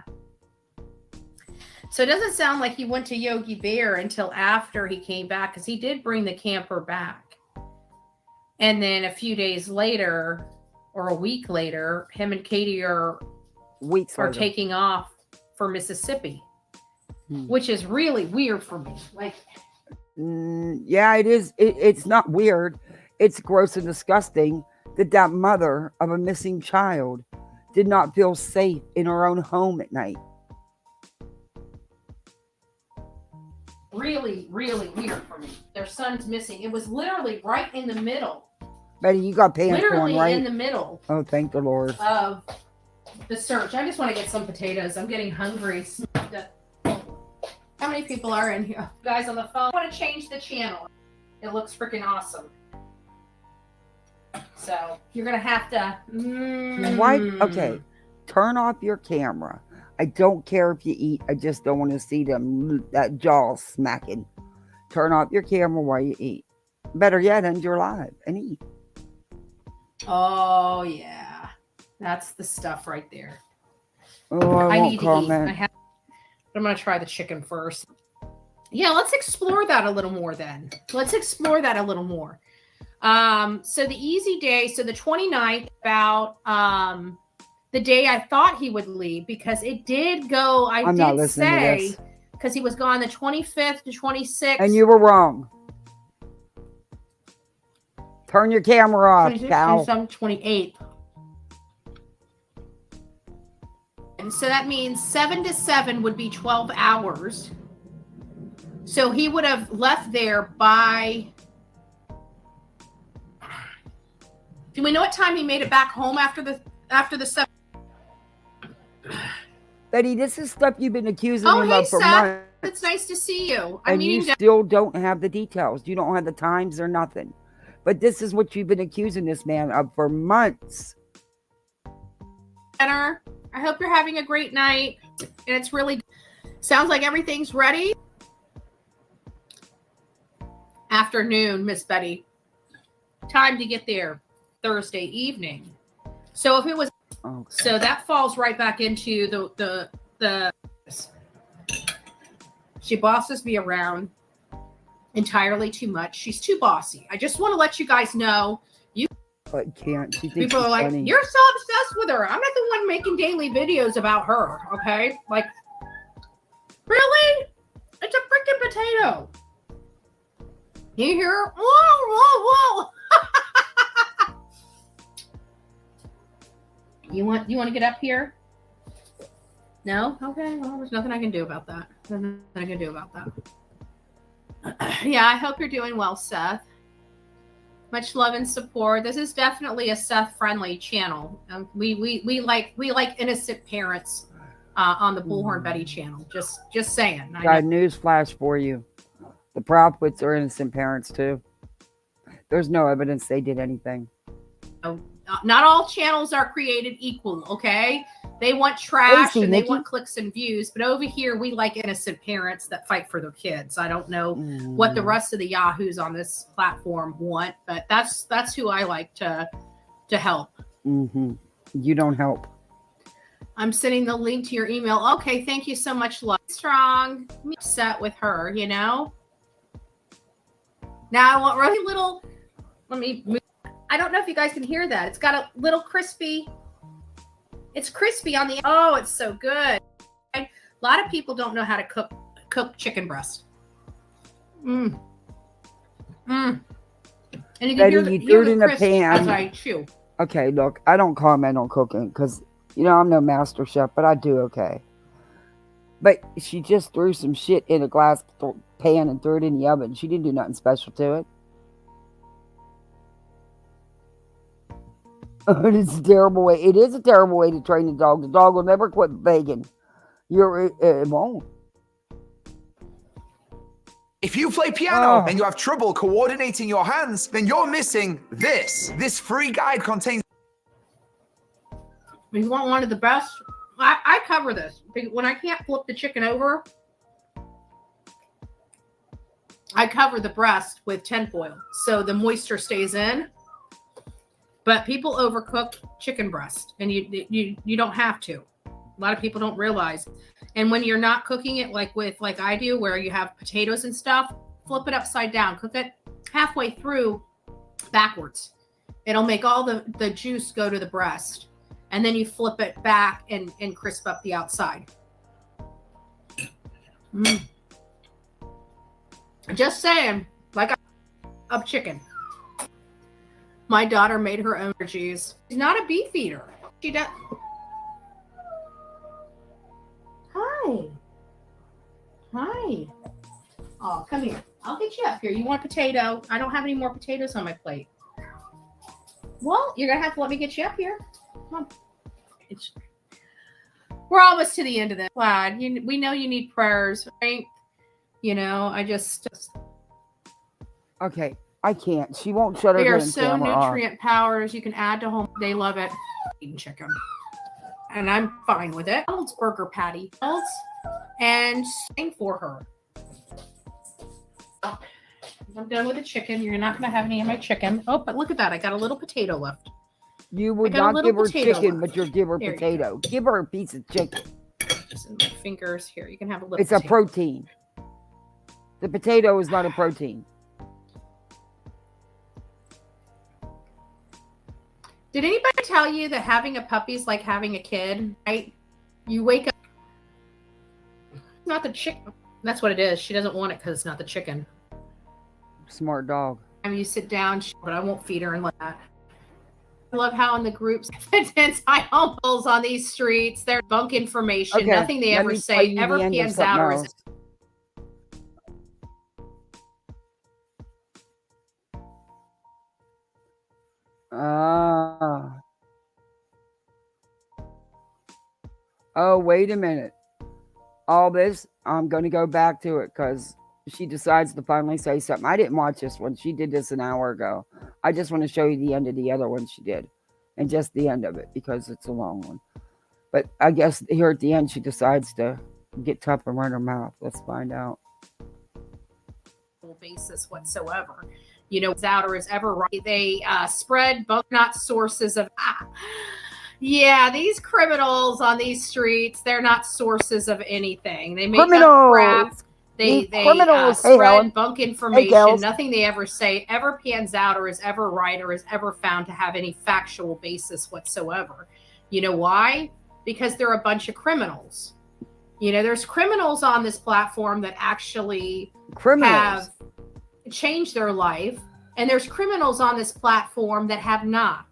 So it doesn't sound like he went to Yogi Bear until after he came back, because he did bring the camper back. And then a few days later, or a week later, him and Katie are taking off for Mississippi, which is really weird for me. Like, yeah, it is. It's not weird. It's gross and disgusting that mother of a missing child did not feel safe in her own home at night. Really, really weird for me. Their son's missing. It was literally right in the middle. Betty, you got pants Literally on, right? in the middle. Oh, thank the Lord. Of the search. I just want to get some potatoes. I'm getting hungry. How many people are in here? Guys on the phone. I want to change the channel. It looks freaking awesome. So you're going to have to... Why? Okay. Turn off your camera. I don't care if you eat. I just don't want to see that jaw smacking. Turn off your camera while you eat. Better yet, end your live and eat. Oh, yeah. That's the stuff right there. Oh, I won't comment. I'm going to try the chicken first. Yeah, let's explore that a little more then. Let's explore that a little more. So the easy day, so the 29th, about the day I thought he would leave, because it did go, I'm did say, because he was gone the 25th to 26th. And you were wrong. Turn your camera off, pal. 28th. And so that means 7 to 7 would be 12 hours. So he would have left there by... Do we know what time he made it back home after the 7? Betty, this is stuff you've been accusing him of for months. It's nice to see you. And you still don't have the details. You don't have the times or nothing. But this is what you've been accusing this man of for months. I hope you're having a great night. And it's really... Sounds like everything's ready. Afternoon, Miss Betty. Time to get there Thursday evening. So if it was... Okay. So that falls right back into the she bosses me around entirely too much. She's too bossy. I just want to let you guys know. But can't she? People are like, funny. You're so obsessed with her. I'm not the one making daily videos about her. Okay, like, really? I too. You hear? Whoa, whoa, whoa. You want to get up here? No? Okay, well, there's nothing I can do about that. There's nothing I can do about that. Yeah, I hope you're doing well, Seth. Much love and support. This is definitely a Seth-friendly channel. We like innocent parents on the Bullhorn Betty channel. Just saying. Got a news flash for you. The prophets are innocent parents too. There's no evidence they did anything. Not all channels are created equal, okay? They want trash and they want clicks and views, but over here we like innocent parents that fight for their kids. I don't know what the rest of the yahoos on this platform want, but that's who I like to help. Mm-hmm. You don't help. I'm sending the link to your email. Okay, thank you so much, love. Strong. I'm upset with her, you know? Now I want really little. Let me move. I don't know if you guys can hear that. It's got a little crispy. It's crispy on the. Oh, it's so good. A lot of people don't know how to cook chicken breast. And you can Betty, hear you threw it in the crisp pan. as I chew. Okay, look, I don't comment on cooking because, you know, I'm no master chef, but I do okay. But she just threw some shit in a glass pan and threw it in the oven. She didn't do nothing special to it. It's a terrible way. It is a terrible way to train the dog. The dog will never quit begging. It won't. If you play piano and you have trouble coordinating your hands, then you're missing this. This free guide contains. You want one of the best? I cover this. When I can't flip the chicken over, I cover the breast with tinfoil so the moisture stays in. But people overcook chicken breast, and you don't have to. A lot of people don't realize. And when you're not cooking it like I do, where you have potatoes and stuff, flip it upside down. Cook it halfway through backwards. It'll make all the juice go to the breast. And then you flip it back and crisp up the outside. Just saying, of chicken. My daughter made her own cheese. She's not a beef eater. She does. Hi. Hi. Oh, come here. I'll get you up here. You want a potato? I don't have any more potatoes on my plate. Well, you're going to have to let me get you up here. Come on. We're almost to the end of this. Glad. We know you need prayers, right? You know, I just. Okay. I can't. She won't shut her They are damn so camera off. nutrient powers. You can add to home. They love it. Eating chicken. And I'm fine with it. McDonald's burger patty. And sing for her. I'm done with the chicken. You're not going to have any of my chicken. Oh, but look at that. I got a little potato left. You would not give her chicken, but you'll give her potato. Give her a piece of chicken. Just in my fingers. Here, you can have a little It's a protein. The potato is not a protein. Did anybody tell you that having a puppy is like having a kid, right? You wake up. It's not the chicken. That's what it is. She doesn't want it because it's not the chicken. Smart dog. I mean, you sit down, but I won't feed her and like that. I love how in the groups, anti-homos on these streets, they're bunk information. Okay, Nothing they ever say ever pans out or is. Oh, wait a minute. All this, I'm going to go back to it because she decides to finally say something. I didn't watch this one. She did this an hour ago. I just want to show you the end of the other one she did. And just the end of it because it's a long one. But I guess here at the end, she decides to get tough and run her mouth. Let's find out. Basis whatsoever. You know, Zouder is ever right. They spread bunk not sources of. Yeah, these criminals on these streets, they're not sources of anything. They make up crap. They spread bunk information. Nothing they ever say ever pans out or is ever right or is ever found to have any factual basis whatsoever. You know why? Because they're a bunch of criminals. There's criminals on this platform that actually Criminals. have changed their life, and there's criminals on this platform that have not.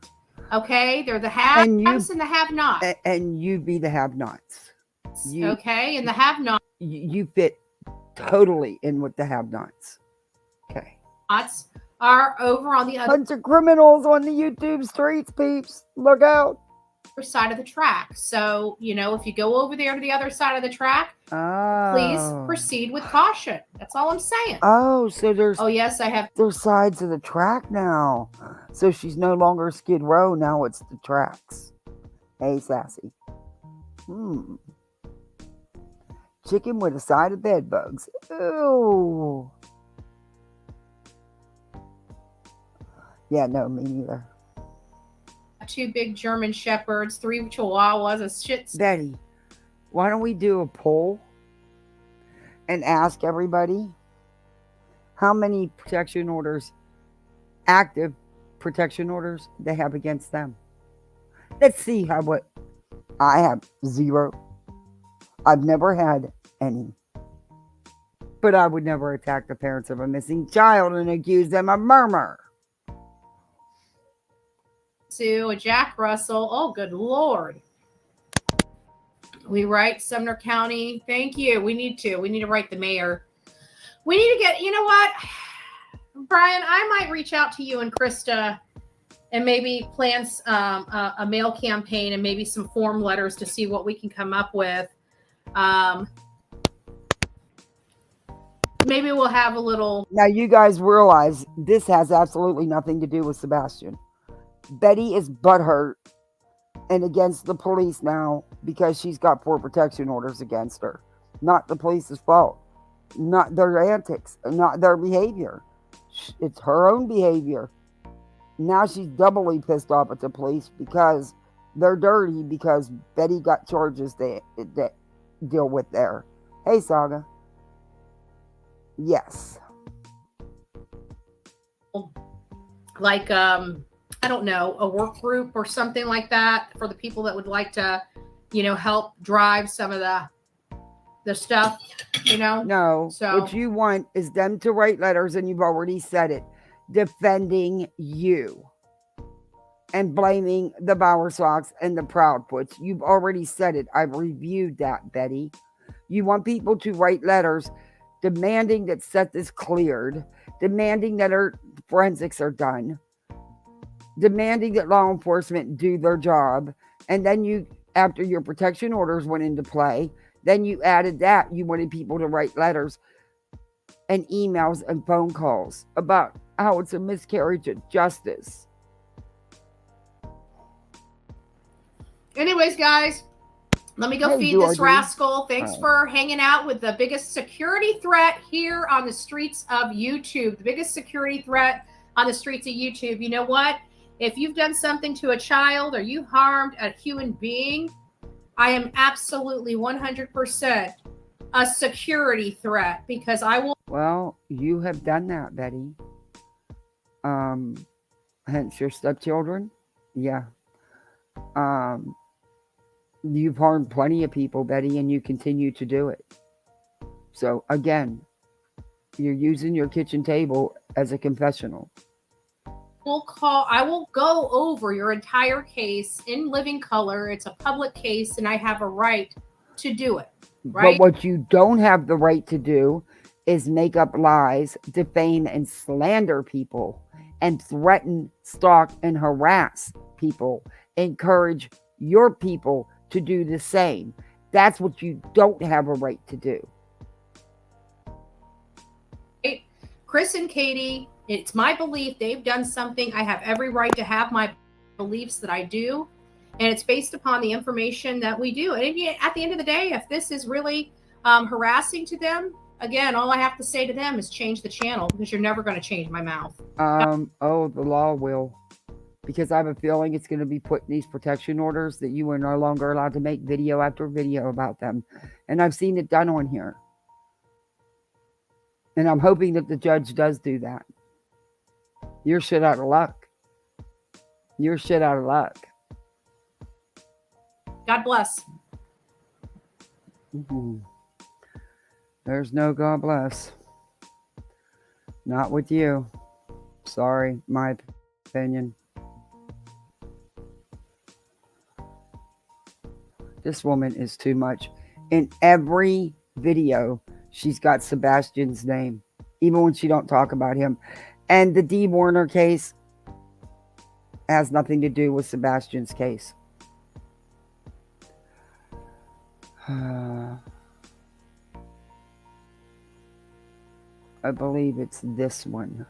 Okay, they're the haves and the have-nots. And you be the have-nots. Okay, and the have-nots. You fit totally in with the have-nots. Okay. Are over on the other bunch of criminals on the YouTube streets, peeps. Look out. Side of the track. So, if you go over there to the other side of the track, please proceed with caution. That's all I'm saying. Oh, so there's... Oh, yes, I have... There's sides of the track now. So she's no longer Skid Row. Now it's the tracks. Hey, Sassy. Chicken with a side of bed bugs. Ew. Yeah, no, me neither. 2 big German shepherds, 3 chihuahuas, a shih tzu. Betty, why don't we do a poll and ask everybody how many protection orders, active protection orders, they have against them? Let's see what I have. 0. I've never had any. But I would never attack the parents of a missing child and accuse them of murder. To a Jack Russell. Oh, good Lord. We write Sumner County. Thank you. We need to write the mayor. We need to get, you know what, Brian, I might reach out to you and Krista and maybe plan a mail campaign and maybe some form letters to see what we can come up with. Maybe we'll have a little. Now, you guys realize this has absolutely nothing to do with Sebastian. Betty is butthurt and against the police now because she's got 4 protection orders against her. Not the police's fault. Not their antics. Not their behavior. It's her own behavior. Now she's doubly pissed off at the police because they're dirty because Betty got charges that deal with there. Hey, Saga. Yes. Like, I don't know, a work group or something like that for the people that would like to, help drive some of the stuff, No. So what you want is them to write letters, and you've already said it, defending you and blaming the Bowersox and the Proudfoots. You've already said it. I've reviewed that, Betty. You want people to write letters demanding that Seth is cleared, demanding that her forensics are done, demanding that law enforcement do their job. And then you, after your protection orders went into play, then you added that you wanted people to write letters and emails and phone calls about how it's a miscarriage of justice. Anyways, guys, let me go feed this rascal. Thanks for hanging out with the biggest security threat here on the streets of YouTube. The biggest security threat on the streets of YouTube. You know what? If you've done something to a child or you harmed a human being, I am absolutely 100% a security threat because I will. Well, you have done that, Betty. Hence your stepchildren. Yeah. You've harmed plenty of people, Betty, and you continue to do it. So again, you're using your kitchen table as a confessional. I will go over your entire case in living color. It's a public case, and I have a right to do it. Right? But what you don't have the right to do is make up lies, defame, and slander people, and threaten, stalk, and harass people. Encourage your people to do the same. That's what you don't have a right to do. Chris and Katie, it's my belief they've done something. I have every right to have my beliefs that I do. And it's based upon the information that we do. And at the end of the day, if this is really harassing to them, again, all I have to say to them is change the channel because you're never going to change my mouth. The law will. Because I have a feeling it's going to be put in these protection orders that you are no longer allowed to make video after video about them. And I've seen it done on here. And I'm hoping that the judge does do that. You're shit out of luck. You're shit out of luck. God bless. Mm-hmm. There's no God bless. Not with you. Sorry, my opinion. This woman is too much. In every video, she's got Sebastian's name, even when she don't talk about him. And the D. Warner case has nothing to do with Sebastian's case. I believe it's this one.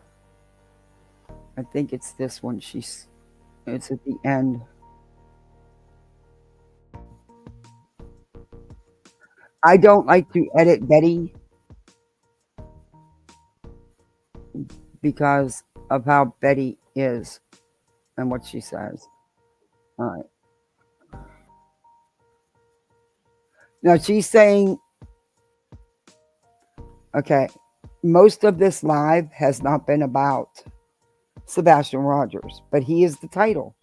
I think it's this one. It's at the end. I don't like to edit Betty because of how Betty is and what she says. All right. Now she's saying, okay, most of this live has not been about Sebastian Rogers, but he is the title.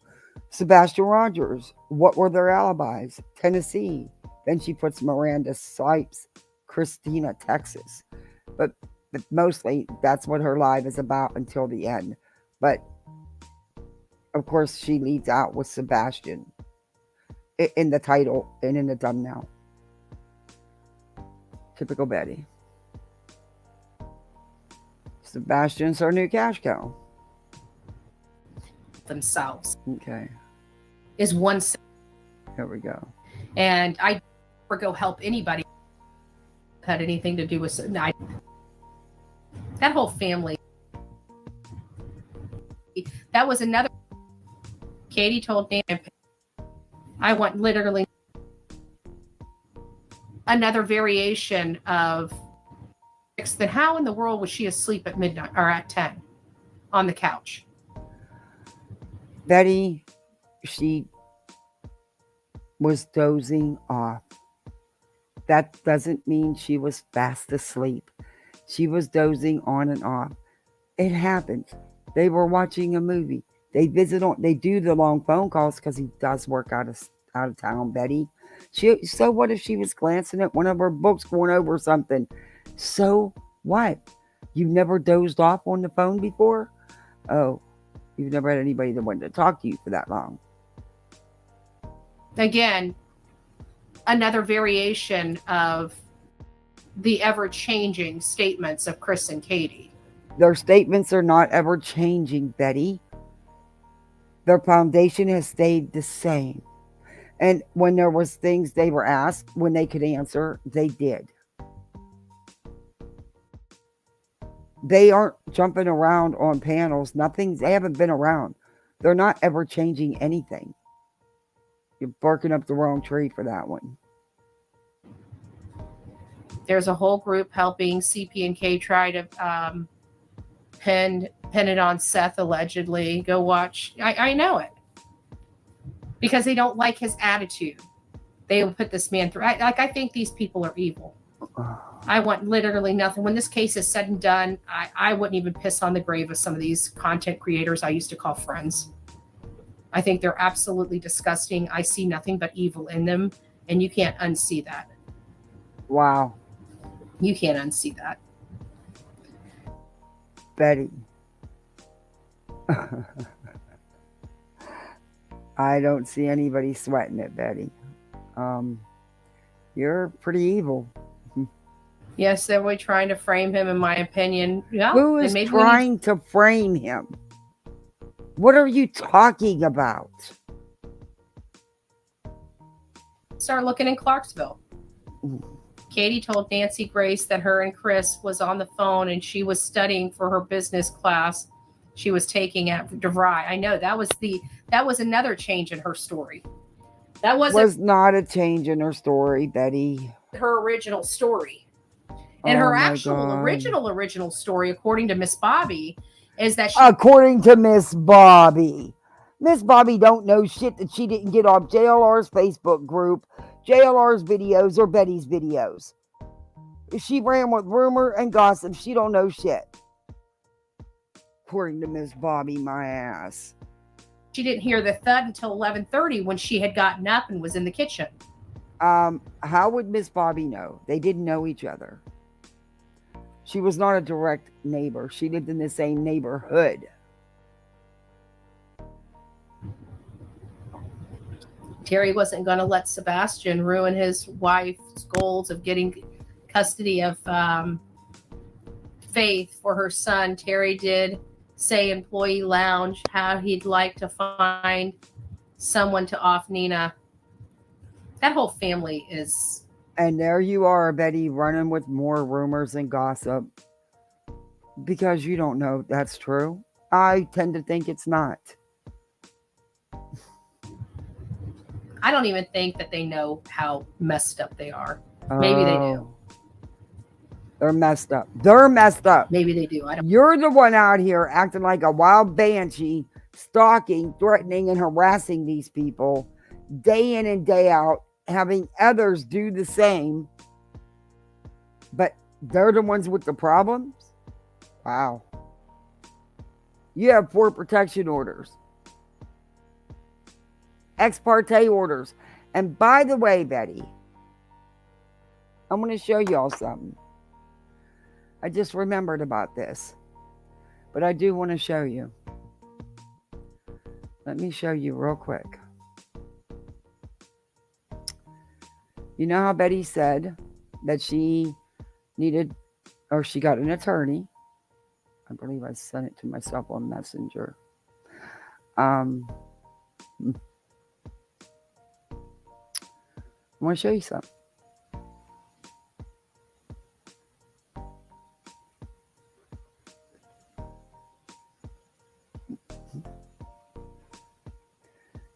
Sebastian Rogers, what were their alibis? Tennessee. Then she puts Miranda Sipes, Christina, Texas. But mostly that's what her live is about until the end. But of course, she leads out with Sebastian in the title and in the thumbnail. Typical Betty. Sebastian's our new cash cow. Themselves. Okay. Is one. Here we go. And I never go help anybody had anything to do with that whole family. That was another. Katie told Dan, I want literally another variation of. Then how in the world was she asleep at midnight or at 10 on the couch? Betty, she was dozing off. That doesn't mean she was fast asleep. She was dozing on and off. It happens. They were watching a movie. They do the long phone calls because he does work out of town, Betty. So what if she was glancing at one of her books going over something? So what? You've never dozed off on the phone before? Oh, you've never had anybody that wanted to talk to you for that long. Again, another variation of the ever-changing statements of Chris and Katie. Their statements are not ever changing, Betty. Their foundation has stayed the same. And when there was things they were asked, when they could answer, they did. They aren't jumping around on panels. They haven't been around. They're not ever changing anything. You're barking up the wrong tree for that one. There's a whole group helping CP&K try to pin it on Seth, allegedly. Go watch. I know it. Because they don't like his attitude. They will put this man through. I think these people are evil. I want literally nothing. When this case is said and done, I wouldn't even piss on the grave of some of these content creators I used to call friends. I think they're absolutely disgusting. I see nothing but evil in them, and you can't unsee that. Wow. You can't unsee that. Betty. I don't see anybody sweating it, Betty. You're pretty evil. Yes, they're really trying to frame him, in my opinion. Yeah, who is trying to frame him? What are you talking about? Start looking in Clarksville. Katie told Nancy Grace that her and Chris was on the phone and she was studying for her business class she was taking at DeVry. I know that was another change in her story. That was not a change in her story, Betty. Her original story. And her actual original story, according to Miss Bobby, is that according to Miss Bobby. Miss Bobby don't know shit that she didn't get off JLR's Facebook group, JLR's videos, or Betty's videos. She ran with rumor and gossip. She don't know shit. According to Miss Bobby, my ass. She didn't hear the thud until 11:30 when she had gotten up and was in the kitchen. How would Miss Bobby know? They didn't know each other. She was not a direct neighbor. She lived in the same neighborhood. Terry wasn't going to let Sebastian ruin his wife's goals of getting custody of Faith for her son. Terry did say employee lounge how he'd like to find someone to off Nina. That whole family is. And there you are, Betty, running with more rumors and gossip because you don't know if that's true. I tend to think it's not. I don't even think that they know how messed up they are. Maybe they do. They're messed up. They're messed up. Maybe they do. I don't. You're the one out here acting like a wild banshee, stalking, threatening, and harassing these people day in and day out, having others do the same. But they're the ones with the problems? Wow. You have 4 protection orders. Ex parte orders. And by the way, Betty, I'm going to show y'all something. I just remembered about this. But I do want to show you. Let me show you real quick. You know how Betty said that she needed, or she got an attorney. I believe I sent it to myself on Messenger. I want to show you something.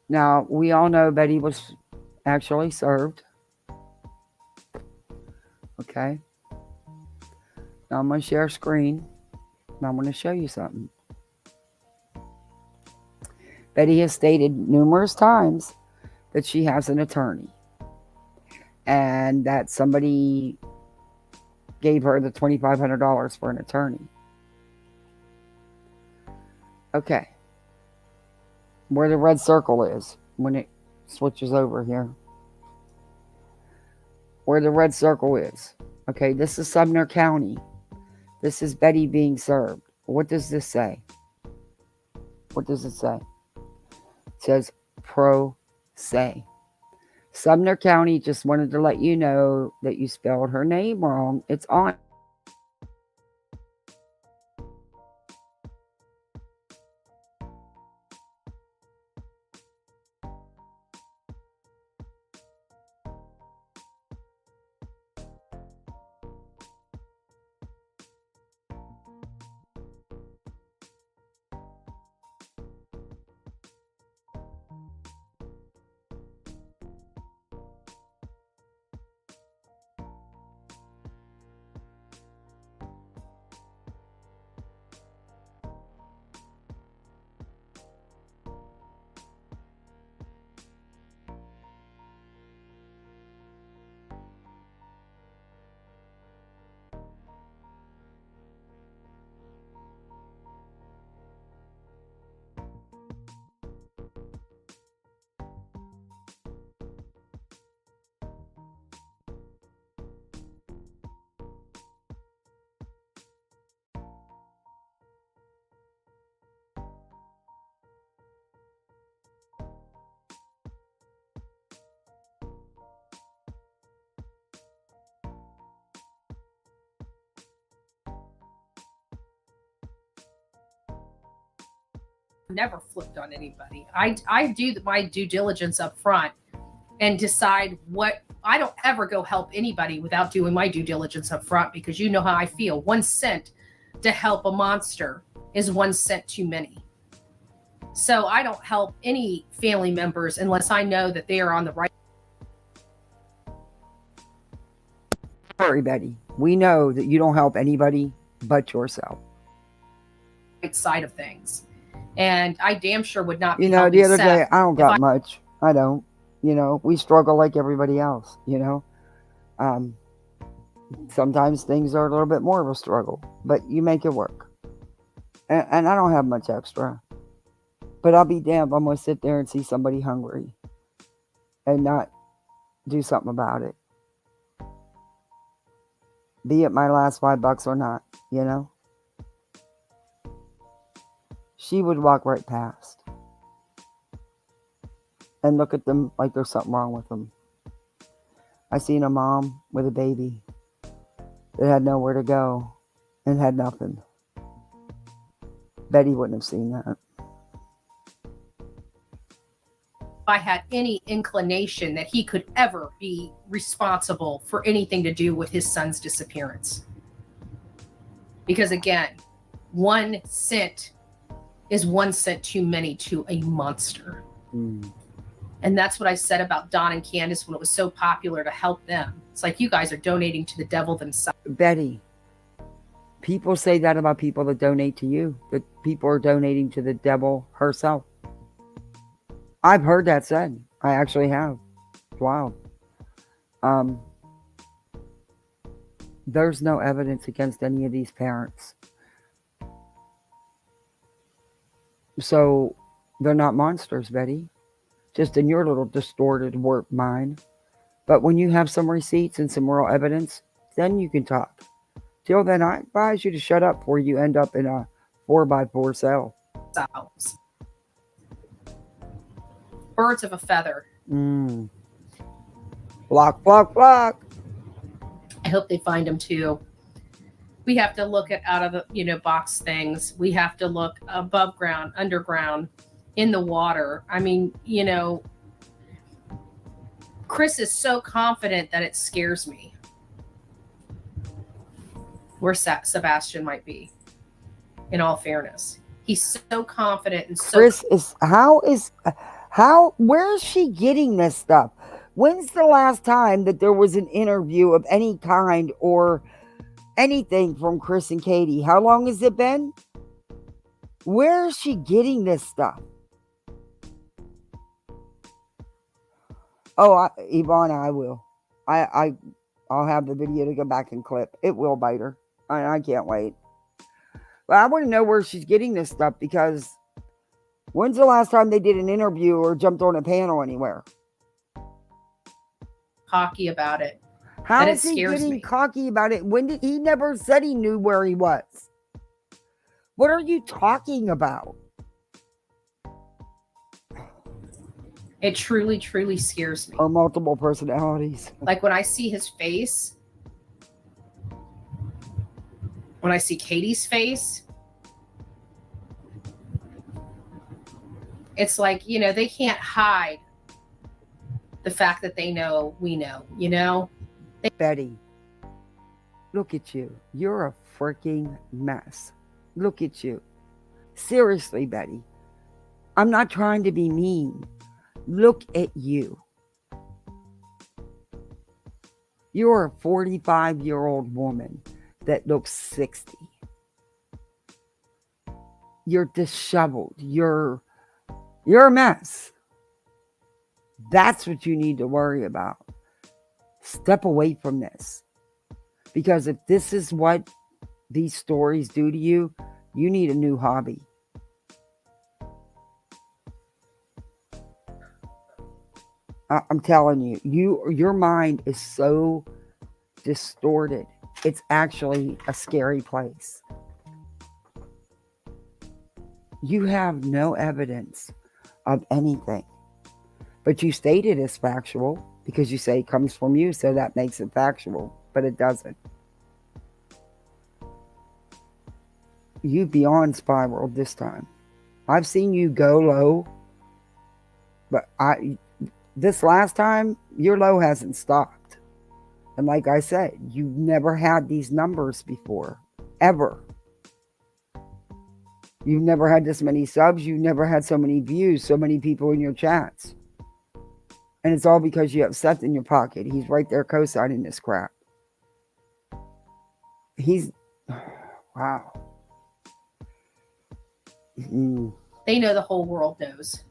Now, we all know Betty was actually served. Okay. Now I'm going to share screen. Now I'm going to show you something. Betty has stated numerous times that she has an attorney. And that somebody gave her the $2,500 for an attorney. Okay. Where the red circle is when it switches over here. Where the red circle is. Okay, this is Sumner County. This is Betty being served. What does this say? What does it say? It says pro se. Sumner County just wanted to let you know that you spelled her name wrong. It's on. Never flipped on anybody. I do my due diligence up front and decide what. I don't ever go help anybody without doing my due diligence up front, because you know how I feel. 1 cent to help a monster is 1 cent too many. So I don't help any family members unless I know that they are on the right. Sorry, Betty. We know that you don't help anybody but yourself. Right side of things. And I damn sure would not be. You know, the other day, I don't got much. I don't. You know, we struggle like everybody else, you know. Sometimes things are a little bit more of a struggle, but you make it work. And I don't have much extra. But I'll be damned, I'm going to sit there and see somebody hungry and not do something about it. Be it my last $5 or not, you know? She would walk right past and look at them like there's something wrong with them. I seen a mom with a baby that had nowhere to go and had nothing. Betty wouldn't have seen that. If I had any inclination that he could ever be responsible for anything to do with his son's disappearance. Because again, 1 cent is 1 cent too many to a monster. And that's what I said about Don and Candace when it was so popular to help them. It's like you guys are donating to the devil themselves. Betty, people say that about people that donate to you, that people are donating to the devil herself. I've heard that said. I actually have. It's wild. There's no evidence against any of these parents. So they're not monsters, Betty. Just in your little distorted, warped mind. But when you have some receipts and some real evidence, then you can talk. Till then, I advise you to shut up before you end up in a 4x4 cell. Birds of a feather. Block, block, block. I hope they find him too. We have to look at out of the, box things. We have to look above ground, underground, in the water. I mean, Chris is so confident that it scares me. Where Sebastian might be, in all fairness. He's so confident and so... Chris is, where is she getting this stuff? When's the last time that there was an interview of any kind or anything from Chris and Katie? How long has it been? Where is she getting this stuff? Oh, Yvonne, I will. I'll have the video to go back and clip. It will bite her. I can't wait. But I want to know where she's getting this stuff, because when's the last time they did an interview or jumped on a panel anywhere? Cocky about it. How is he getting cocky about it? When he never said he knew where he was? What are you talking about? It truly, truly scares me. Or multiple personalities. Like when I see his face, when I see Katie's face, it's like, they can't hide the fact that they know we know, Betty, look at you. You're a freaking mess. Look at you. Seriously, Betty. I'm not trying to be mean. Look at you. You're a 45-year-old woman that looks 60. You're disheveled. You're a mess. That's what you need to worry about. Step away from this. Because if this is what these stories do to you, you need a new hobby. I'm telling you, your mind is so distorted. It's actually a scary place. You have no evidence of anything. But you state it as factual because you say it comes from you, so that makes it factual. But it doesn't. You beyond spiraled this time. I've seen you go low, but this last time, your low hasn't stopped. And like I said, you've never had these numbers before. Ever. You've never had this many subs. You've never had so many views, so many people in your chats. And it's all because you have Seth in your pocket. He's right there co-signing this crap. Wow. They know the whole world knows.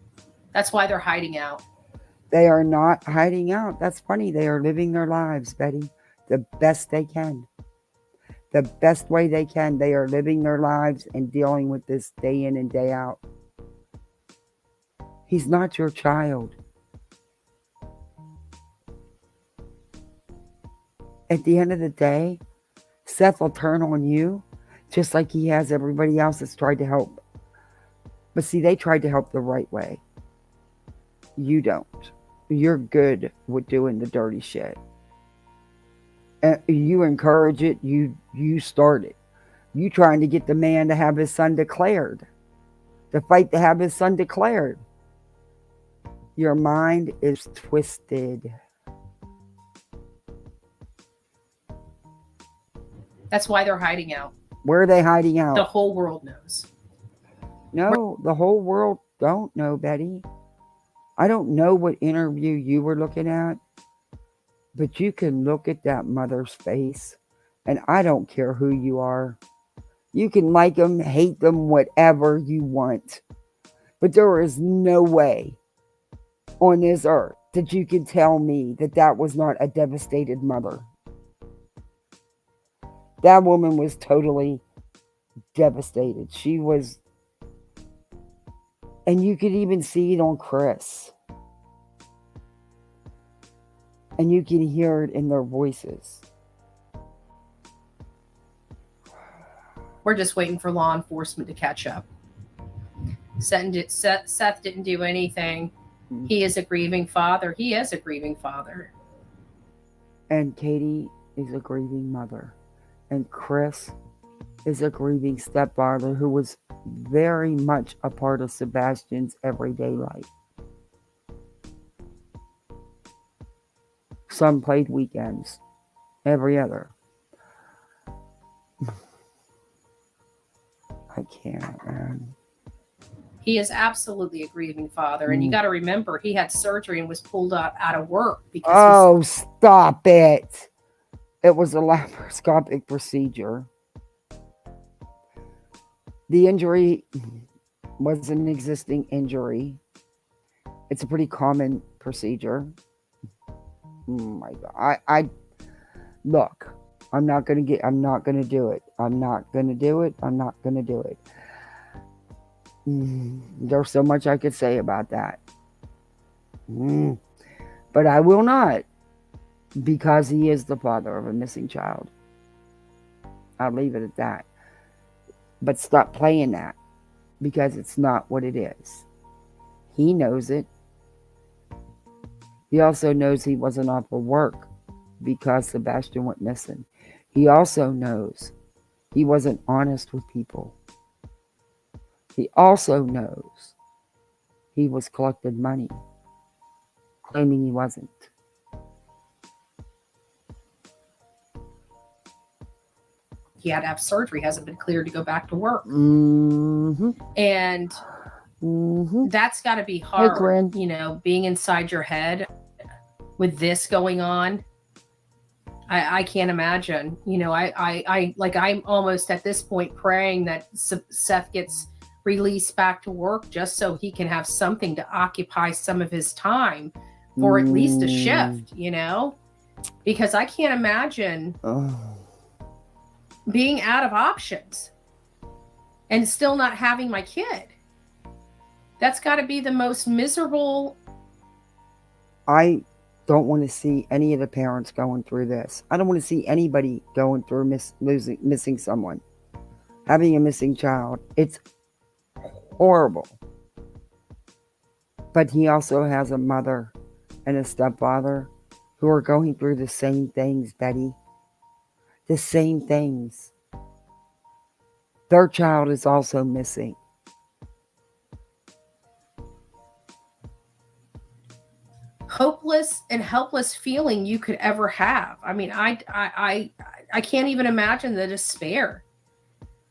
That's why they're hiding out. They are not hiding out. That's funny. They are living their lives, Betty, the best they can. The best way they can. They are living their lives and dealing with this day in and day out. He's not your child. at the end of the day, Seth will turn on you just like he has everybody else that's tried to help. But see, they tried to help the right way. You don't. You're good with doing the dirty shit. And you encourage it. You start it. You trying to get the man to have his son declared. To fight to have his son declared. Your mind is twisted. That's why they're hiding out. Where are they hiding out? The whole world knows. No, the whole world don't know, Betty. I don't know what interview you were looking at, but you can look at that mother's face, and I don't care who you are. You can like them, hate them, whatever you want. But there is no way on this earth that you can tell me that that was not a devastated mother. That woman was totally devastated. She was, and you could even see it on Chris. And you can hear it in their voices. We're just waiting for law enforcement to catch up. Seth didn't do anything. He is a grieving father. He is a grieving father. And Katie is a grieving mother. And Chris is a grieving stepfather who was very much a part of Sebastian's everyday life. Some played weekends. Every other. I can't, man. He is absolutely a grieving father. And you got to remember, he had surgery and was pulled out of work. Because stop it. It was a laparoscopic procedure. The injury was an existing injury. It's a pretty common procedure. Oh my God. I look, I'm not going to do it. I'm not going to do it. I'm not going to do it. There's so much I could say about that. But I will not, because he is the father of a missing child. I'll leave it at that. But stop playing that, because it's not what it is. He knows it. He also knows he wasn't off of work because Sebastian went missing. He also knows he wasn't honest with people. He also knows he was collecting money, claiming he wasn't. he had to have surgery, hasn't been cleared to go back to work. And that's got to be hard, you know, being inside your head with this going on. I can't imagine, you know, I'm almost at this point praying that Seth gets released back to work just so he can have something to occupy some of his time for at least a shift, you know, because I can't imagine being out of options and still not having my kid. That's got to be the most miserable. I don't want to see any of the parents going through this. I don't want to see anybody going through missing someone, having a missing child. It's horrible. But he also has a mother and a stepfather who are going through the same things, Betty. The same things. Their child is also missing. Hopeless and helpless feeling you could ever have. I mean, I can't even imagine the despair,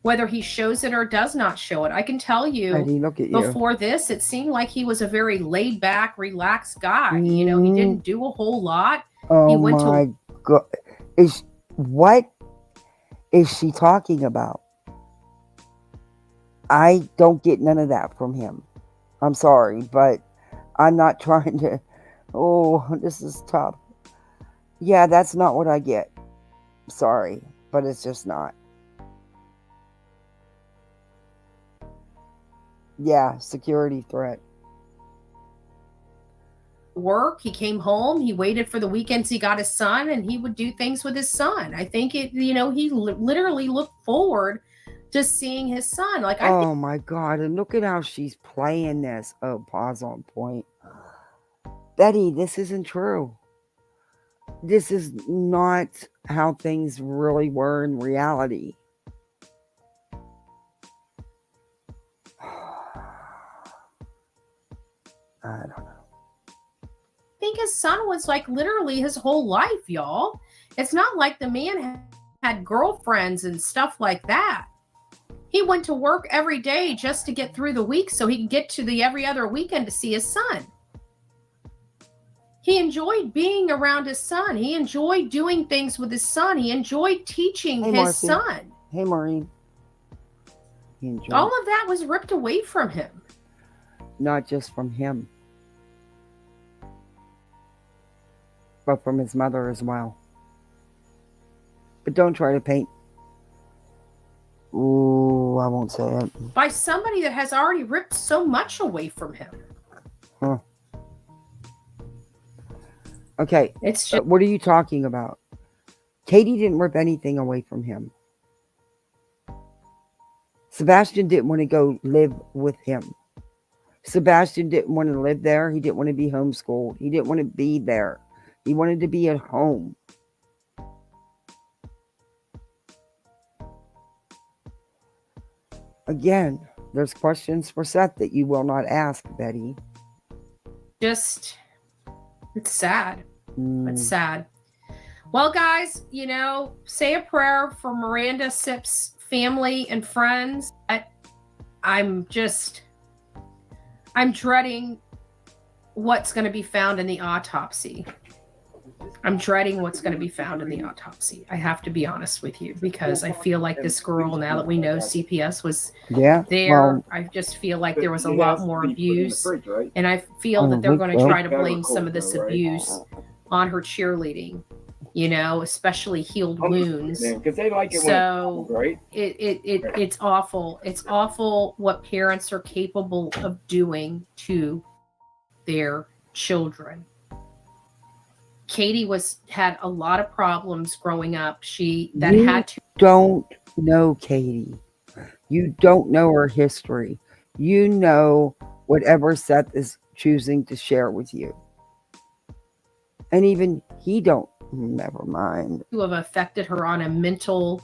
whether he shows it or does not show it. I can tell you, Betty, look at you. Before this, it seemed like he was a very laid back, relaxed guy. You know, he didn't do a whole lot. Oh he went my to God. What is she talking about? I don't get none of that from him. I'm sorry, but I'm not trying to. Oh, this is tough. Yeah, that's not what I get. Sorry, but it's just not. Yeah, security threat. work, he came home, he waited for the weekends, he got his son, and he would do things with his son. I think he literally looked forward to seeing his son. Like, oh my God. And look at how she's playing this. Oh, pause on point. Betty, this isn't true. This is not how things really were in reality. I don't know. I think his son was like literally his whole life, y'all. It's not like the man had girlfriends and stuff like that. He went to work every day just to get through the week so he could get to the every other weekend to see his son. He enjoyed being around his son. He enjoyed doing things with his son. He enjoyed teaching his Marcy. son. Hey, Maureen. All of that was ripped away from him. Not just from him, but from his mother as well. But don't try to paint. Ooh, I won't say it. By somebody that has already ripped so much away from him. Huh. Okay, it's just, what are you talking about? Katie didn't rip anything away from him. Sebastian didn't want to go live with him. Sebastian didn't want to live there. He didn't want to be homeschooled. He didn't want to be there. He wanted to be at home. Again, there's questions for Seth that you will not ask, Betty. Just, it's sad. It's sad. Well, guys, say a prayer for Miranda Sipp's family and friends. I'm dreading what's going to be found in the autopsy. I'm dreading what's going to be found in the autopsy. I have to be honest with you, because I feel like this girl, now that we know CPS was there, well, I just feel like there was a lot more abuse. And I feel that they're going to try to blame some of this abuse on her cheerleading, especially healed wounds. So it's awful. It's awful what parents are capable of doing to their children. Katie had a lot of problems growing up. Don't know Katie. You don't know her history. You know whatever Seth is choosing to share with you. And even he don't. Never mind. To have affected her on a mental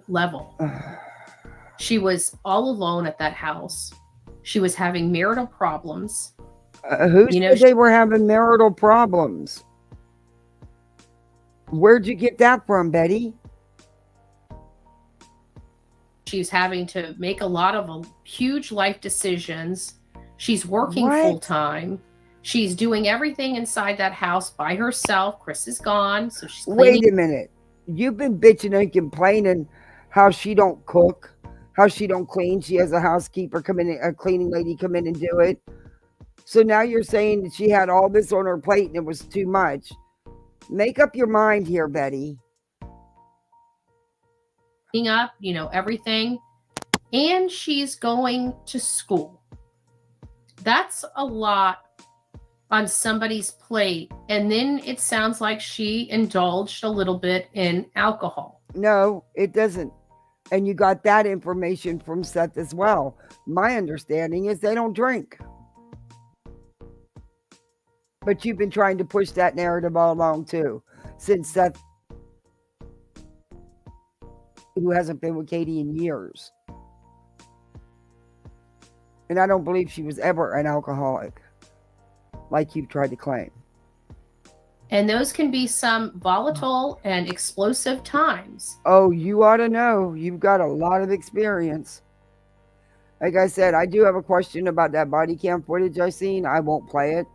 level. She was all alone at that house. She was having marital problems. Who said they were having marital problems? Where'd you get that from, Betty? She's having to make a lot of huge life decisions. She's working full time. She's doing everything inside that house by herself. Chris is gone, so she's cleaning. Wait a minute. You've been bitching and complaining how she don't cook, how she don't clean. She has a housekeeper come in, a cleaning lady come in and do it. So now you're saying that she had all this on her plate and it was too much. Make up your mind here, Betty. Cleaning up, everything. And she's going to school. That's a lot on somebody's plate. And then it sounds like she indulged a little bit in alcohol. No, it doesn't. And you got that information from Seth as well. My understanding is they don't drink. But you've been trying to push that narrative all along too. Since Seth, who hasn't been with Katie in years. And I don't believe she was ever an alcoholic, like you've tried to claim. And those can be some volatile and explosive times. Oh, you ought to know. You've got a lot of experience. Like I said, I do have a question about that body cam footage I seen. I won't play it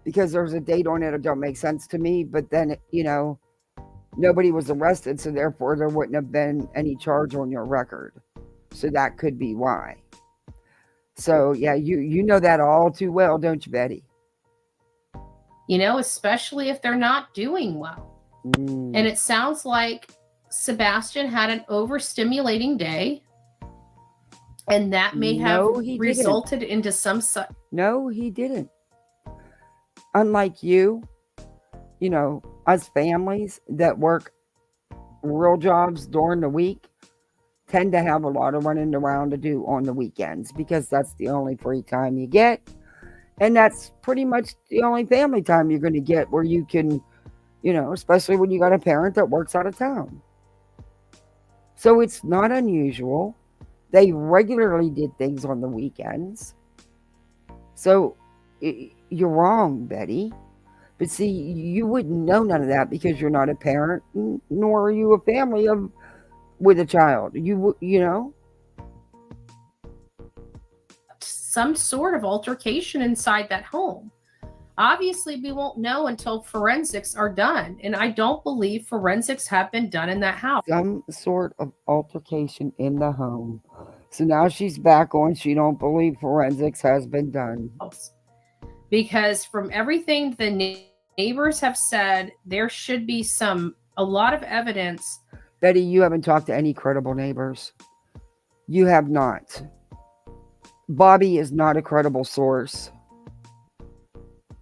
because there's a date on it that don't make sense to me. But then, nobody was arrested, so therefore there wouldn't have been any charge on your record. So that could be why. So, yeah, you know that all too well, don't you, Betty? Especially if they're not doing well. And it sounds like Sebastian had an overstimulating day. And that may have resulted into some... No, he didn't. unlike you, us families that work real jobs during the week tend to have a lot of running around to do on the weekends because that's the only free time you get. And that's pretty much the only family time you're going to get where you can, especially when you got a parent that works out of town. So it's not unusual. They regularly did things on the weekends. So you're wrong, Betty. But see, you wouldn't know none of that because you're not a parent, nor are you a family with a child. You know. Some sort of altercation inside that home. Obviously, we won't know until forensics are done. And I don't believe forensics have been done in that house. Some sort of altercation in the home. So now she's back on. She don't believe forensics has been done. Because from everything the neighbors have said, there should be a lot of evidence. Betty, you haven't talked to any credible neighbors. You have not. Bobby is not a credible source.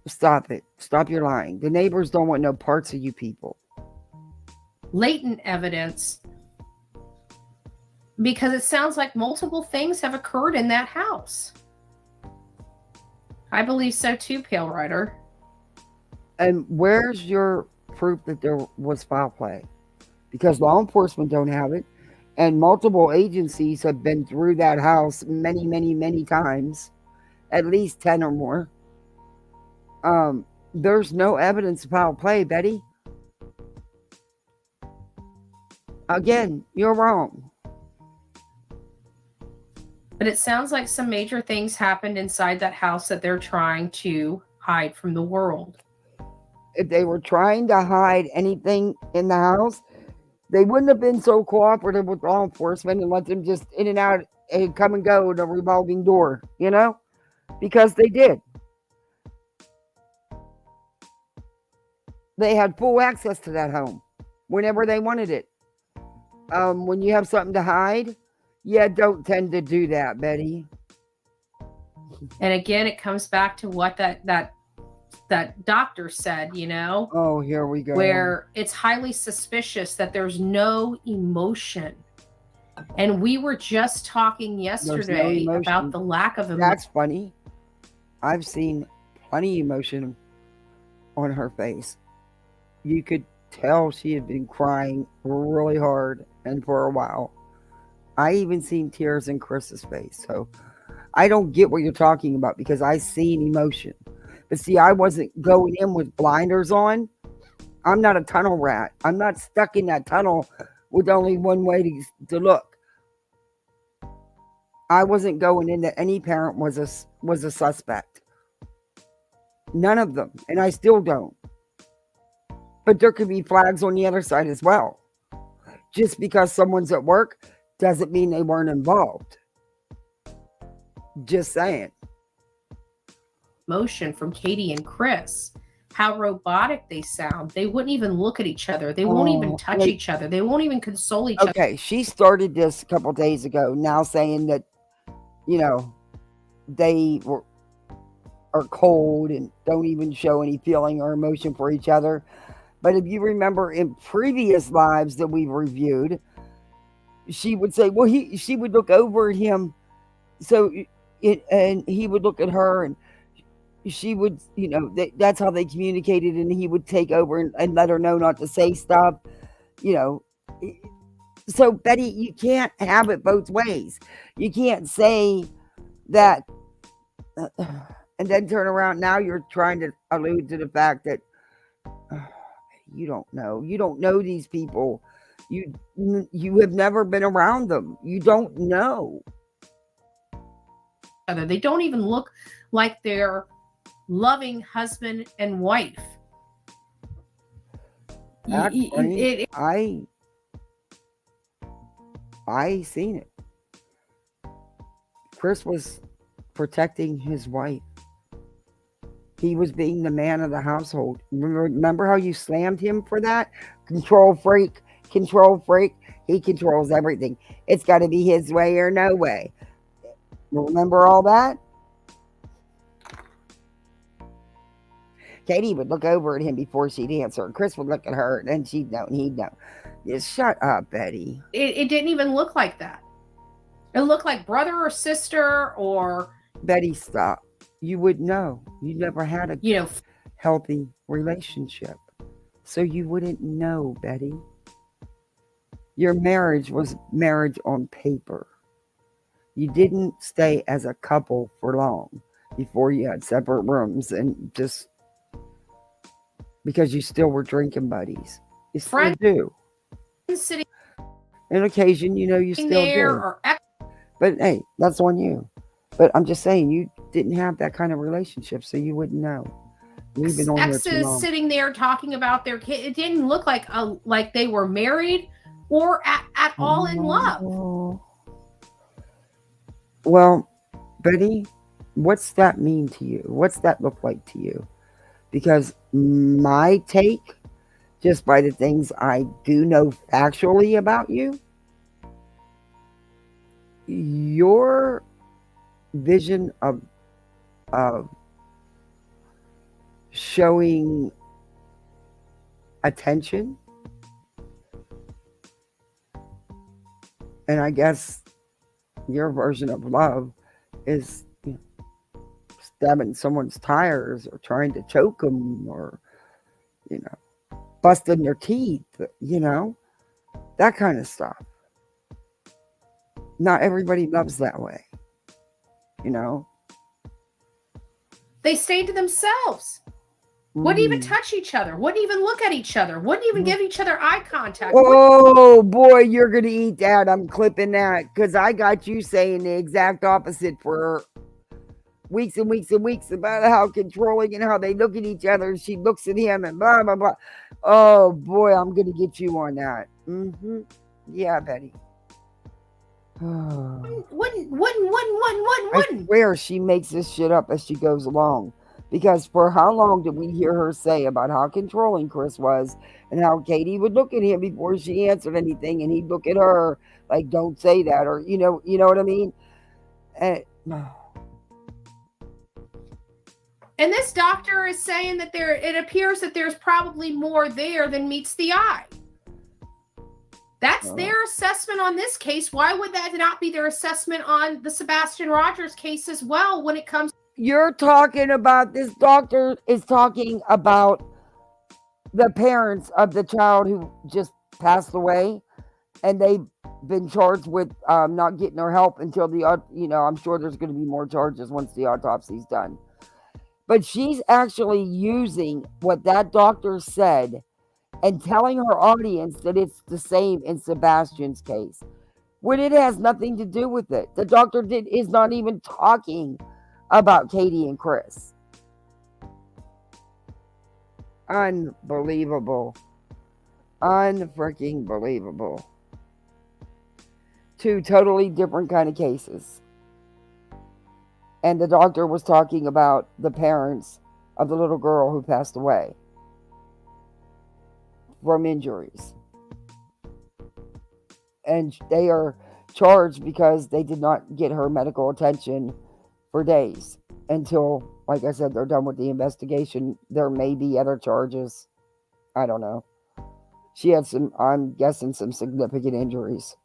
Stop it. Stop your lying. The neighbors don't want no parts of you people. Latent evidence. Because it sounds like multiple things have occurred in that house. I believe so too, Pale Rider. And where's your proof that there was foul play? Because law enforcement don't have it. And multiple agencies have been through that house many, many, many times. At least 10 or more. There's no evidence of foul play, Betty. Again, you're wrong. But it sounds like some major things happened inside that house that they're trying to hide from the world. If they were trying to hide anything in the house, they wouldn't have been so cooperative with law enforcement and let them just in and out and come and go with a revolving door, because they did. They had full access to that home whenever they wanted it. When you have something to hide, don't tend to do that, Betty. And again, it comes back to what that doctor said, Oh, here we go. Where it's highly suspicious that there's no emotion. And we were just talking yesterday about the lack of emotion. That's funny. I've seen plenty of emotion on her face. You could tell she had been crying really hard and for a while. I even seen tears in Chris's face. So I don't get what you're talking about because I seen emotion. But see, I wasn't going in with blinders on. I'm not a tunnel rat. I'm not stuck in that tunnel with only one way to look. I wasn't going in that any parent was a suspect. None of them. And I still don't. But there could be flags on the other side as well. Just because someone's at work doesn't mean they weren't involved. Just saying. Emotion from Katie and Chris. How robotic they sound. They wouldn't even look at each other. They won't even touch each other. They won't even console each other. Okay, she started this a couple days ago, now saying that, they are cold and don't even show any feeling or emotion for each other. But if you remember in previous lives that we've reviewed, she would say, well, she would look over at him. And he would look at her and she would, that's how they communicated. And he would take over and let her know not to say stuff, So Betty, you can't have it both ways. You can't say that and then turn around. Now you're trying to allude to the fact that you don't know these people. You have never been around them. You don't know. They don't even look like they're loving husband and wife. I seen it. Chris was protecting his wife. He was being the man of the household. Remember how you slammed him for that? Control freak. He controls everything. It's got to be his way or no way. Remember all that? Katie would look over at him before she'd answer, and Chris would look at her, and then she'd know, and he'd know. Just shut up, Betty. It didn't even look like that. It looked like brother or sister or... Betty, stop. You would know. You never had a healthy relationship. So you wouldn't know, Betty. Your marriage was marriage on paper. You didn't stay as a couple for long before you had separate rooms and just because you still were drinking buddies. You still do. Sitting on occasion, you still there do. Or but hey, that's on you. But I'm just saying, you didn't have that kind of relationship, so you wouldn't know. We've been on here too long. Sitting there talking about their kid. It didn't look like they were married or at all in love. Well, Betty, what's that mean to you? What's that look like to you? Because my take, just by the things I do know factually about you, your vision of showing attention, and I guess your version of love is stabbing someone's tires or trying to choke them or busting their teeth, that kind of stuff. Not everybody loves that way, They stayed to themselves. Wouldn't even touch each other. Wouldn't even look at each other. Wouldn't even give each other eye contact. Oh boy, you're gonna eat that. I'm clipping that because I got you saying the exact opposite for weeks and weeks and weeks about how controlling and how they look at each other. And she looks at him and blah blah blah. Oh boy, I'm gonna get you on that. Yeah, Betty. Wouldn't. I swear she makes this shit up as she goes along. Because for how long did we hear her say about how controlling Chris was and how Katie would look at him before she answered anything and he'd look at her like, don't say that, or you know what I mean? And this doctor is saying that it appears that there's probably more there than meets the eye. That's their assessment on this case. Why would that not be their assessment on the Sebastian Rogers case as well when it comes? You're talking about, this doctor is talking about the parents of the child who just passed away, and they've been charged with not getting her help until I'm sure there's going to be more charges once the autopsy's done. But she's actually using what that doctor said and telling her audience that it's the same in Sebastian's case, when it has nothing to do with it. The doctor is not even talking about Katie and Chris. Unbelievable. Unfreaking believable. Two totally different kind of cases. And the doctor was talking about the parents of the little girl who passed away from injuries. And they are charged because they did not get her medical attention for days until, like I said, they're done with the investigation. There may be other charges. I don't know. She had I'm guessing, some significant injuries.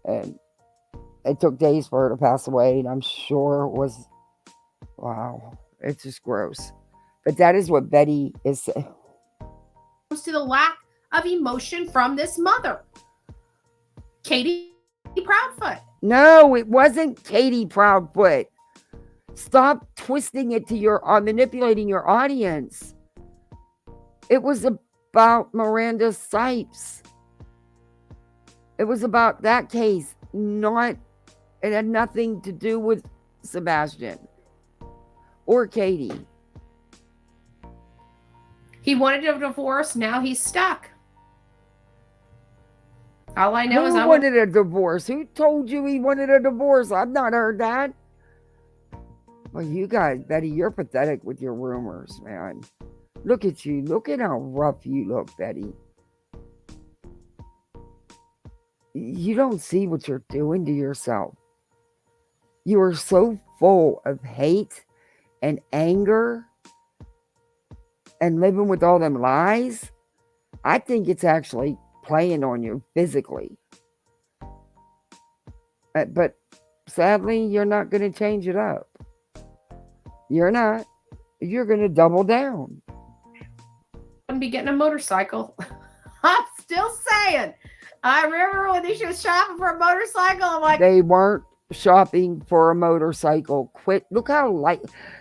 And it took days for her to pass away, and I'm sure it was, wow, it's just gross. But that is what Betty is saying. To the lack of emotion from this mother. Katie Proudfoot. No, it wasn't Katie Proudfoot. Stop twisting it to manipulating your audience. It was about Miranda Sipes. It was about that case, it had nothing to do with Sebastian or Katie. He wanted a divorce, now he's stuck. All I know is Who wanted a divorce? Who told you he wanted a divorce? I've not heard that. Well, you guys, Betty, you're pathetic with your rumors, man. Look at you. Look at how rough you look, Betty. You don't see what you're doing to yourself. You are so full of hate and anger and living with all them lies, I think it's actually playing on you physically. But sadly, you're not going to change it up. You're not. You're going to double down. Wouldn't be getting a motorcycle. I'm still saying. I remember when she was shopping for a motorcycle. I'm like, they weren't shopping for a motorcycle. Quit. Look how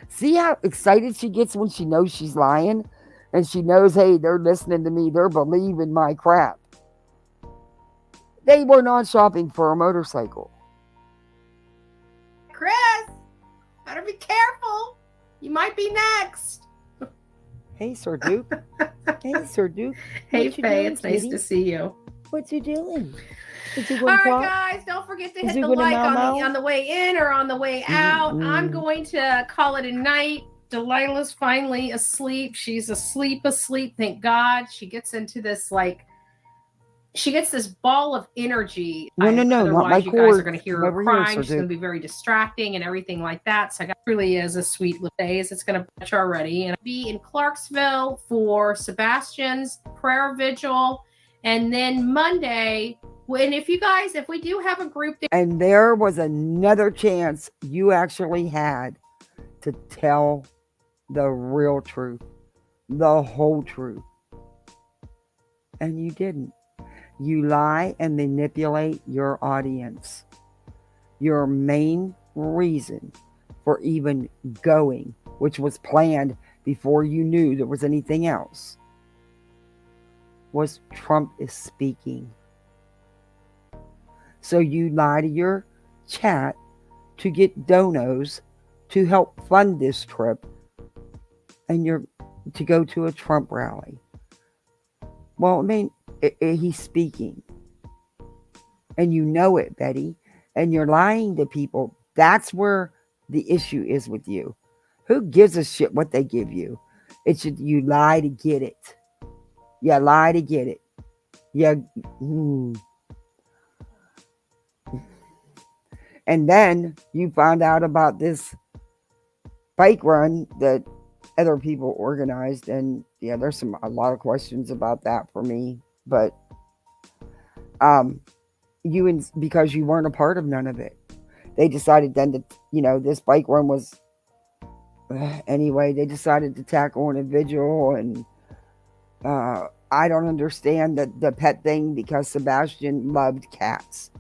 see how excited she gets when she knows she's lying, and she knows, hey, they're listening to me. They're believing my crap. They were not shopping for a motorcycle. Chris, better be careful. You might be next. Hey, Sir Duke. Hey, Sir Duke. Hey, Faye, it's nice to see you. What you doing? All right, guys, don't forget to hit the like on the way in or on the way out. I'm going to call it a night. Delilah's finally asleep. She's asleep. Thank God. She gets into this, she gets this ball of energy. No, otherwise, not my you cord. guys are going to hear her crying. She's going to be very distracting and everything like that. So it really is a sweet little days. It's going to punch already. And I'll be in Clarksville for Sebastian's prayer vigil. And then Monday, if we do have a group there. And there was another chance you actually had to tell the real truth, the whole truth. And you didn't. You lie and manipulate your audience. Your main reason for even going, which was planned before you knew there was anything else, was Trump is speaking. So you lie to your chat to get donos to help fund this trip, and you're to go to a Trump rally. Well, I mean, he's speaking. And you know it, Betty. And you're lying to people. That's where the issue is with you. Who gives a shit what they give you? You lie to get it. You lie to get it. And then you found out about this bike run that other people organized, and there's a lot of questions about that for me, but because you weren't a part of none of it, they decided then that this bike run was anyway. They decided to tack on a vigil, and I don't understand the pet thing, because Sebastian loved cats.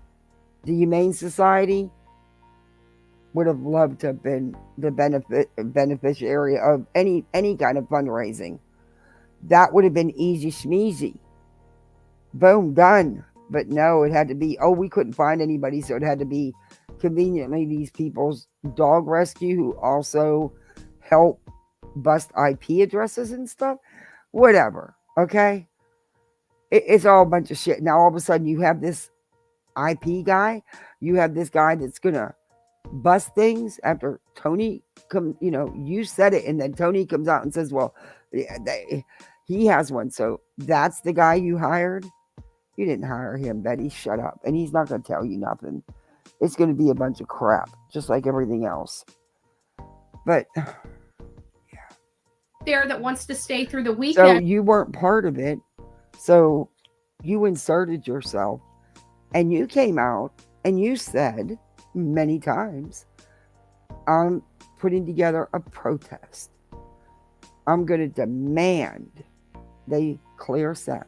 The Humane Society would have loved to have been the beneficiary of any kind of fundraising. That would have been easy schmeezy. Boom, done. But no, it had to be, we couldn't find anybody, so it had to be conveniently these people's dog rescue who also help bust IP addresses and stuff. Whatever, okay? It's all a bunch of shit. Now all of a sudden you have this IP guy, you have this guy that's gonna bust things after Tony you said it, and then Tony comes out and says, well, he has one. So that's the guy you hired. You didn't hire him, Betty. Shut up. And he's not going to tell you nothing. It's going to be a bunch of crap, just like everything else. But there that wants to stay through the weekend. So you weren't part of it. So you inserted yourself, and you came out and you said many times, I'm putting together a protest. I'm going to demand they clear Seth.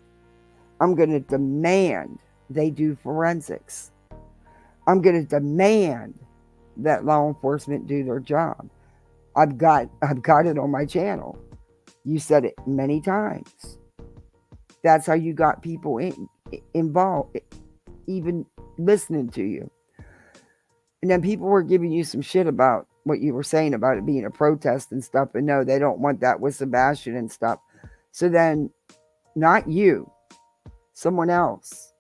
I'm going to demand they do forensics. I'm going to demand that law enforcement do their job. I've got it on my channel. You said it many times. That's how you got people involved, even listening to you. And then people were giving you some shit about what you were saying about it being a protest and stuff. And no, they don't want that with Sebastian and stuff. So then, not you, someone else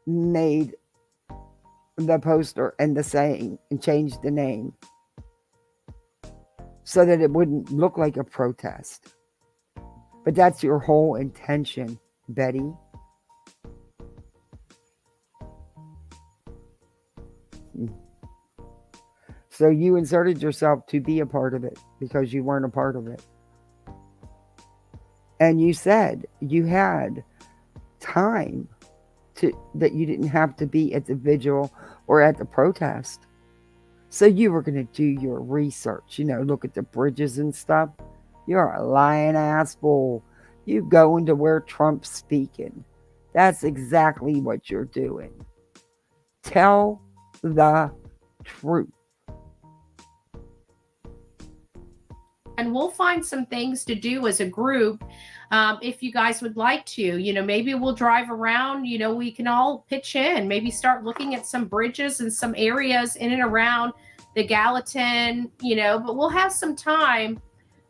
made the poster and the saying and changed the name so that it wouldn't look like a protest. But that's your whole intention, Betty. So you inserted yourself to be a part of it because you weren't a part of it. And you said you had time that you didn't have to be at the vigil or at the protest. So you were going to do your research, look at the bridges and stuff. You're a lying ass fool. You going to where Trump's speaking. That's exactly what you're doing. Tell the truth. And we'll find some things to do as a group. If you guys would like to, maybe we'll drive around, we can all pitch in, maybe start looking at some bridges and some areas in and around the Gallatin, but we'll have some time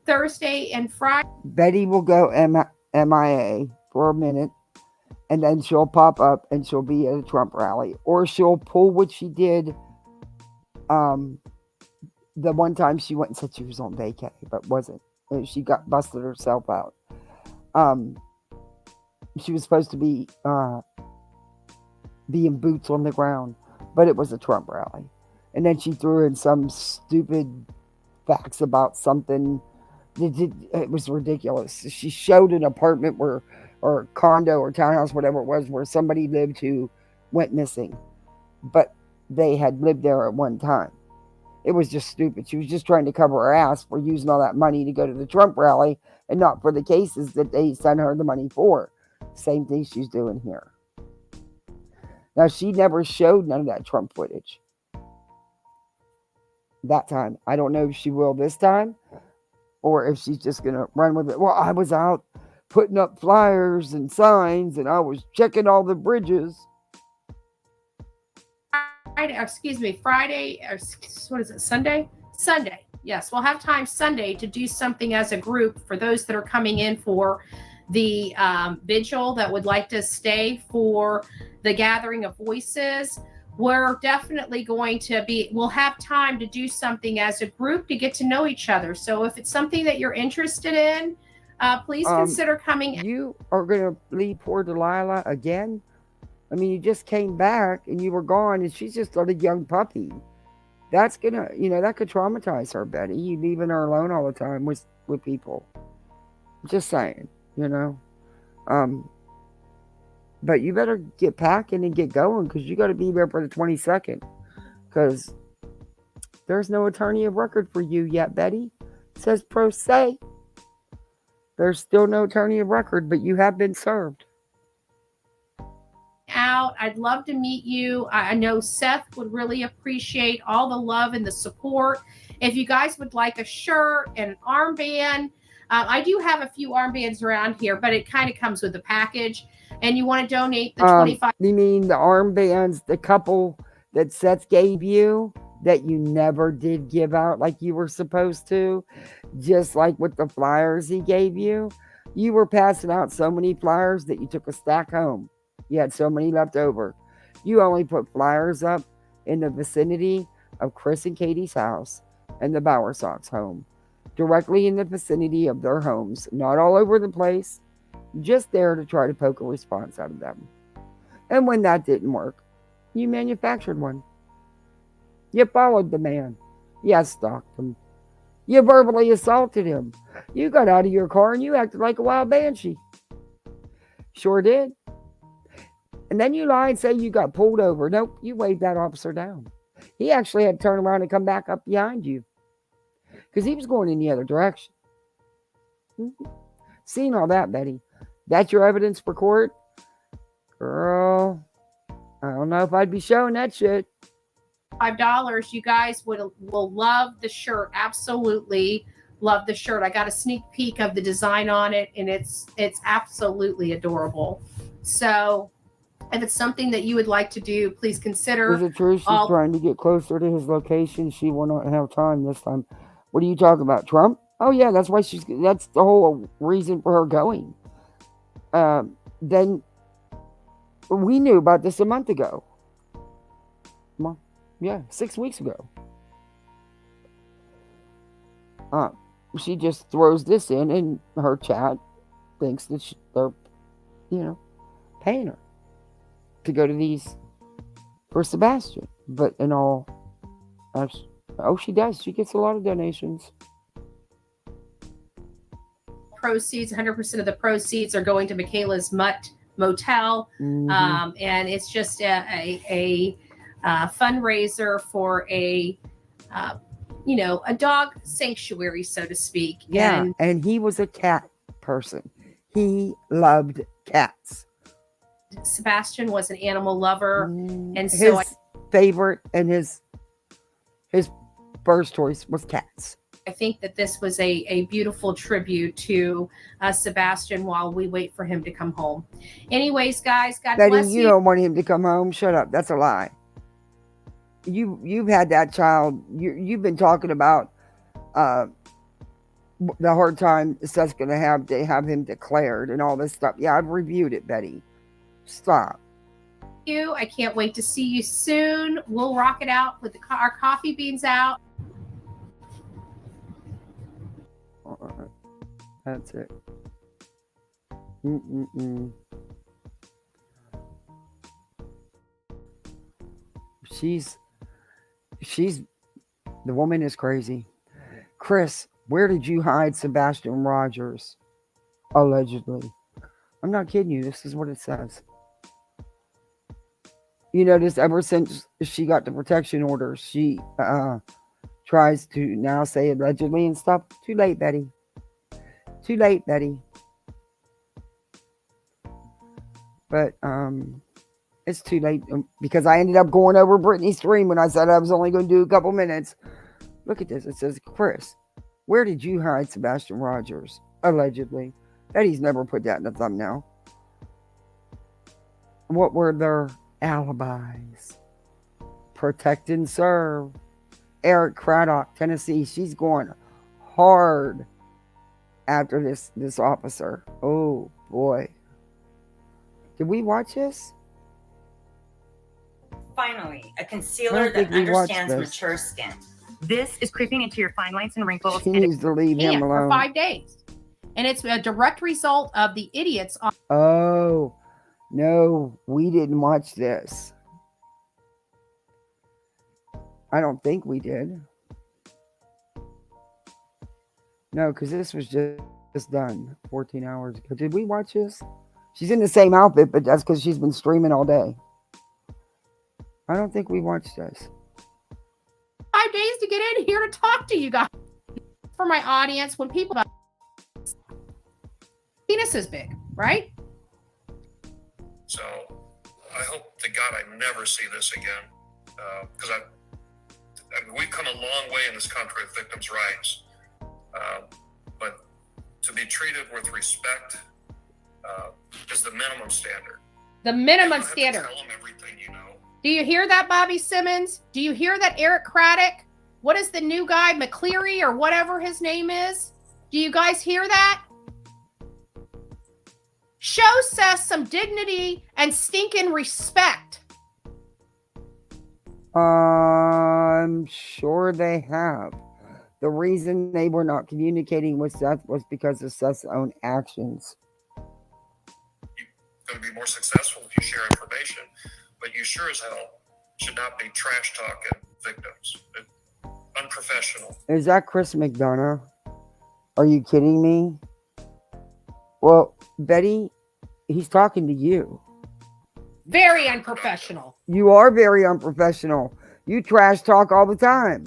Thursday and Friday. Betty will go MIA for a minute, and then she'll pop up and she'll be at a Trump rally, or she'll pull what she did the one time she went and said she was on vacay, but wasn't. She got busted herself out. She was supposed to be in boots on the ground, but it was a Trump rally. And then she threw in some stupid facts about something. It was ridiculous. She showed an apartment or condo or townhouse, whatever it was, where somebody lived who went missing, but they had lived there at one time. It was just stupid. She was just trying to cover her ass for using all that money to go to the Trump rally and not for the cases that they sent her the money for. Same thing she's doing here. Now, she never showed none of that Trump footage that time. I don't know if she will this time or if she's just going to run with it. Well, I was out putting up flyers and signs and I was checking all the bridges. Friday, what is it, Sunday? Sunday, yes. We'll have time Sunday to do something as a group for those that are coming in for the vigil that would like to stay for the gathering of voices. We're definitely going to we'll have time to do something as a group to get to know each other. So if it's something that you're interested in, please consider coming. You are going to leave poor Delilah again? I mean, you just came back and you were gone and she's just a young puppy. That's going to, that could traumatize her, Betty. You leaving her alone all the time with people. Just saying, But you better get packing and get going because you got to be there for the 22nd. Because there's no attorney of record for you yet, Betty. It says pro se. There's still no attorney of record, but you have been served. Out. I'd love to meet you. I know Seth would really appreciate all the love and the support. If you guys would like a shirt and an armband, I do have a few armbands around here, but it kind of comes with the package. And you want to donate the 25. You mean the armbands, the couple that Seth gave you that you never did give out like you were supposed to? Just like with the flyers he gave you? You were passing out so many flyers that you took a stack home. You had so many left over. You only put flyers up in the vicinity of Chris and Katie's house and the Bowersox home. Directly in the vicinity of their homes. Not all over the place. Just there to try to poke a response out of them. And when that didn't work, you manufactured one. You followed the man. You stalked him. You verbally assaulted him. You got out of your car and you acted like a wild banshee. Sure did. And then you lie and say you got pulled over. Nope, you waved that officer down. He actually had to turn around and come back up behind you. Because he was going in the other direction. Seen all that, Betty. That's your evidence for court? Girl, I don't know if I'd be showing that shit. $5. You guys will love the shirt. Absolutely love the shirt. I got a sneak peek of the design on it, and it's absolutely adorable. So if it's something that you would like to do, please consider. Is it true she's trying to get closer to his location? She will not have time this time. What are you talking about? Trump? Oh yeah, that's why that's the whole reason for her going. Then we knew about this a month ago. Well, yeah, 6 weeks ago. She just throws this in and her chat thinks that they're, paying her to go to these for Sebastian. But in all, she does. She gets a lot of donations. proceeds, 100% of the proceeds are going to Michaela's Mutt Motel. Mhm. And it's just a fundraiser for a dog sanctuary, so to speak. Yeah, And and he was a cat person. He loved cats. Sebastian was an animal lover. And His so favorite and his first choice was cats. I think that this was a beautiful tribute to Sebastian while we wait for him to come home. Anyways, guys, God Betty, bless you you. don't want him to come home. Shut up. That's a lie. You've had that child. You've been talking about the hard time Seth's going to have him declared and all this stuff. Yeah, I've reviewed it, Betty. Stop. I can't wait to see you soon. We'll rock it out with our coffee beans out. That's it. Mm-mm-mm. She's the woman is crazy. Chris, where did you hide Sebastian Rogers? Allegedly. I'm not kidding you. This is what it says. You notice ever since she got the protection order, she tries to now say allegedly and stuff. Too late, Betty. Too late, Betty. But it's too late because I ended up going over Brittany's stream when I said I was only going to do a couple minutes. Look at this. It says, Chris, where did you hide Sebastian Rogers? Allegedly. Betty's never put that in the thumbnail. What were their alibis? Protect and serve. Eric Craddock, Tennessee. She's going hard after this officer. Oh, boy. Did we watch this? Finally, a concealer that understands mature skin. This is creeping into your fine lines and wrinkles. She needs to leave him alone. For 5 days. And it's a direct result of the idiots. Oh, no, we didn't watch this. I don't think we did. No, because this was just done 14 hours ago. Did we watch this? She's in the same outfit, but that's because she's been streaming all day. I don't think we watched this. 5 days to get in here to talk to you guys. For my audience, when people penis is big, right? So I hope to God I never see this again, because we've come a long way in this country with victims' rights, but to be treated with respect is the minimum standard. The minimum standard. Tell them everything you know. Do you hear that, Bobby Simmons? Do you hear that, Eric Craddock? What is the new guy, McCleary or whatever his name is? Do you guys hear that? Show Seth some dignity and stinking respect. I'm sure they have. The reason they were not communicating with Seth was because of Seth's own actions. You're going to be more successful if you share information, but you sure as hell should not be trash talking victims. It's unprofessional. Is that Chris McDonough? Are you kidding me? Well, Betty, he's talking to you. Very unprofessional. You are very unprofessional. You trash talk all the time.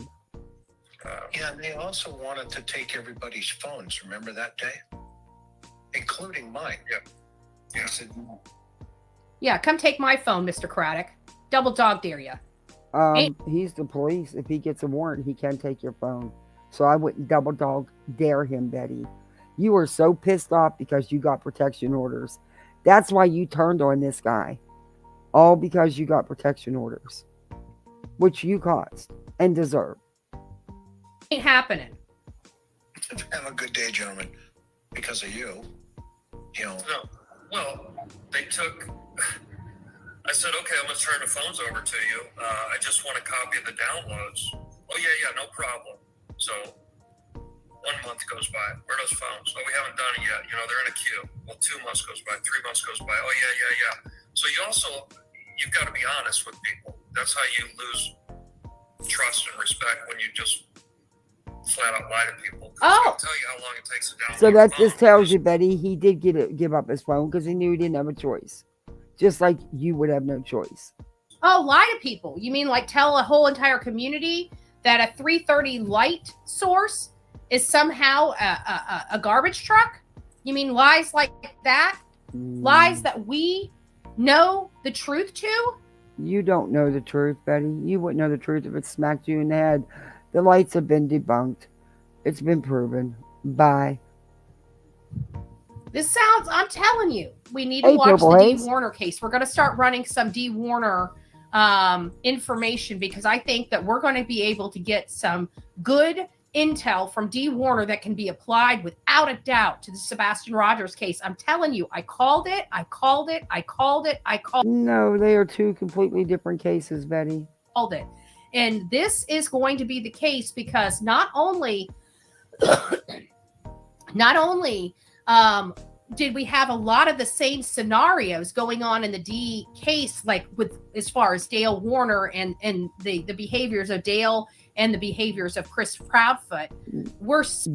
Yeah, and they also wanted to take everybody's phones. Remember that day? Including mine. Yeah. I said, no. Yeah, come take my phone, Mr. Craddock. Double dog dare you. He's the police. If he gets a warrant, he can take your phone. So I wouldn't double dog dare him, Betty. You were so pissed off because you got protection orders. That's why you turned on this guy. All because you got protection orders. Which you caused and deserve. Ain't happening. Have a good day, gentlemen. Because of you. You know. No. Well, they took... I said, okay, I'm going to turn the phones over to you. I just want a copy of the downloads. Oh, yeah, no problem. So 1 month goes by. Where are those phones? Oh, we haven't done it yet. You know, they're in a queue. Well, 2 months goes by. 3 months goes by. Oh, yeah. So you've got to be honest with people. That's how you lose trust and respect when you just flat out lie to people. Oh. I'll tell you how long it takes to download. So that just tells you, Betty, he did give up his phone because he knew he didn't have a choice. Just like you would have no choice. Oh, lie to people. You mean like tell a whole entire community that a 330 light source is somehow a garbage truck? You mean lies like that? Lies that we know the truth to? You don't know the truth, Betty. You wouldn't know the truth if it smacked you in the head. The lights have been debunked. It's been proven. Bye. This sounds, I'm telling you, we need to watch the D. Warner case. We're going to start running some D. Warner information because I think that we're going to be able to get some good intel from D. Warner that can be applied without a doubt to the Sebastian Rogers case. I'm telling you, I called it. No, they are two completely different cases, Betty. Called it. And this is going to be the case because not only did we have a lot of the same scenarios going on in the D case, like with as far as Dale Warner and the behaviors of Dale and the behaviors of Chris Proudfoot.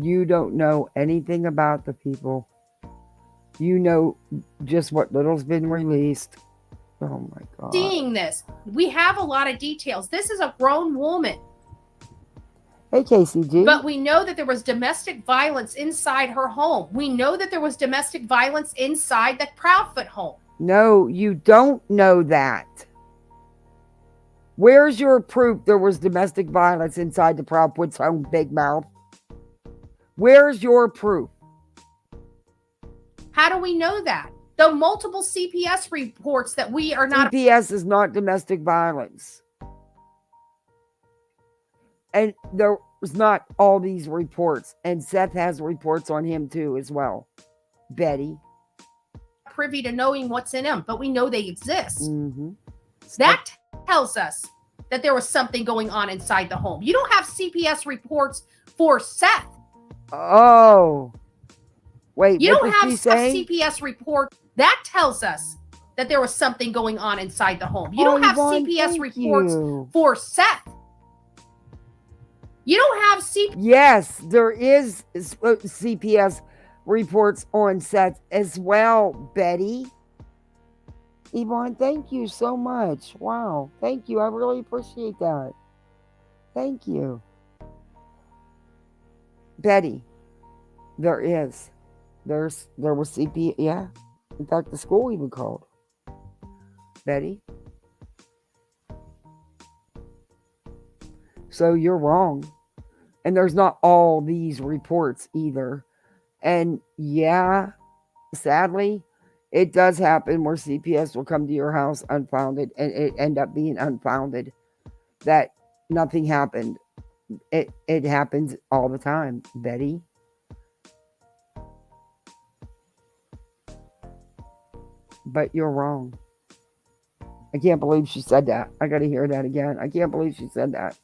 You don't know anything about the people. You know just what little's been released. Oh my God. Seeing this, we have a lot of details. This is a grown woman. Hey, KCG. But we know that there was domestic violence inside her home. We know that there was domestic violence inside the Proudfoot home. No, you don't know that. Where's your proof there was domestic violence inside the Proudfoot's home, Big Mouth? Where's your proof? How do we know that? The multiple CPS reports that we are not... CPS is not domestic violence. And there was not all these reports. And Seth has reports on him too as well. Betty. Privy to knowing what's in them, but we know they exist. Mm-hmm. That tells us that there was something going on inside the home. You don't have CPS reports for Seth. Oh. Wait, you what don't did have she say? A CPS report. That tells us that there was something going on inside the home. You don't have Yvonne, CPS reports you. for Seth. You don't have CPS. Yes, there is CPS reports on Seth as well, Betty. Yvonne, thank you so much. Wow, thank you. I really appreciate that. Thank you. Betty, there is. There was CPS. Yeah. In fact, the school even called. Betty. So you're wrong. And there's not all these reports either. And yeah, sadly, it does happen where CPS will come to your house unfounded and it end up being unfounded. That nothing happened. It happens all the time, Betty. But you're wrong. I can't believe she said that. I got to hear that again. I can't believe she said that.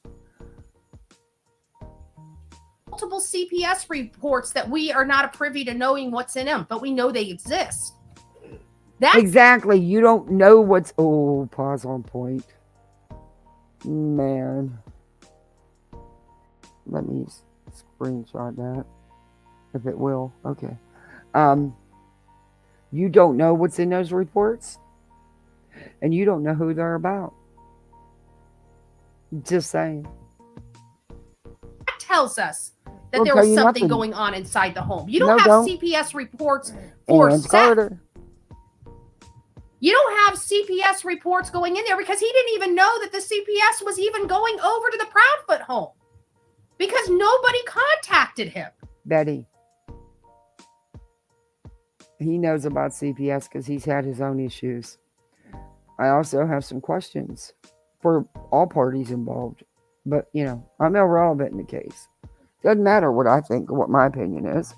Multiple CPS reports that we are not privy to knowing what's in them, but we know they exist. Exactly. You don't know what's... Oh, pause on point. Man. Let me screenshot that. If it will. Okay. You don't know what's in those reports. And you don't know who they're about. Just saying. That tells us that there was something going on inside the home. You don't have CPS reports for Seth. Carter. You don't have CPS reports going in there because he didn't even know that the CPS was even going over to the Proudfoot home because nobody contacted him. Betty. He knows about CPS because he's had his own issues. I also have some questions for all parties involved. But, you know, I'm irrelevant in the case. Doesn't matter what I think or what my opinion is.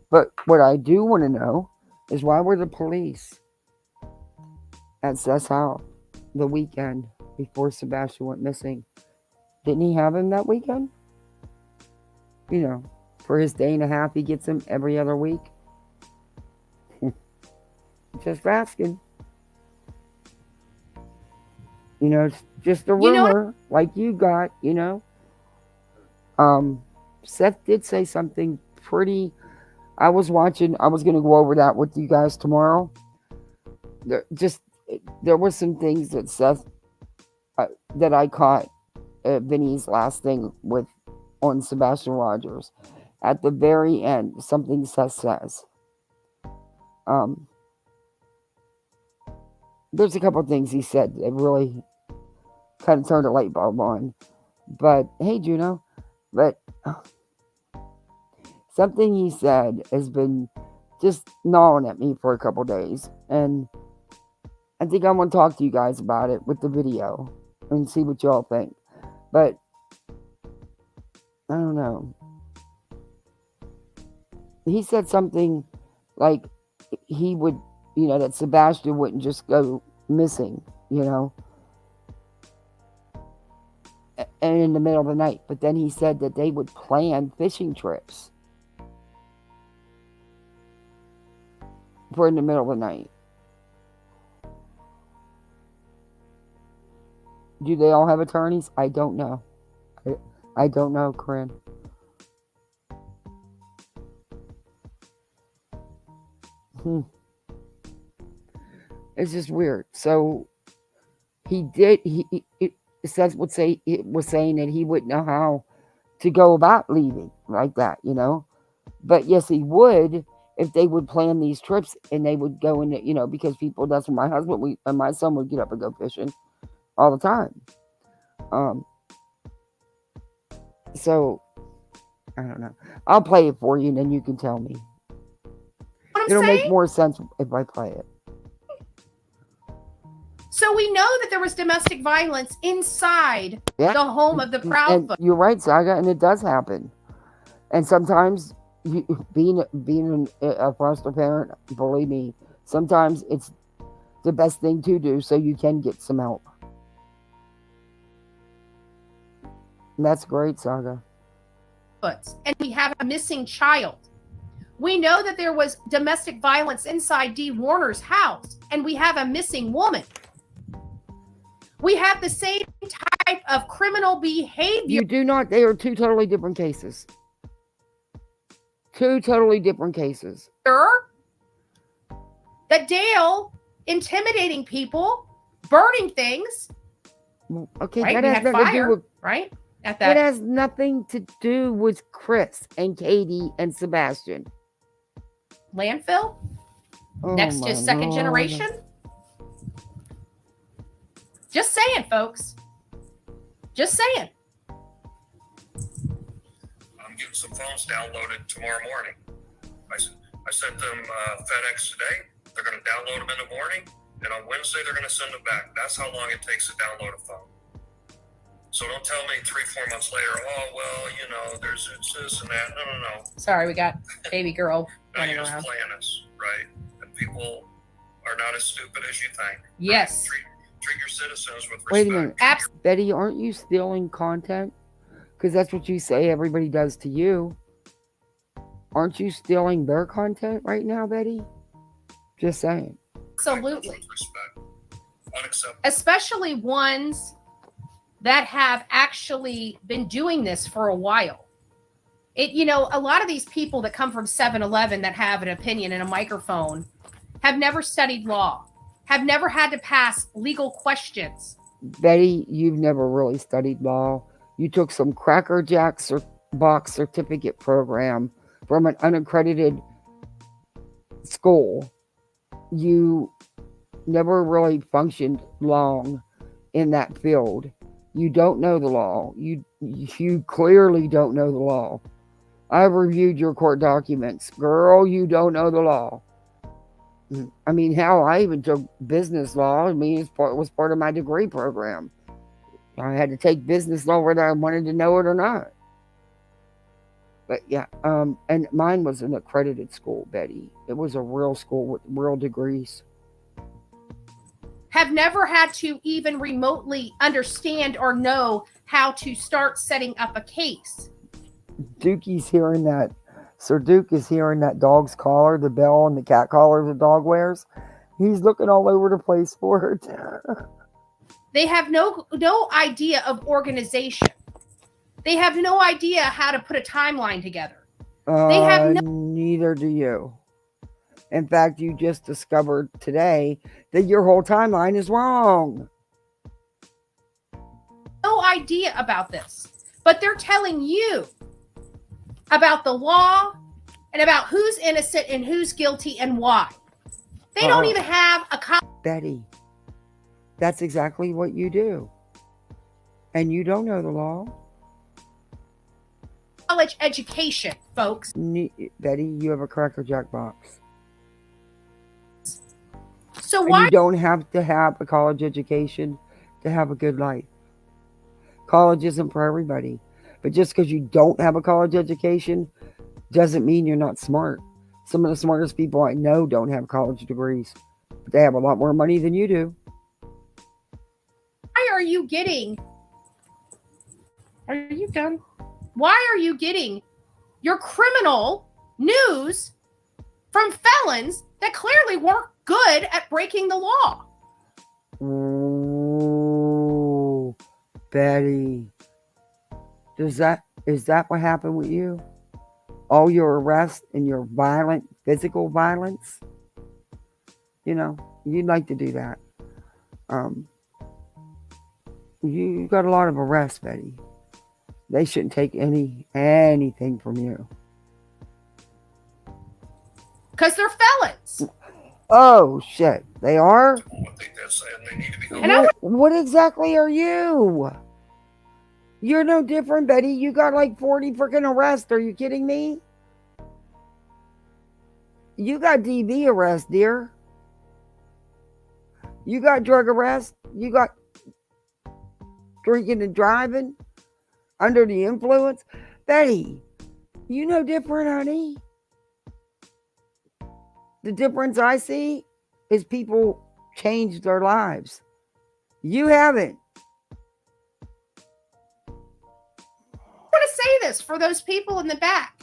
But what I do want to know is why were the police at Seth's house the weekend before Sebastian went missing? Didn't he have him that weekend? You know, for his day and a half, he gets him every other week. Just asking. You know, it's just a rumor like you got, you know. Seth did say something pretty. I was watching. I was going to go over that with you guys tomorrow. There were some things that Seth that I caught Vinny's last thing with on Sebastian Rogers. At the very end, something Seth says. There's a couple of things he said that really kind of turned a light bulb on. But hey, Juno, but something he said has been just gnawing at me for a couple days, and I think I'm gonna talk to you guys about it with the video and see what y'all think. But I don't know. He said something like he would, that Sebastian wouldn't just go missing, and in the middle of the night. But then he said that they would plan fishing trips for in the middle of the night. Do they all have attorneys? I don't know. I don't know, Corinne. It's just weird. So Seth was saying that he wouldn't know how to go about leaving like that, But yes, he would if they would plan these trips and they would go in, because that's when my husband and my son would get up and go fishing all the time. So I don't know. I'll play it for you and then you can tell me. It'll make more sense if I play it. So we know that there was domestic violence inside the home of the Proudfoot. You're right, Saga, and it does happen. And sometimes, being a foster parent, believe me, sometimes it's the best thing to do so you can get some help. And that's great, Saga. And we have a missing child. We know that there was domestic violence inside Dee Warner's house, and we have a missing woman. We have the same type of criminal behavior. You do not. They are two totally different cases. Two totally different cases. That Dale intimidating people, burning things. Okay, right? that has nothing to do with, right? That has nothing to do with Chris and Katie and Sebastian. Landfill? Next to second generation? Just saying, folks. Just saying. I'm getting some phones downloaded tomorrow morning. I sent them FedEx today. They're going to download them in the morning, and on Wednesday they're going to send them back. That's how long it takes to download a phone. So don't tell me 3-4 months later, there's this and that. No. Sorry, we got baby girl running around. Playing us, right? And people are not as stupid as you think. Yes. Right? Treat your citizens with respect. Wait a minute. Betty, aren't you stealing content? Because that's what you say everybody does to you. Aren't you stealing their content right now, Betty? Just saying. Absolutely. Unacceptable. Especially ones that have actually been doing this for a while. A lot of these people that come from 7-Eleven that have an opinion and a microphone have never studied law, have never had to pass legal questions. Betty, you've never really studied law. You took some Cracker Jack box certificate program from an unaccredited school. You never really functioned long in that field. You don't know the law. You clearly don't know the law. I've reviewed your court documents. Girl, you don't know the law. I mean, hell, I even took business law. It was part of my degree program. I had to take business law whether I wanted to know it or not. But yeah, and mine was an accredited school, Betty. It was a real school with real degrees. Have never had to even remotely understand or know how to start setting up a case. Dukey's hearing that. Sir Duke is hearing that dog's collar, the bell and the cat collar the dog wears. He's looking all over the place for it. They have no idea of organization. They have no idea how to put a timeline together. They have neither do you. In fact, you just discovered today that your whole timeline is wrong. No idea about this, but they're telling you about the law and about who's innocent and who's guilty and why. They don't even have a Betty, that's exactly what you do. And you don't know the law. College education, folks. Betty, you have a Cracker Jack box. So and why you don't have to have a college education to have a good life. College isn't for everybody. But just because you don't have a college education doesn't mean you're not smart. Some of the smartest people I know don't have college degrees, but they have a lot more money than you do. Why are you getting... Are you done? Why are you getting your criminal news from felons that clearly weren't good at breaking the law? Ooh, Betty. Is that what happened with you? All your arrests and your violent, physical violence? You know, you'd like to do that. You got a lot of arrests, Betty. They shouldn't take anything from you. Because they're felons. Oh, shit. They are? And what exactly are you? You're no different, Betty. You got like 40 freaking arrests. Are you kidding me? You got DV arrest, dear. You got drug arrest. You got drinking and driving under the influence. Betty, you no different, honey. The difference I see is people change their lives. You haven't. I want to say this for those people in the back.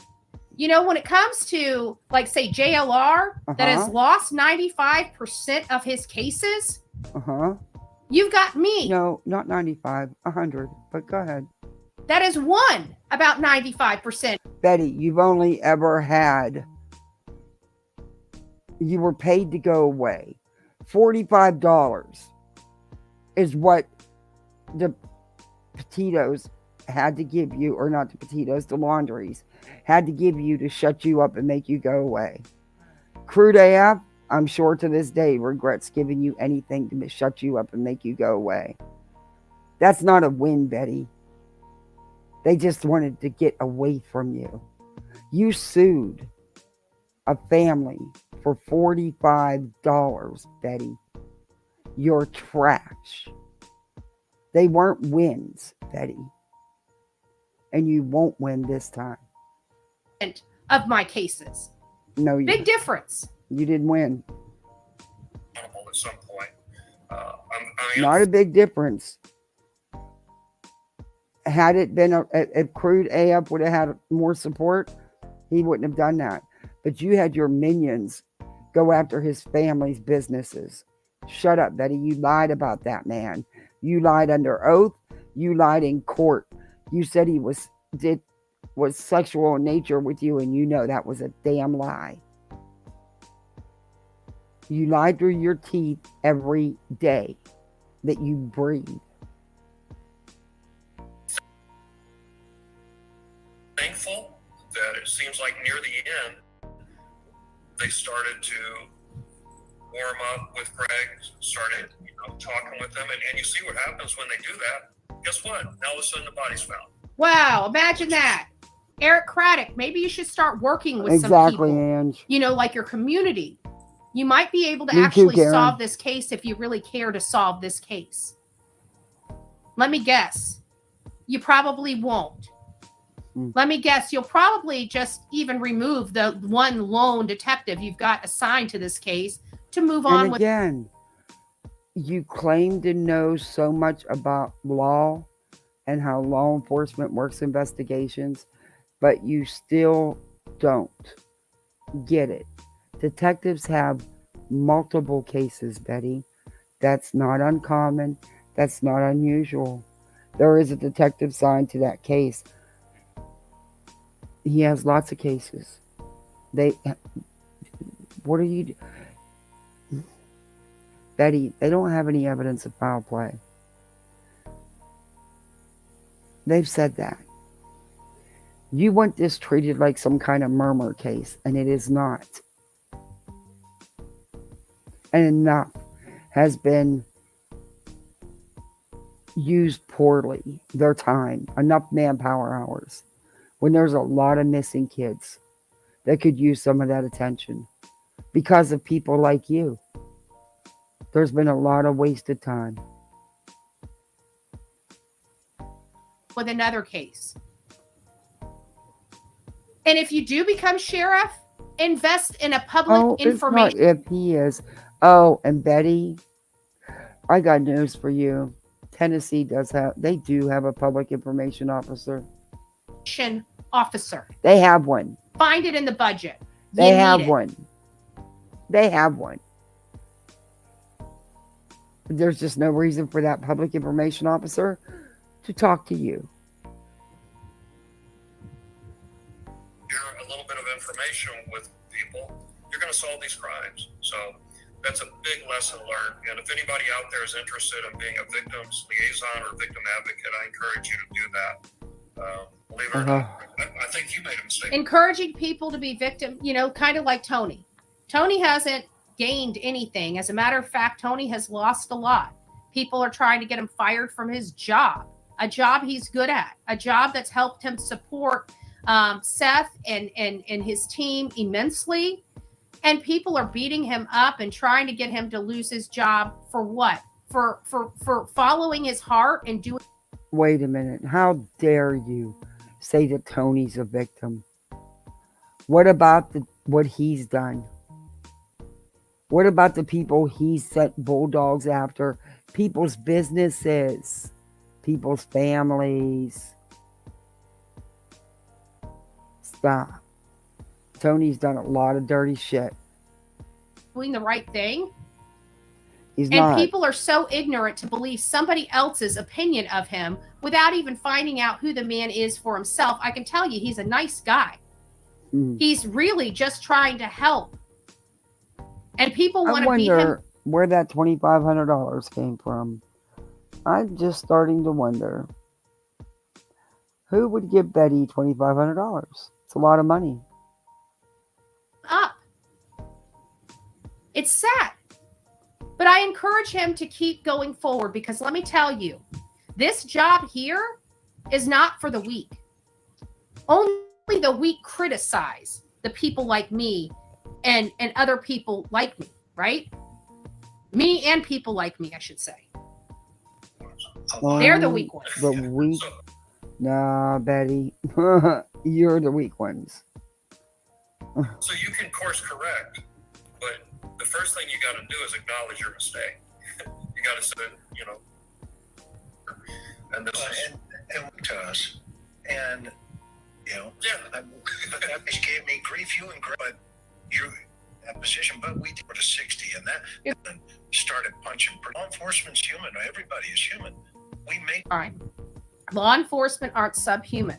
You know, when it comes to, like, say, JLR, that has lost 95% of his cases, you've got me. No, not 95, 100, but go ahead. That is won about 95%. Betty, you've only ever had, you were paid to go away. $45 is what the Petitos had to give you, or not the Petitos, the laundries had to give you to shut you up and make you go away. Crude AF, I'm sure to this day, regrets giving you anything to shut you up and make you go away. That's not a win, Betty. They just wanted to get away from you. You sued a family for $45, Betty. You're trash. They weren't wins, Betty. And you won't win this time. Of my cases. No, you big difference. You didn't win. At some point. Not a big difference. Had it been if Crude AF would have had more support, he wouldn't have done that. But you had your minions go after his family's businesses. Shut up, Betty. You lied about that man. You lied under oath. You lied in court. You said he was sexual in nature with you, and you know that was a damn lie. You lied through your teeth every day that you breathe. Thankful that it seems like near the end, they started to warm up with Craig, started talking with them, and you see what happens when they do that. Guess what? Now all of a sudden the body's found. Wow, imagine that. Eric Craddock, maybe you should start working with some people. Ange. You know, like your community. You might be able to Me actually too, solve this case if you really care to solve this case. Let me guess. You probably won't. Let me guess. You'll probably just even remove the one lone detective you've got assigned to this case to move on with. Again, you claim to know so much about law and how law enforcement works investigations, but you still don't get it. Detectives have multiple cases, Betty. That's not uncommon. That's not unusual. There is a detective signed to that case. He has lots of cases. What are you... Betty, they don't have any evidence of foul play. They've said that. You want this treated like some kind of murmur case, and it is not. And enough has been used poorly, their time, enough manpower hours, when there's a lot of missing kids that could use some of that attention because of people like you. There's been a lot of wasted time. With another case. And if you do become sheriff, invest in a public information. It's not if he is. Oh, and Betty, I got news for you. Tennessee they do have a public information officer. They have one. Find it in the budget. They have one. They have one. There's just no reason for that public information officer to talk to you. Share a little bit of information with people, you're going to solve these crimes. So that's a big lesson learned. And if anybody out there is interested in being a victim's liaison or victim advocate, I encourage you to do that. Believe it or not, I think you made a mistake. Encouraging people to be victim, kind of like Tony. Tony hasn't gained anything. As a matter of fact, Tony has lost a lot. People are trying to get him fired from his job, a job he's good at, a job that's helped him support Seth and his team immensely. And people are beating him up and trying to get him to lose his job for what? For following his heart and doing. Wait a minute. How dare you say that Tony's a victim? What about what he's done? What about the people he sent bulldogs after? People's businesses, people's families. Stop. Tony's done a lot of dirty shit. Doing the right thing. He's not. People are so ignorant to believe somebody else's opinion of him without even finding out who the man is for himself. I can tell you, he's a nice guy. He's really just trying to help. And people want to beat him. I wonder where that $2,500 came from. I'm just starting to wonder. Who would give Betty $2,500? It's a lot of money. Up. It's sad. But I encourage him to keep going forward because let me tell you, this job here is not for the weak. Only the weak criticize the people like me and other people like me, right? Me and people like me, I should say. They're the weak ones. The weak? Nah, Betty. You're the weak ones. So you can course correct, but the first thing you got to do is acknowledge your mistake. You got to say, and this is and to us, and that just gave me grief. You and Greg, but you're that position, but we did to 60, and that started punching. Law enforcement's human. Everybody is human. We make. All right. Law enforcement aren't subhuman.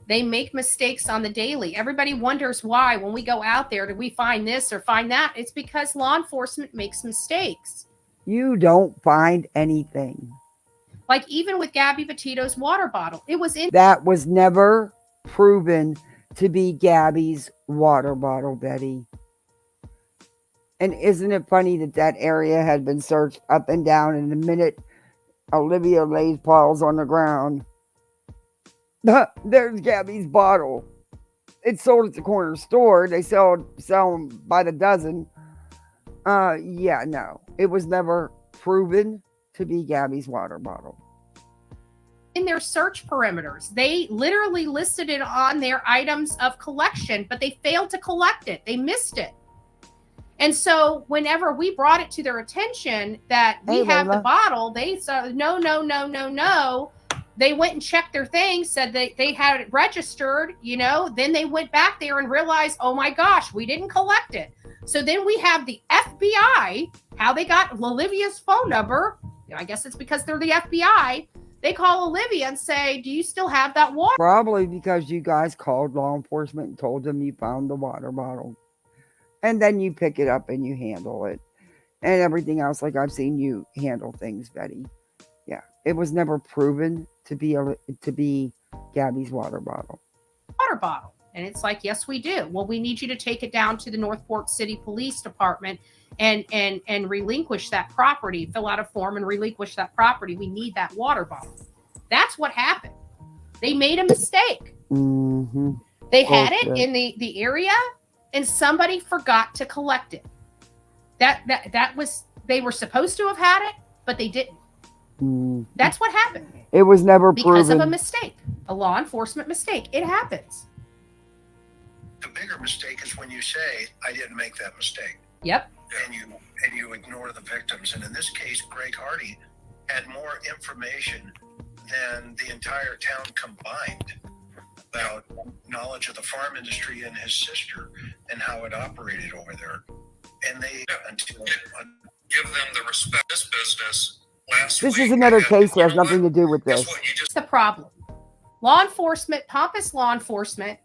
They make mistakes on the daily. Everybody wonders why when we go out there, do we find this or find that? It's because law enforcement makes mistakes. You don't find anything. Like even with Gabby Petito's water bottle. It was in. That was never proven to be Gabby's water bottle, Betty. And isn't it funny that area had been searched up and down, and the minute Olivia lays paws on the ground, there's Gabby's bottle. It's sold at the corner store. They sell them by the dozen. No. It was never proven to be Gabby's water bottle. In their search perimeters, they literally listed it on their items of collection, but they failed to collect it. They missed it. And so whenever we brought it to their attention that we have the bottle, they said, no. They went and checked their things, said they had it registered, then they went back there and realized, oh my gosh, we didn't collect it. So then we have the FBI, how they got Olivia's phone number. I guess it's because they're the FBI. They call Olivia and say, do you still have that water? Probably because you guys called law enforcement and told them you found the water bottle. And then you pick it up and you handle it. And everything else, like I've seen you handle things, Betty. Yeah. It was never proven to be Gabby's water bottle. Water bottle. And it's like, yes, we do. Well, we need you to take it down to the Northport City Police Department and relinquish that property, fill out a form and relinquish that property. We need that water bottle. That's what happened. They made a mistake. Mm-hmm. They had it in the area and somebody forgot to collect it. That was, they were supposed to have had it, but they didn't. Mm-hmm. That's what happened. It was never proven. Because of a mistake, a law enforcement mistake. It happens. The bigger mistake is when you say, I didn't make that mistake. Yep. And you ignore the victims. And in this case, Greg Hardy had more information than the entire town combined about knowledge of the farm industry and his sister and how it operated over there. And they give them the respect. This business last This week, is another case that has nothing to do with this. It's the problem. Law enforcement, pompous law enforcement.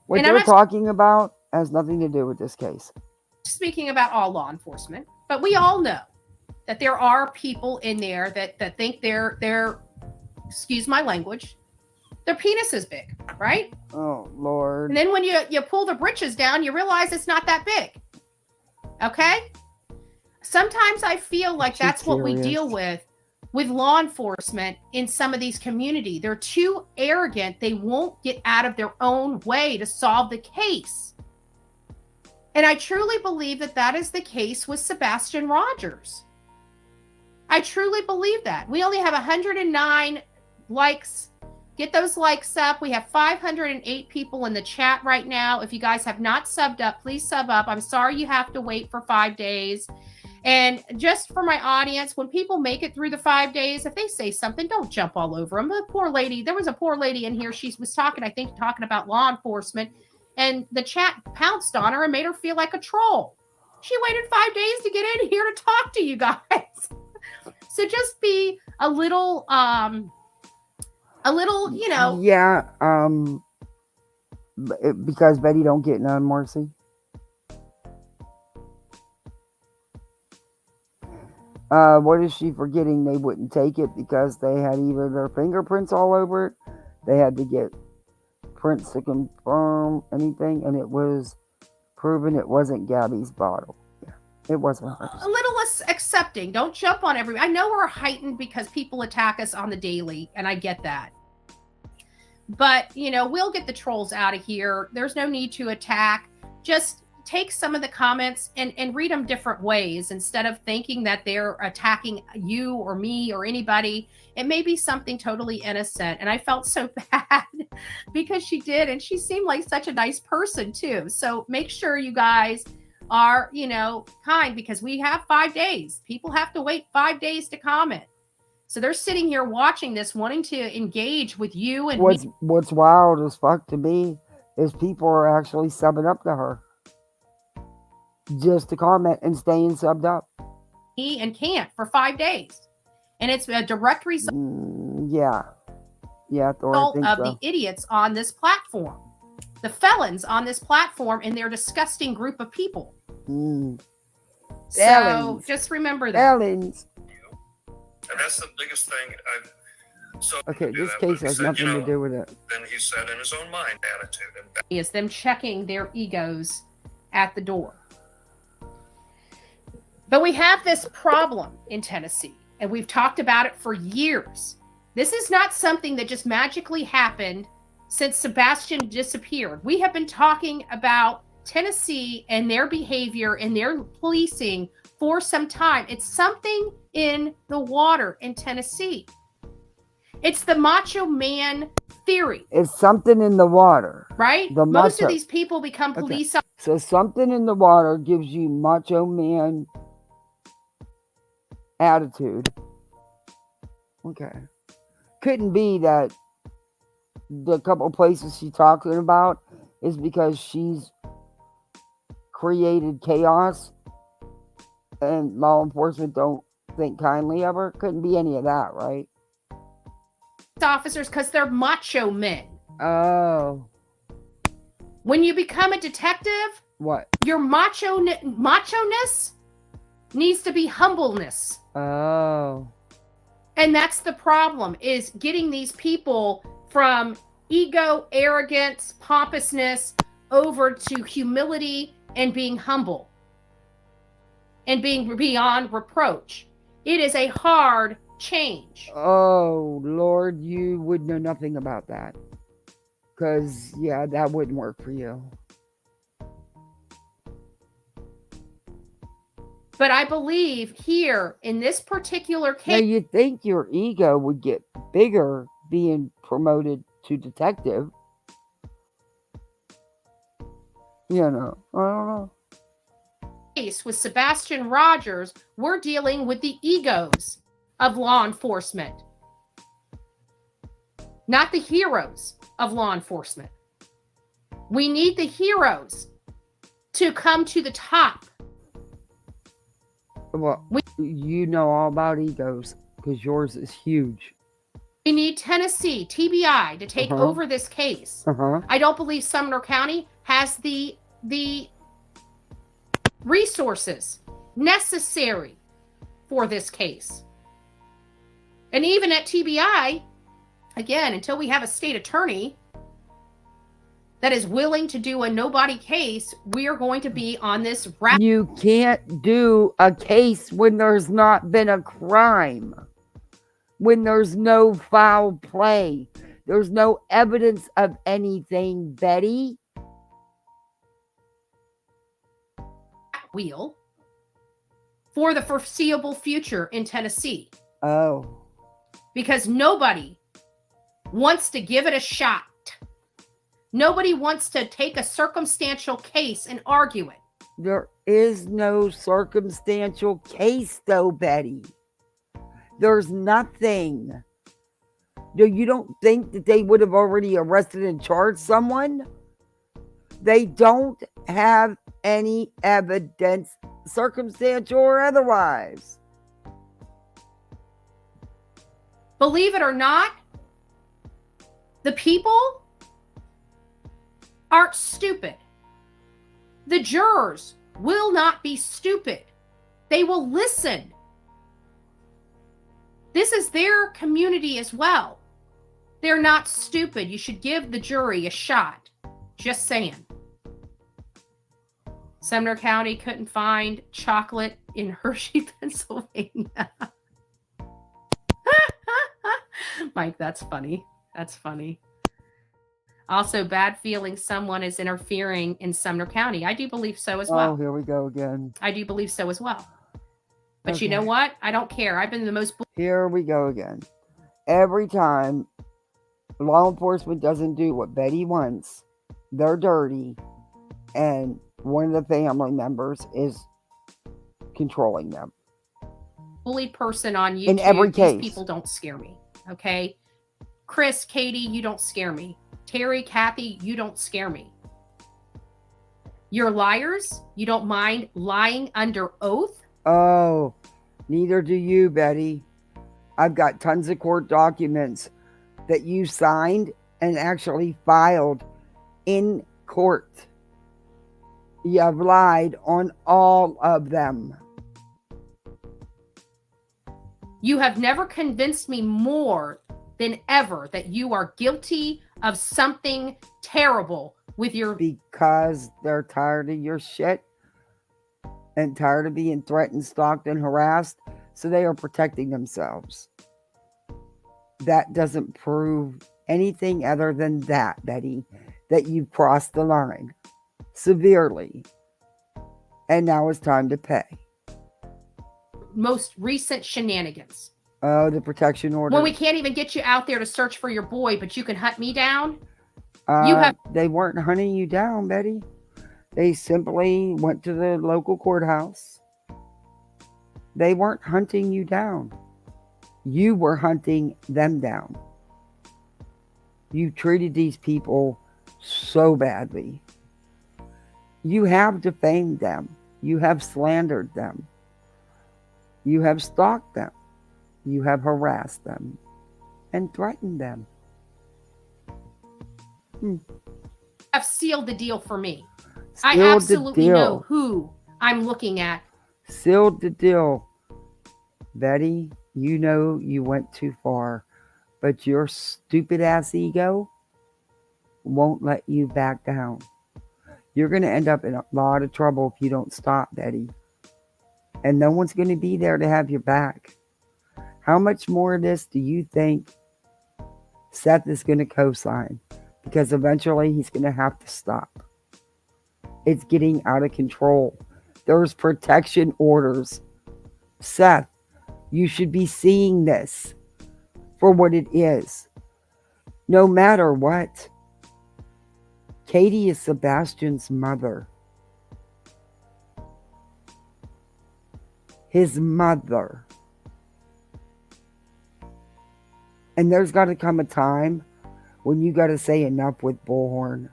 What they're talking about has nothing to do with this case. Speaking about all law enforcement, but we all know that there are people in there that think they're excuse my language, their penis is big, right? Oh Lord. And then when you pull the britches down, you realize it's not that big. Okay? Sometimes I feel like that's what we deal with law enforcement in some of these communities. They're too arrogant. They won't get out of their own way to solve the case. And I truly believe that is the case with Sebastian Rogers. I truly believe that. We only have 109 likes. Get those likes up. We have 508 people in the chat right now. If you guys have not subbed up, please sub up. I'm sorry you have to wait for 5 days. And just for my audience, when people make it through the 5 days, if they say something, don't jump all over them. The poor lady, there was a poor lady in here. She was talking about law enforcement. And the chat pounced on her and made her feel like a troll. She waited 5 days to get in here to talk to you guys. So just be a little, you know. Yeah. Because Betty don't get none, Marcy. What is she forgetting? They wouldn't take it because they had either their fingerprints all over it. They had to get prints to confirm anything, and it was proven it wasn't Gabby's bottle. Yeah, it wasn't hers. A little less accepting. Don't jump on everybody. I know we're heightened because people attack us on the daily, and I get that. But, you know, we'll get the trolls out of here. There's no need to attack. Just take some of the comments and read them different ways instead of thinking that they're attacking you or me or anybody. It may be something totally innocent. And I felt so bad because she did. And she seemed like such a nice person too. So make sure you guys are, you know, kind, because we have 5 days. People have to wait 5 days to comment. So they're sitting here watching this, wanting to engage with you and me. What's wild as fuck to me is people are actually subbing up to her just to comment and staying subbed up. And can't for 5 days. And it's a direct result of the idiots on this platform, the felons on this platform, and their disgusting group of people. So just remember that. Felons. And that's the biggest thing. Okay, this case has nothing to do with it. Then he said in his own mind attitude. Is them checking their egos at the door. But we have this problem in Tennessee, and we've talked about it for years. This is not something that just magically happened since Sebastian disappeared. We have been talking about Tennessee and their behavior and their policing for some time. It's something in the water in Tennessee. It's the macho man theory. It's something in the water. Right? Most of these people become police officers. So something in the water gives you macho man attitude. Okay. Couldn't be that the couple places she's talking about is because she's created chaos and law enforcement don't think kindly of her. Couldn't be any of that, right? officers because they're macho men. Oh. When you become a detective, what? Your macho-ness needs to be humbleness. Oh. And that's the problem, is getting these people from ego, arrogance, pompousness over to humility and being humble and being beyond reproach. It is a hard change. Oh, Lord, you would know nothing about that. Because, yeah, that wouldn't work for you. But I believe here in this particular case. Now, you'd think your ego would get bigger being promoted to detective. You know, I don't know. Case with Sebastian Rogers, we're dealing with the egos of law enforcement, not the heroes of law enforcement. We need the heroes to come to the top. Well, you know all about egos because yours is huge. We need Tennessee, TBI, to take over this case. I don't believe Sumner County has the resources necessary for this case. And even at TBI, again, until we have a state attorney that is willing to do a nobody case, we are going to be on this route. You can't do a case when there's not been a crime, when there's no foul play, there's no evidence of anything, Betty. Wheel for the foreseeable future in Tennessee. Oh. Because nobody wants to give it a shot. Nobody wants to take a circumstantial case and argue it. There is no circumstantial case, though, Betty. There's nothing. You don't think that they would have already arrested and charged someone? They don't have any evidence, circumstantial or otherwise. Believe it or not, the people aren't stupid. The jurors will not be stupid. They will listen. This is their community as well. They're not stupid. You should give the jury a shot. Just saying. Sumner County couldn't find chocolate in Hershey, Pennsylvania. Mike, that's funny. That's funny. Also, bad feeling someone is interfering in Sumner County. I do believe so as well. Oh, here we go again. I do believe so as well. But you know what? I don't care. I've been the most... Here we go again. Every time law enforcement doesn't do what Betty wants, they're dirty. And one of the family members is controlling them. Bullied person on YouTube. In every case. These people don't scare me. Okay? Chris, Katie, you don't scare me. Terry, Kathy, you don't scare me. You're liars. You don't mind lying under oath. Oh, neither do you, Betty. I've got tons of court documents that you signed and actually filed in court. You have lied on all of them. You have never convinced me more than ever that you are guilty of something terrible with your... Because they're tired of your shit and tired of being threatened, stalked, and harassed, so they are protecting themselves. That doesn't prove anything other than that, Betty, that you've crossed the line severely. And now it's time to pay. Most recent shenanigans. Oh, the protection order. When we can't even get you out there to search for your boy, but you can hunt me down. You have... They weren't hunting you down, Betty. They simply went to the local courthouse. They weren't hunting you down. You were hunting them down. You treated these people so badly. You have defamed them. You have slandered them. You have stalked them. You have harassed them. and threatened them. Have sealed the deal for me. Sealed I absolutely the deal. know who I'm looking at. Sealed the deal. Betty, you know you went too far, but your stupid ass ego won't let you back down. You're going to end up in a lot of trouble if you don't stop, Betty. And no one's going to be there to have your back. How much more of this do you think Seth is going to co-sign? Because eventually he's going to have to stop. It's getting out of control. There's protection orders. Seth, you should be seeing this for what it is. No matter what. Katie is Sebastian's mother. His mother. And there's got to come a time when you got to say enough with Bullhorn.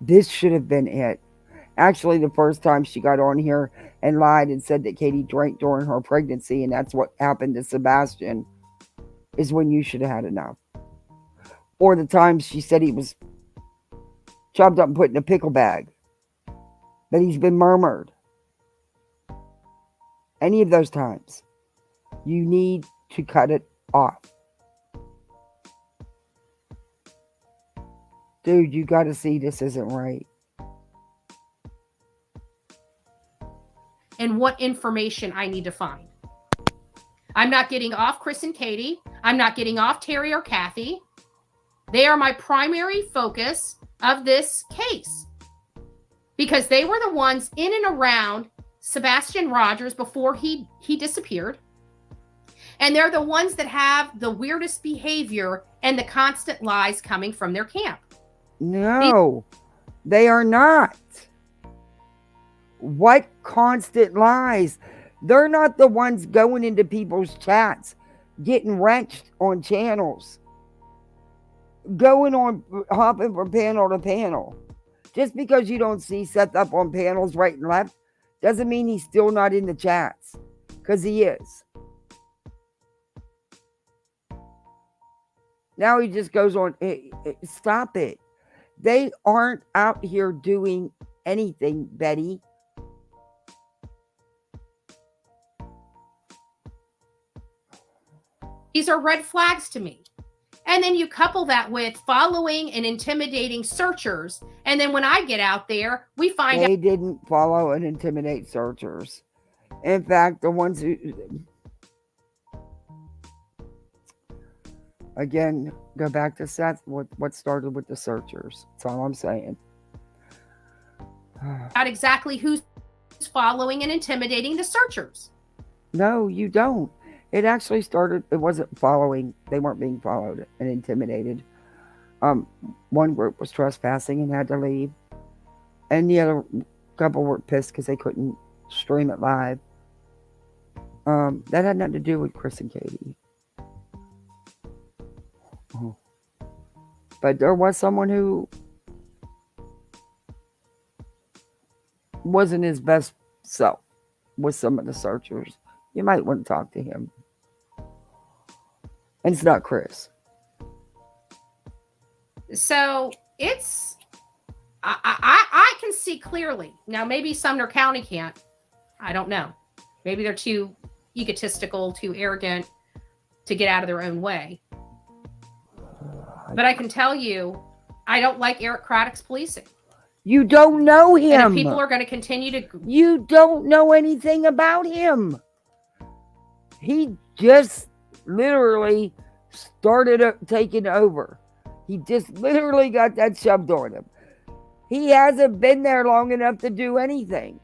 This should have been it. Actually, the first time she got on here and lied and said that Katie drank during her pregnancy and that's what happened to Sebastian is when you should have had enough. Or the time she said he was chopped up and put in a pickle bag. That he's been murmured. Any of those times. You need to cut it off. Dude, you got to see this isn't right. And what information I need to find. I'm not getting off Chris and Katie. I'm not getting off Terry or Kathy. They are my primary focus of this case. Because they were the ones in and around Sebastian Rogers before he disappeared. And they're the ones that have the weirdest behavior and the constant lies coming from their camp. No, they are not. What constant lies? They're not the ones going into people's chats, getting wrenched on channels, hopping from panel to panel. Just because you don't see Seth up on panels right and left doesn't mean he's still not in the chats, because he is. Now he just goes on. Stop it. They aren't out here doing anything, Betty. These are red flags to me. And then you couple that with following and intimidating searchers. And then when I get out there, we find they didn't follow and intimidate searchers. In fact, the ones who... Again, go back to Seth, what started with the searchers. That's all I'm saying. out exactly who's following and intimidating the searchers. No, you don't. It actually started, it wasn't following. They weren't being followed and intimidated. One group was trespassing and had to leave. And the other couple were pissed because they couldn't stream it live. That had nothing to do with Chris and Katie. But there was someone who wasn't his best self with some of the searchers. You might want to talk to him. And it's not Chris. So it's, I can see clearly. Now, maybe Sumner County can't. I don't know. Maybe they're too egotistical, too arrogant to get out of their own way. But I can tell you, I don't like Eric Craddock's policing. You don't know him. And if people are going to continue to... You don't know anything about him. He just literally started taking over. He just literally got that shoved on him. He hasn't been there long enough to do anything.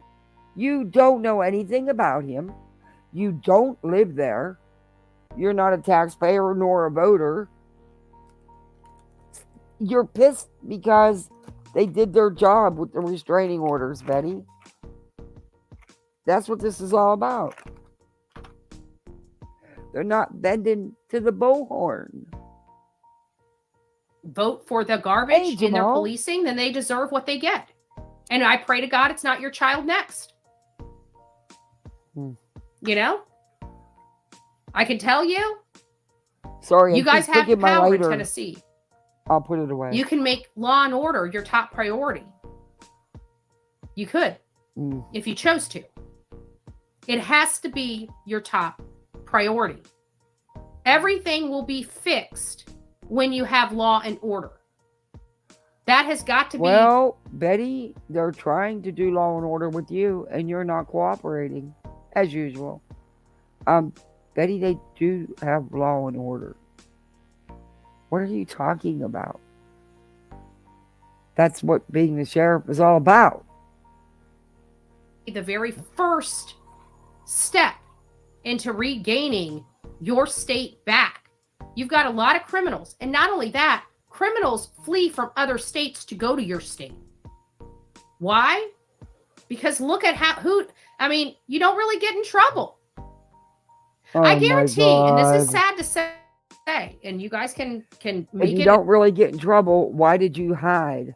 You don't know anything about him. You don't live there. You're not a taxpayer nor a voter. You're pissed because they did their job with the restraining orders, Betty. That's what this is all about. They're not bending to the bullhorn. Vote for the garbage in their policing, then they deserve what they get. And I pray to God it's not your child next. You know? I can tell you, Sorry, You guys have the power in Tennessee. I'll put it away. You can make law and order your top priority. You could, if you chose to. It has to be your top priority. Everything will be fixed when you have law and order. That has got to be. Well, Betty, they're trying to do law and order with you, and you're not cooperating, as usual. Betty, they do have law and order. What are you talking about? That's what being the sheriff is all about. The very first step into regaining your state back. You've got a lot of criminals. And not only that, criminals flee from other states to go to your state. Why? Because look at you don't really get in trouble. Oh, I guarantee, and this is sad to say, and you guys can make it. If you don't really get in trouble, why did you hide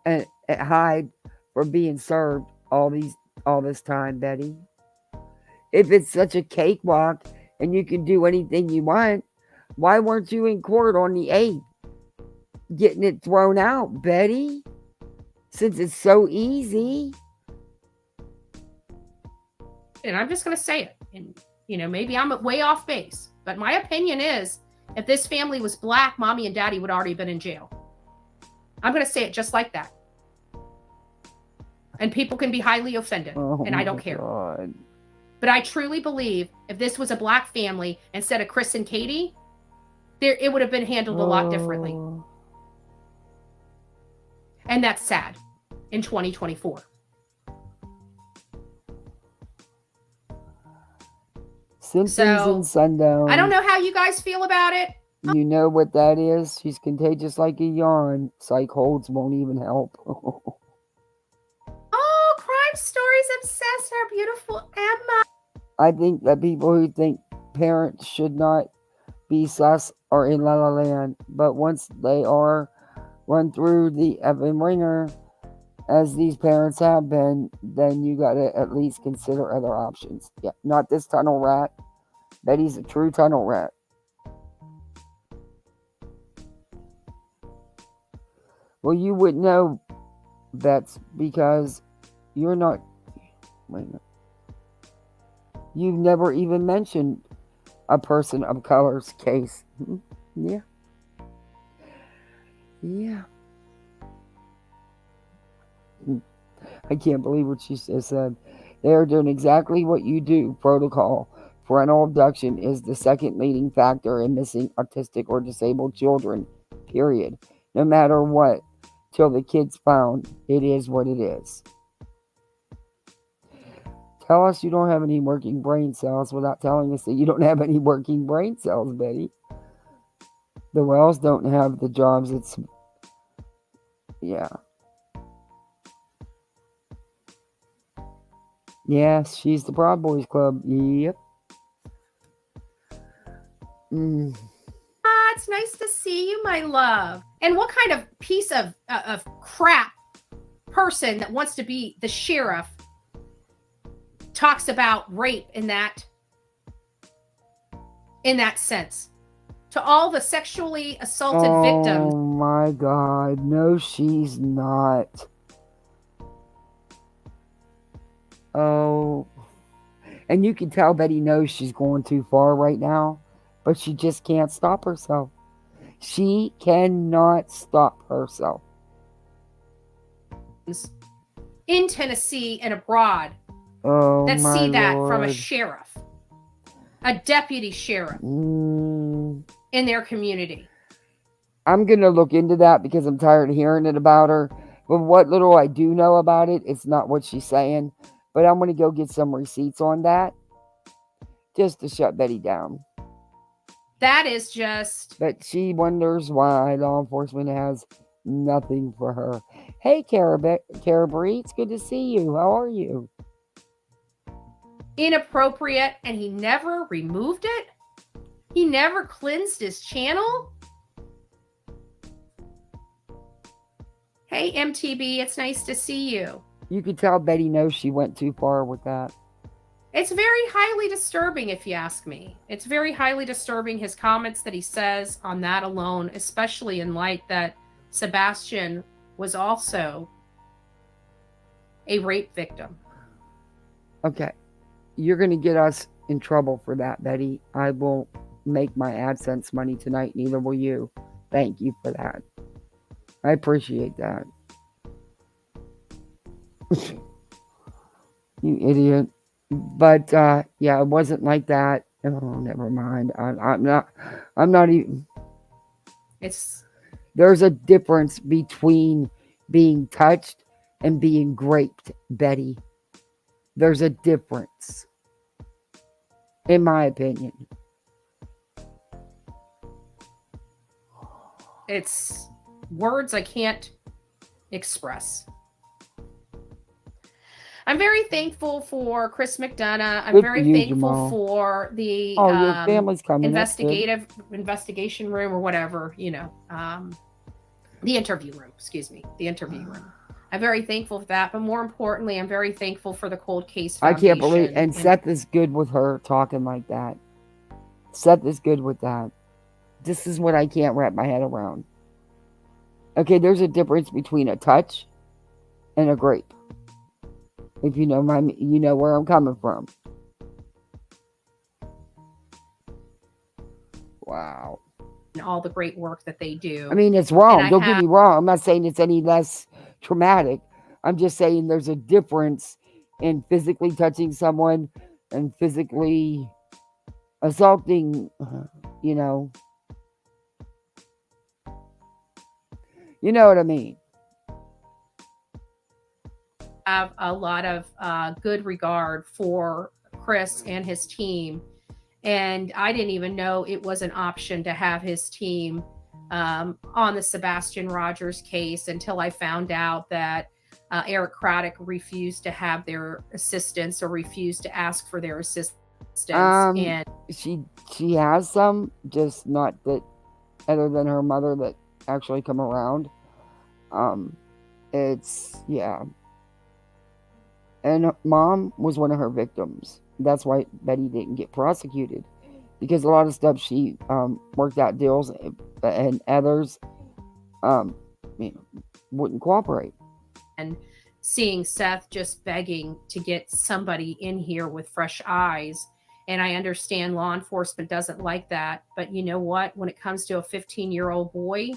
for being served all this time, Betty? If it's such a cakewalk and you can do anything you want, why weren't you in court on the 8th getting it thrown out, Betty? Since it's so easy. And I'm just going to say it. And, maybe I'm way off base. But my opinion is, if this family was black, mommy and daddy would already been in jail. I'm going to say it just like that. And people can be highly offended. And I don't care. God. But I truly believe if this was a black family instead of Chris and Katie, it would have been handled a lot differently. And that's sad in 2024. Simpsons and Sundown. I don't know how you guys feel about it. You know what that is? She's contagious like a yarn. Psych holds won't even help. Oh, crime stories obsessed our beautiful Emma. I think that people who think parents should not be sus are in La La Land. But once they are run through the effing ringer, as these parents have been, then you got to at least consider other options. Yeah, not this tunnel rat. Betty's a true tunnel rat. Well, you wouldn't know that's because you're not. Wait a minute. You've never even mentioned a person of color's case. Yeah. Yeah. I can't believe what she just said. They are doing exactly what you do. Protocol. Parental abduction is the second leading factor in missing autistic or disabled children. Period. No matter what. Till the kid's found. It is what it is. Tell us you don't have any working brain cells without telling us that you don't have any working brain cells, Betty. The Wells don't have the jobs. Yeah. Yes, she's the Proud Boys Club. Yep. It's nice to see you, my love. And what kind of piece of crap person that wants to be the sheriff talks about rape in that sense? To all the sexually assaulted victims. Oh my God. No, she's not. Oh. And you can tell Betty knows she's going too far right now, but she just can't stop herself. She cannot stop herself. In Tennessee and abroad that my see that Lord. from a sheriff, a deputy sheriff in their community. I'm going to look into that because I'm tired of hearing it about her. But what little I do know about it, it's not what she's saying. But I'm going to go get some receipts on that just to shut Betty down. That is just... But she wonders why law enforcement has nothing for her. Hey, Carabri, it's good to see you. How are you? Inappropriate, and he never removed it? He never cleansed his channel? Hey, MTB, it's nice to see you. You could tell Betty knows she went too far with that. It's very highly disturbing, if you ask me. It's very highly disturbing, his comments that he says on that alone, especially in light that Sebastian was also a rape victim. Okay. You're going to get us in trouble for that, Betty. I will make my AdSense money tonight. Neither will you. Thank you for that. I appreciate that. You idiot. But yeah, it wasn't like that. Oh, never mind. I'm not even. There's a difference between being touched and being raped, Betty. There's a difference, in my opinion. It's words I can't express. I'm very thankful for Chris McDonough. I'm very thankful for the your family's coming. investigation room or whatever, you know, the interview room, excuse me, the interview room. I'm very thankful for that, but more importantly, I'm very thankful for the Cold Case Foundation. I can't believe, and Seth is good with her talking like that. Seth is good with that. This is what I can't wrap my head around. Okay, there's a difference between a touch and a grape. If you know you know where I'm coming from. Wow. And all the great work that they do. I mean, it's wrong. Don't get me wrong. I'm not saying it's any less traumatic. I'm just saying there's a difference in physically touching someone and physically assaulting, you know. You know what I mean? Have a lot of good regard for Chris and his team, and I didn't even know it was an option to have his team on the Sebastian Rogers case until I found out that Eric Craddock refused to have their assistance or refused to ask for their assistance. And she has some, just not that other than her mother that actually come around. It's yeah. And mom was one of her victims. That's why Betty didn't get prosecuted. Because a lot of stuff she worked out deals and others wouldn't cooperate. And seeing Seth just begging to get somebody in here with fresh eyes. And I understand law enforcement doesn't like that. But you know what? When it comes to a 15-year-old boy,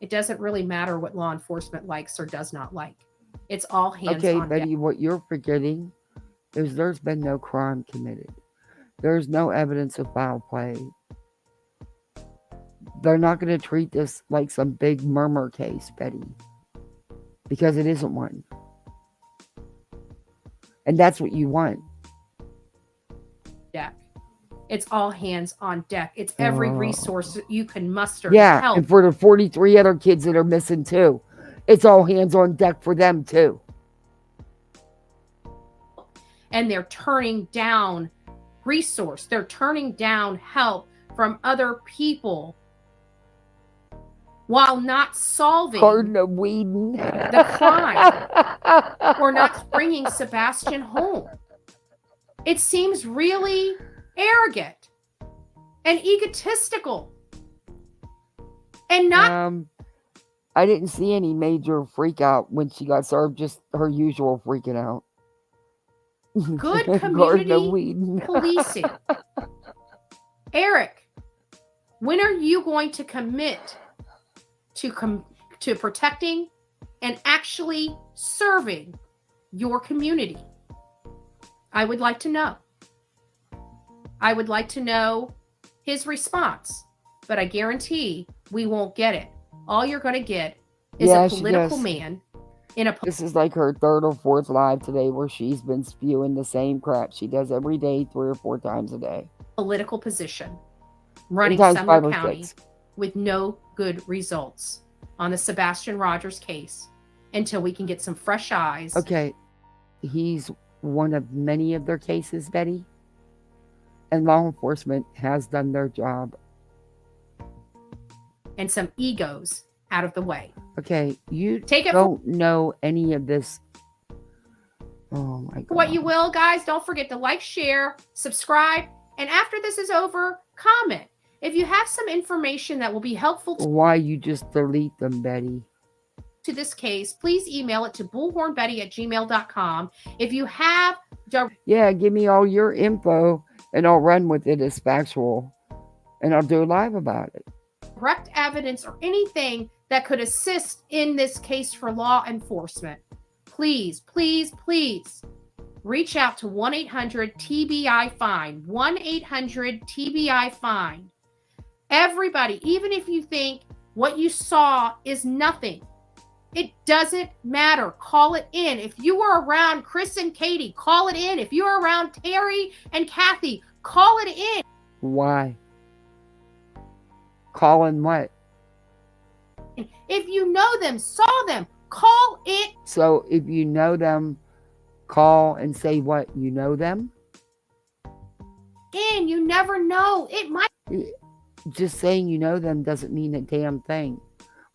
it doesn't really matter what law enforcement likes or does not like. It's all hands on Betty, deck. what you're forgetting is there's been no crime committed. There's no evidence of foul play. They're not going to treat this like some big murmur case, Betty. Because it isn't one. And that's what you want. Deck. It's all hands on deck. It's every resource that you can muster to Yeah, help. and for the 43 other kids that are missing too. It's all hands on deck for them too. And they're turning down resource. They're turning down help from other people while not solving the crime or not bringing Sebastian home. It seems really arrogant and egotistical and not I didn't see any major freak out when she got served, just her usual freaking out. Good community policing. Eric, when are you going to commit to protecting and actually serving your community? I would like to know. I would like to know his response, but I guarantee we won't get it. All you're going to get is a political man in a... This is like her third or fourth live today where she's been spewing the same crap she does every day, 3 or 4 times a day. Political position running Sometimes Sumner 5 or County 6. with no good results on the Sebastian Rogers case until we can get some fresh eyes. Okay, he's one of many of their cases, Betty, and law enforcement has done their job. And some egos out of the way. Okay, you don't know any of this. Oh my God. What you will, guys, don't forget to like, share, subscribe, and after this is over, comment. If you have some information that will be helpful Why you just delete them, Betty? to this case, please email it to bullhornbetty@gmail.com. If you have yeah, give me all your info and I'll run with it as factual and I'll do a live about it. Direct evidence or anything that could assist in this case for law enforcement, please, please, please reach out to 1-800-TBI-FINE. 1-800-TBI-FINE. Everybody, even if you think what you saw is nothing, it doesn't matter. Call it in. If you were around Chris and Katie, call it in. If you were around Terry and Kathy, call it in. Why? Calling what? If you know them, saw them, call it. So if you know them, call and say what? You know them? In. You never know. It might. Just saying you know them doesn't mean a damn thing.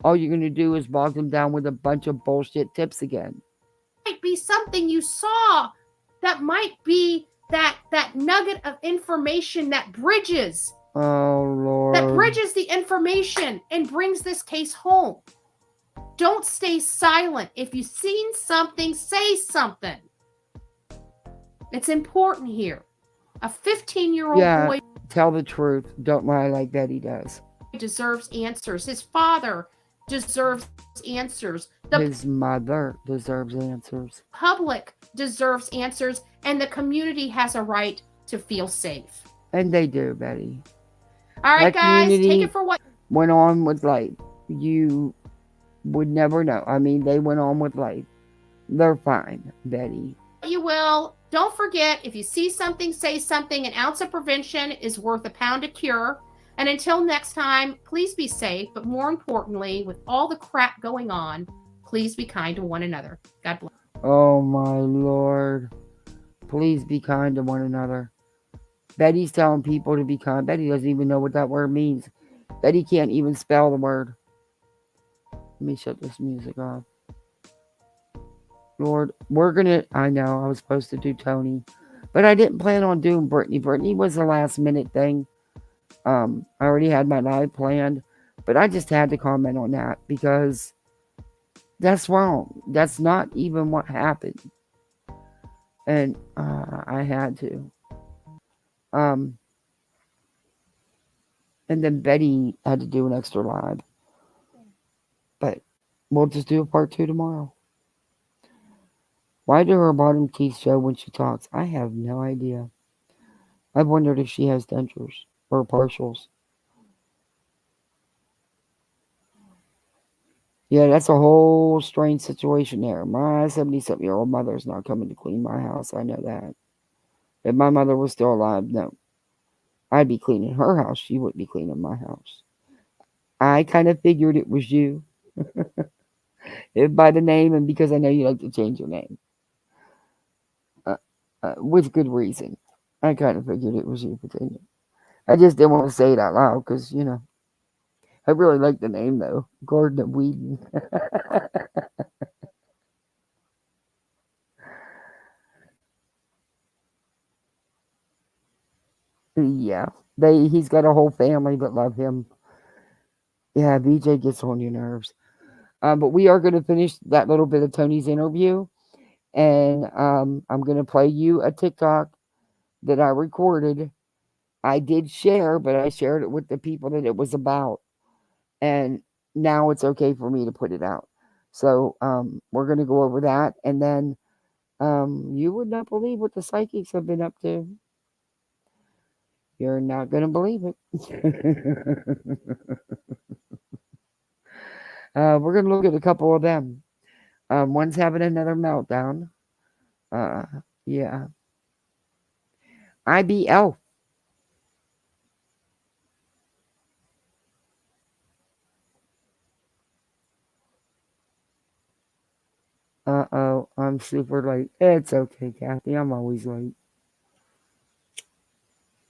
All you're going to do is bog them down with a bunch of bullshit tips again. Might be something you saw that might be that nugget of information that bridges. Oh, Lord. That bridges the information and brings this case home. Don't stay silent. If you've seen something, say something. It's important here. A 15-year-old boy tell the truth. Don't lie like Betty does. Deserves answers. His father deserves answers. His mother deserves answers. Public deserves answers, and the community has a right to feel safe. And they do, Betty. All right, guys, take it for what went on with life. You would never know. I mean, they went on with life. They're fine, Betty. You will. Don't forget, if you see something, say something. An ounce of prevention is worth a pound of cure. And until next time, please be safe. But more importantly, with all the crap going on, please be kind to one another. God bless. Oh, my Lord. Please be kind to one another. Betty's telling people to be kind. Betty doesn't even know what that word means. Betty can't even spell the word. Let me shut this music off. Lord, we're going to... I know, I was supposed to do Tony. But I didn't plan on doing Brittany. Brittany was a last minute thing. I already had my live planned. But I just had to comment on that. Because that's wrong. That's not even what happened. And I had to. And then Betty had to do an extra live. But we'll just do a part 2 tomorrow. Why do her bottom teeth show when she talks? I have no idea. I've wondered if she has dentures or partials. Yeah, that's a whole strange situation there. My 70-something-year-old mother is not coming to clean my house. I know that. If my mother was still alive, no. I'd be cleaning her house. She wouldn't be cleaning my house. I kind of figured it was you. By the name and because I know you like to change your name. With good reason. I kind of figured it was you, Virginia. I just didn't want to say it out loud because, you know, I really like the name, though. Gordon of Whedon. Yeah. He's got a whole family that love him. Yeah, BJ gets on your nerves. But we are going to finish that little bit of Tony's interview. And I'm going to play you a TikTok that I recorded. I did share, but I shared it with the people that it was about. And now it's okay for me to put it out. So we're going to go over that. And then you would not believe what the psychics have been up to. You're not going to believe it. We're going to look at a couple of them. One's having another meltdown. Yeah. IBL. Uh-oh, I'm super late. It's okay, Kathy. I'm always late.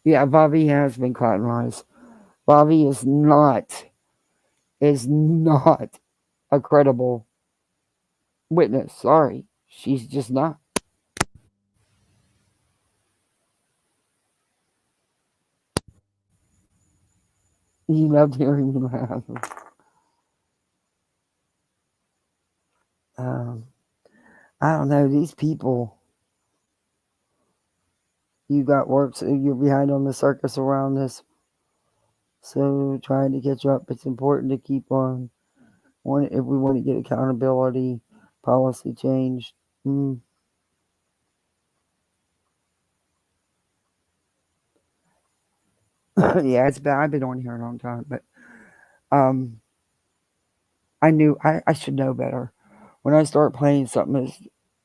Yeah, Bobby has been caught in lies. Bobby is not a credible witness. Sorry. She's just not. He loved hearing me laugh. I don't know, these people. You got work, so you're behind on the circus around this. So trying to catch up. It's important to keep on if we want to get accountability, policy changed. Yeah, it's bad. I've been on here a long time, but I knew I should know better. When I start playing something as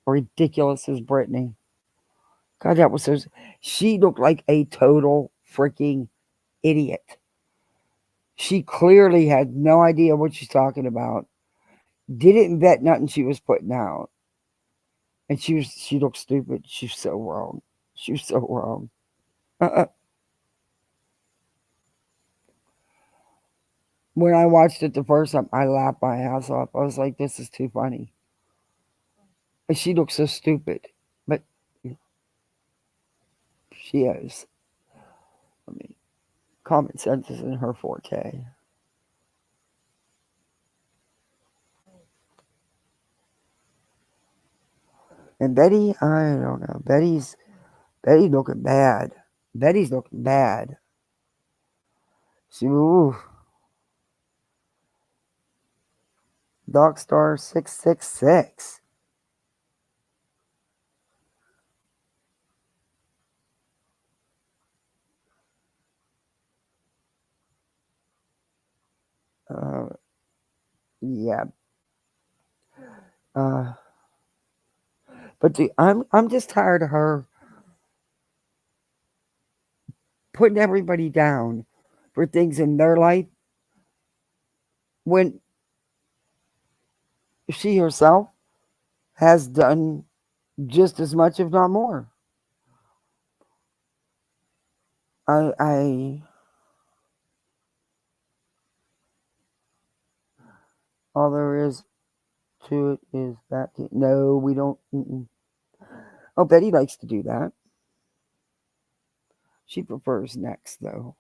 ridiculous as Britney, God, that was so. She looked like a total freaking idiot. She clearly had no idea what she's talking about. Didn't vet nothing she was putting out, and she looked stupid. She's so wrong. She was so wrong. When I watched it the first time, I laughed my ass off. I was like, "This is too funny." And she looks so stupid, but she is. I mean, common sense is in her forte. And Betty, I don't know. Betty's looking bad. Betty's looking bad. She, ooh. Dogstar 666. Yeah. But I'm just tired of her putting everybody down for things in their life when she herself has done just as much, if not more. All there is to it is that. No, we don't. Oh, Betty likes to do that. She prefers next, though.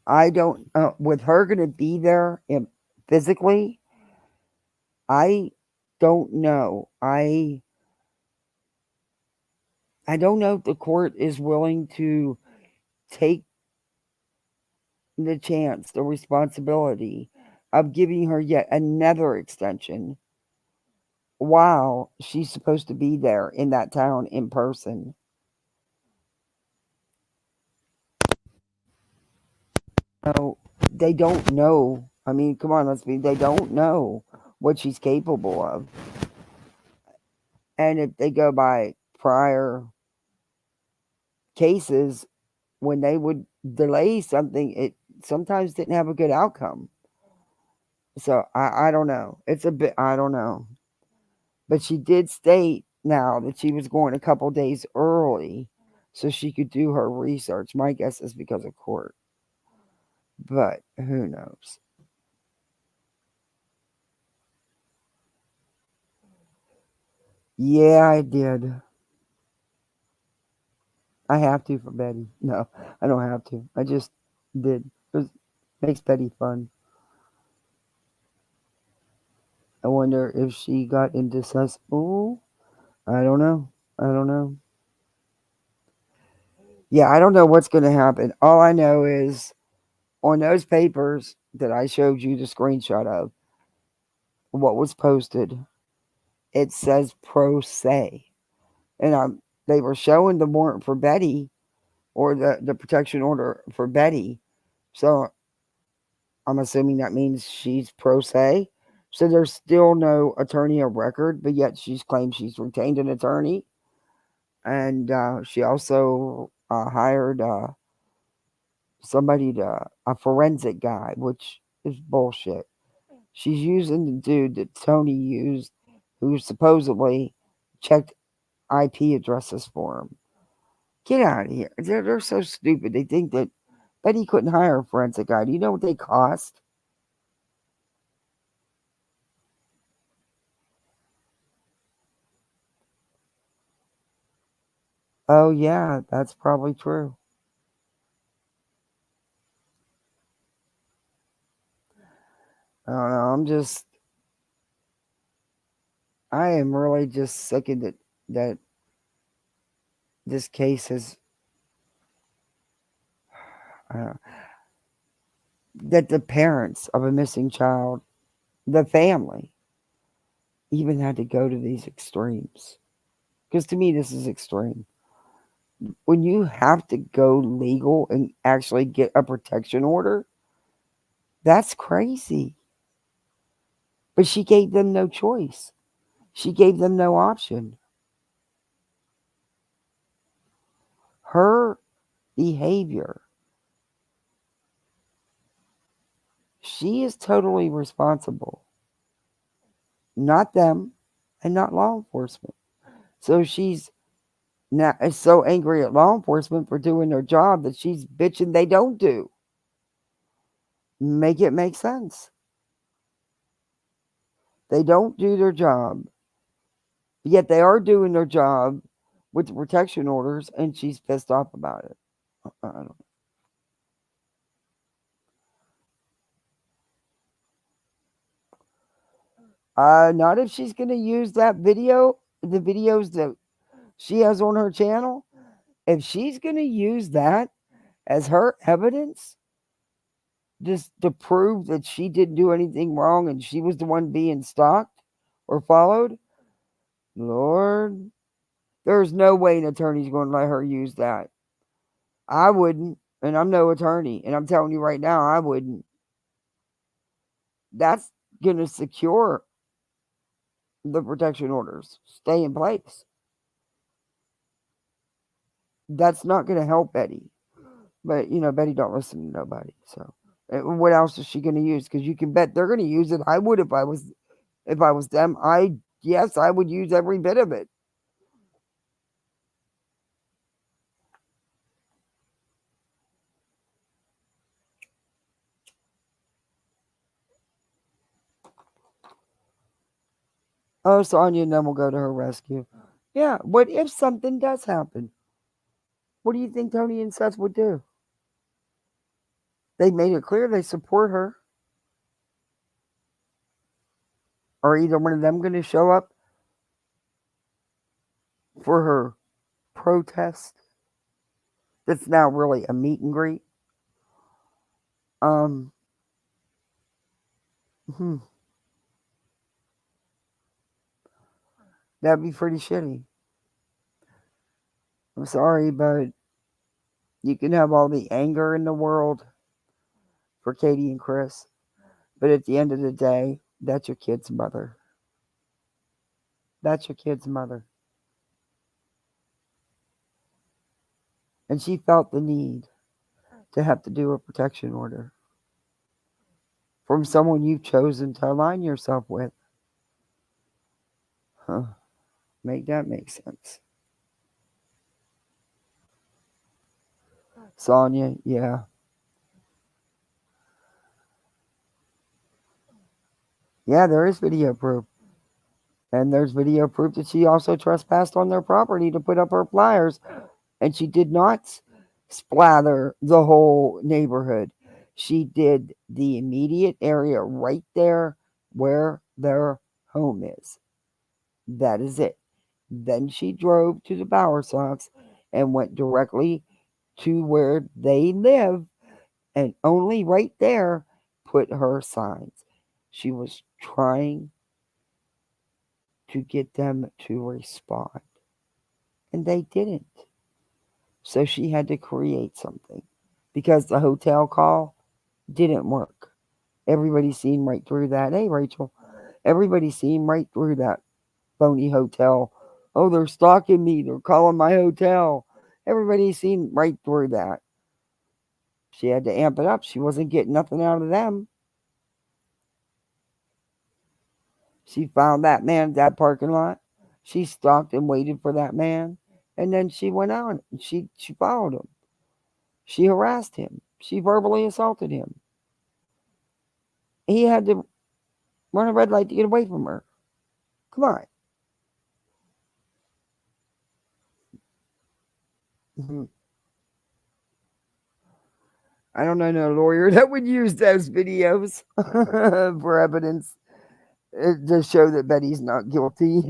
I don't. With her going to be there physically, I don't know. I don't know if the court is willing to take the chance, the responsibility of giving her yet another extension while she's supposed to be there in that town in person. No, they don't know. I mean, come on, they don't know what she's capable of. And if they go by prior cases, when they would delay something, it sometimes didn't have a good outcome. So I don't know. It's a bit, I don't know. But she did state now that she was going a couple days early so she could do her research. My guess is because of court. But who knows? Yeah, I did. I have to for Betty. No, I don't have to. I just did. It makes Betty fun. I wonder if she got into cesspool. I don't know. Yeah, I don't know what's going to happen. All I know is on those papers that I showed you the screenshot of, what was posted, it says pro se. And they were showing the warrant for Betty or the protection order for Betty. So I'm assuming that means she's pro se. So there's still no attorney of record, but yet she's claimed she's retained an attorney. And she also hired a forensic guy, which is bullshit. She's using the dude that Tony used, who supposedly checked IP addresses for him. Get out of here. They're so stupid. They think that Betty couldn't hire a forensic guy. Do you know what they cost? Oh, yeah, that's probably true. I don't know. I am really just sick of that this case is, that the parents of a missing child, the family, even had to go to these extremes. Because to me, this is extreme. When you have to go legal and actually get a protection order, that's crazy. But she gave them no choice. She gave them no option. Her behavior, she is totally responsible. Not them and not law enforcement. So she's now is so angry at law enforcement for doing their job that she's bitching they don't do. Make it make sense. They don't do their job, yet they are doing their job with the protection orders, and she's pissed off about it. I don't not if she's going to use that video, the videos that she has on her channel. If she's going to use that as her evidence, just to prove that she didn't do anything wrong and she was the one being stalked or followed, Lord, there's no way an attorney's going to let her use that. I wouldn't, and I'm no attorney, and I'm telling you right now, I wouldn't. That's going to secure the protection orders stay in place. That's not going to help Betty. But, Betty don't listen to nobody. So, what else is she going to use? Because you can bet they're going to use it. I would if I was them. Yes, I would use every bit of it. Oh, Sonya, and then we'll go to her rescue. Yeah, what if something does happen? What do you think Tony and Seth would do? They made it clear they support her. Are either one of them going to show up for her protest? That's now really a meet and greet. That'd be pretty shitty. I'm sorry, but you can have all the anger in the world for Katie and Chris, but at the end of the day, that's your kid's mother. That's your kid's mother. And she felt the need to have to do a protection order from someone you've chosen to align yourself with. Make that make sense. Sonya, yeah. Yeah, there is video proof. And there's video proof that she also trespassed on their property to put up her flyers. And she did not splather the whole neighborhood. She did the immediate area right there where their home is. That is it. Then she drove to the Bower Sox and went directly to where they live and only right there put her signs. She was trying to get them to respond, and they didn't. So she had to create something because the hotel call didn't work. Everybody seen right through that. Hey, Rachel, everybody seen right through that phony hotel. Oh, they're stalking me. They're calling my hotel. Everybody seen right through that. She had to amp it up. She wasn't getting nothing out of them. She found that man at that parking lot. She stalked and waited for that man. And then she went out and she followed him. She harassed him. She verbally assaulted him. He had to run a red light to get away from her. Come on. I don't know no lawyer that would use those videos for evidence to show that Betty's not guilty.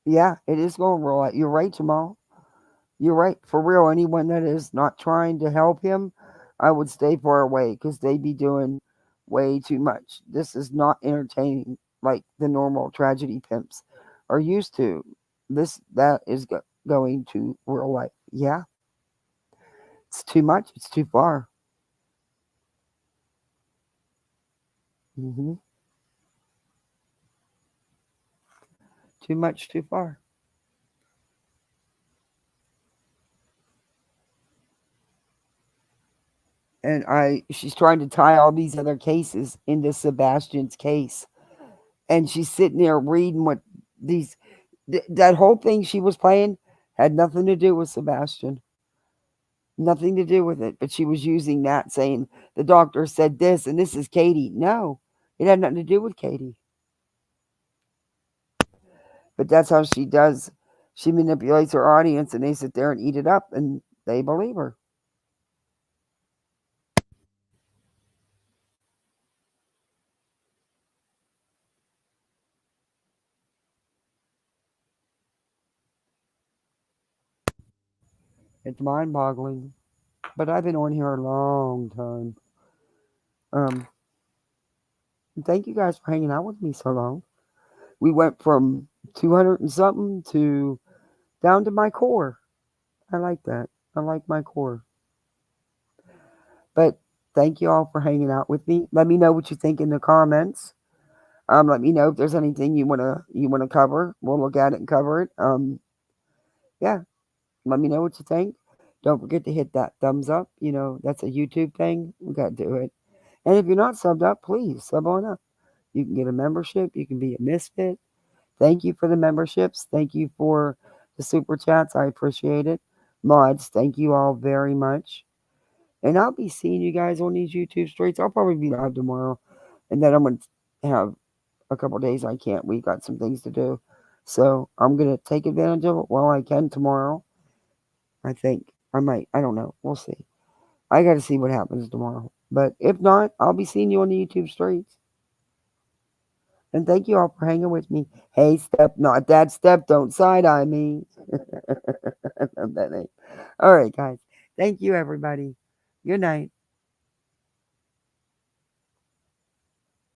Yeah, it is going to roll out. You're right, Jamal. You're right. For real, anyone that is not trying to help him, I would stay far away because they be doing way too much. This is not entertaining like the normal tragedy pimps are used to. That is going to real life. Yeah. It's too much. It's too far. Mm-hmm. Too much, too far. And she's trying to tie all these other cases into Sebastian's case. And she's sitting there reading what that whole thing she was playing had nothing to do with Sebastian. Nothing to do with it. But she was using that, saying the doctor said this and this is Katie. No, it had nothing to do with Katie. But that's how she does. She manipulates her audience and they sit there and eat it up and they believe her. It's mind-boggling. But I've been on here a long time. Thank you guys for hanging out with me so long. We went from 200 and something to down to my core. I like that. I like my core. But thank you all for hanging out with me. Let me know what you think in the comments. Let me know if there's anything you wanna cover. We'll look at it and cover it. Yeah. Let me know what you think. Don't forget to hit that thumbs up. You know, that's a YouTube thing. We gotta do it. And if you're not subbed up, please sub on up. You can get a membership. You can be a misfit. Thank you for the memberships. Thank you for the super chats. I appreciate it. Mods, thank you all very much. And I'll be seeing you guys on these YouTube streets. I'll probably be live tomorrow. And then I'm going to have a couple days I can't. We got some things to do. So I'm going to take advantage of it while I can tomorrow. I think. I might. I don't know. We'll see. I got to see what happens tomorrow. But if not, I'll be seeing you on the YouTube streets. And thank you all for hanging with me. Hey, Step, not that Step, don't side-eye me. I love that name. All right, guys. Thank you, everybody. Good night.